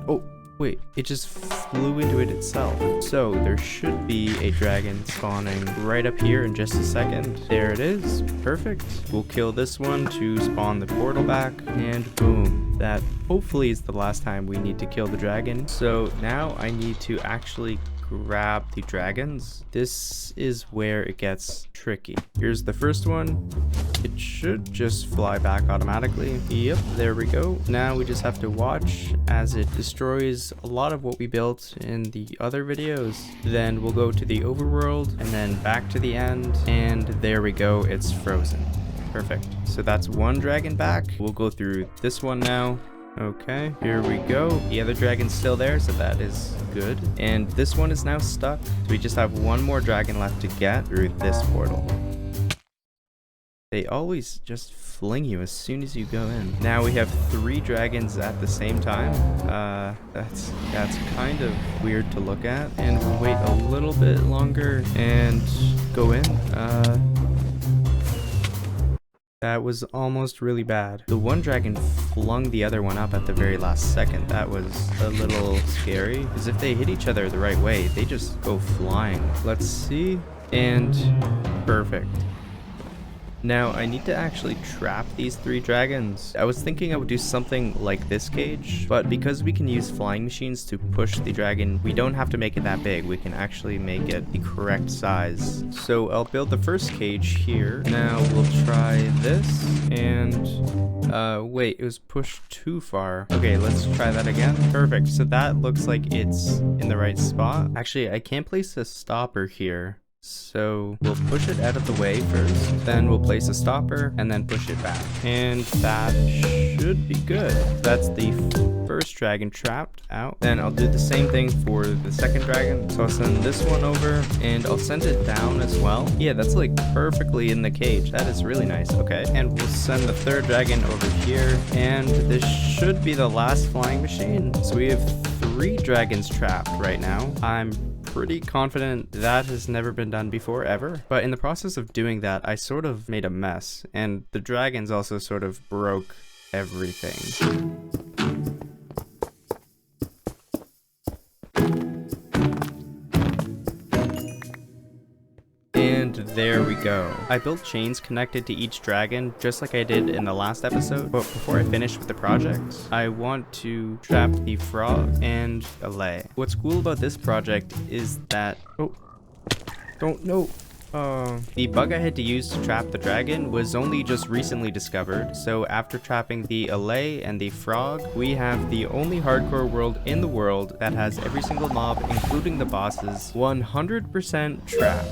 Oh, wait, it just flew into it itself. So there should be a dragon spawning right up here in just a second. There it is, perfect. We'll kill this one to spawn the portal back, and boom. That hopefully is the last time we need to kill the dragon. So now I need to actually grab the dragons. This is where it gets tricky. Here's the first one. It should just fly back automatically. Yep, there we go. Now we just have to watch as it destroys a lot of what we built in the other videos. Then we'll go to the overworld and then back to the end, and there we go, it's frozen. Perfect. So that's 1 dragon back. We'll go through this one now. Okay, here we go. The other dragon's still there, so that is good. And this one is now stuck. So we just have 1 more dragon left to get through this portal. They always just fling you as soon as you go in. Now we have 3 dragons at the same time. That's kind of weird to look at. And we'll wait a little bit longer and go in. That was almost really bad. The one dragon flung the other one up at the very last second. That was a little scary, because if they hit each other the right way, they just go flying. Let's see. And perfect. Now, I need to actually trap these 3 dragons. I was thinking I would do something like this cage, but because we can use flying machines to push the dragon, we don't have to make it that big. We can actually make it the correct size. So I'll build the first cage here. Now we'll try this, and wait, it was pushed too far. Okay, let's try that again. Perfect, so that looks like it's in the right spot. Actually, I can't place a stopper here. So we'll push it out of the way first, then we'll place a stopper and then push it back. And that should be good. That's the first dragon trapped out. Then I'll do the same thing for the second dragon. So I'll send this one over and I'll send it down as well. Yeah, that's like perfectly in the cage. That is really nice. Okay. And we'll send the third dragon over here. And this should be the last flying machine. So we have 3 dragons trapped right now. I'm pretty confident that has never been done before ever, but in the process of doing that I sort of made a mess, and the dragons also sort of broke everything. And there we go. I built chains connected to each dragon just like I did in the last episode, but before I finish with the project, I want to trap the frog and a lay. What's cool about this project is that... Oh, don't know. The bug I had to use to trap the dragon was only just recently discovered, so after trapping the allay and the frog, we have the only hardcore world in the world that has every single mob, including the bosses, 100% trapped.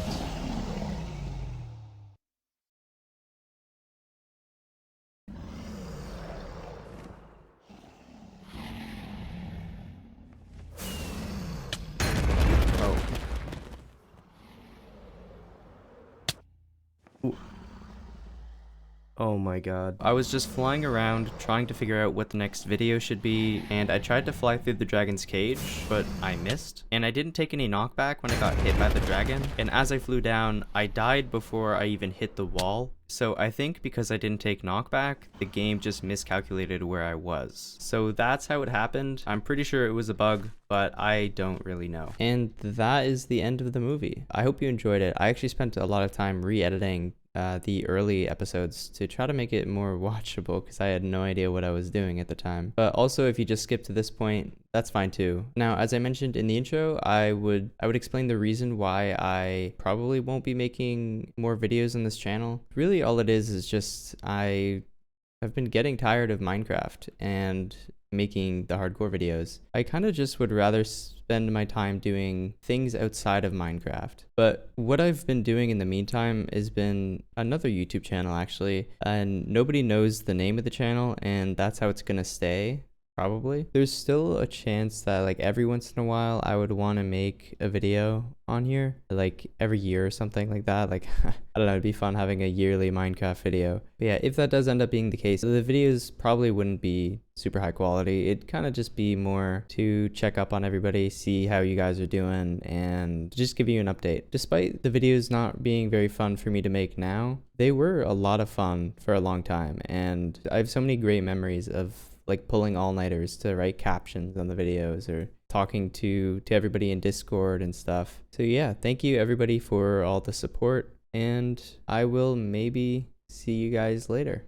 Oh my god. I was just flying around trying to figure out what the next video should be, and I tried to fly through the dragon's cage, but I missed. And I didn't take any knockback when I got hit by the dragon, and as I flew down, I died before I even hit the wall. So I think because I didn't take knockback, the game just miscalculated where I was. So that's how it happened. I'm pretty sure it was a bug, but I don't really know. And that is the end of the movie. I hope you enjoyed it. I actually spent a lot of time re-editing the early episodes to try to make it more watchable because I had no idea what I was doing at the time. But also, if you just skip to this point, that's fine too. Now, as I mentioned in the intro, I would explain the reason why I probably won't be making more videos on this channel. Really, all it is just I have been getting tired of Minecraft and making the hardcore videos. I kind of just would rather spend my time doing things outside of Minecraft. But what I've been doing in the meantime has been another YouTube channel actually, and nobody knows the name of the channel, and that's how it's gonna stay. Probably. There's still a chance that like every once in a while I would want to make a video on here, like every year or something like that. Like I don't know, it'd be fun having a yearly Minecraft video. But yeah, if that does end up being the case, the videos probably wouldn't be super high quality. It'd kind of just be more to check up on everybody, see how you guys are doing, and just give you an update. Despite the videos not being very fun for me to make now, they were a lot of fun for a long time, and I have so many great memories of like pulling all-nighters to write captions on the videos or talking to everybody in Discord and stuff. So yeah, thank you everybody for all the support, and I will maybe see you guys later.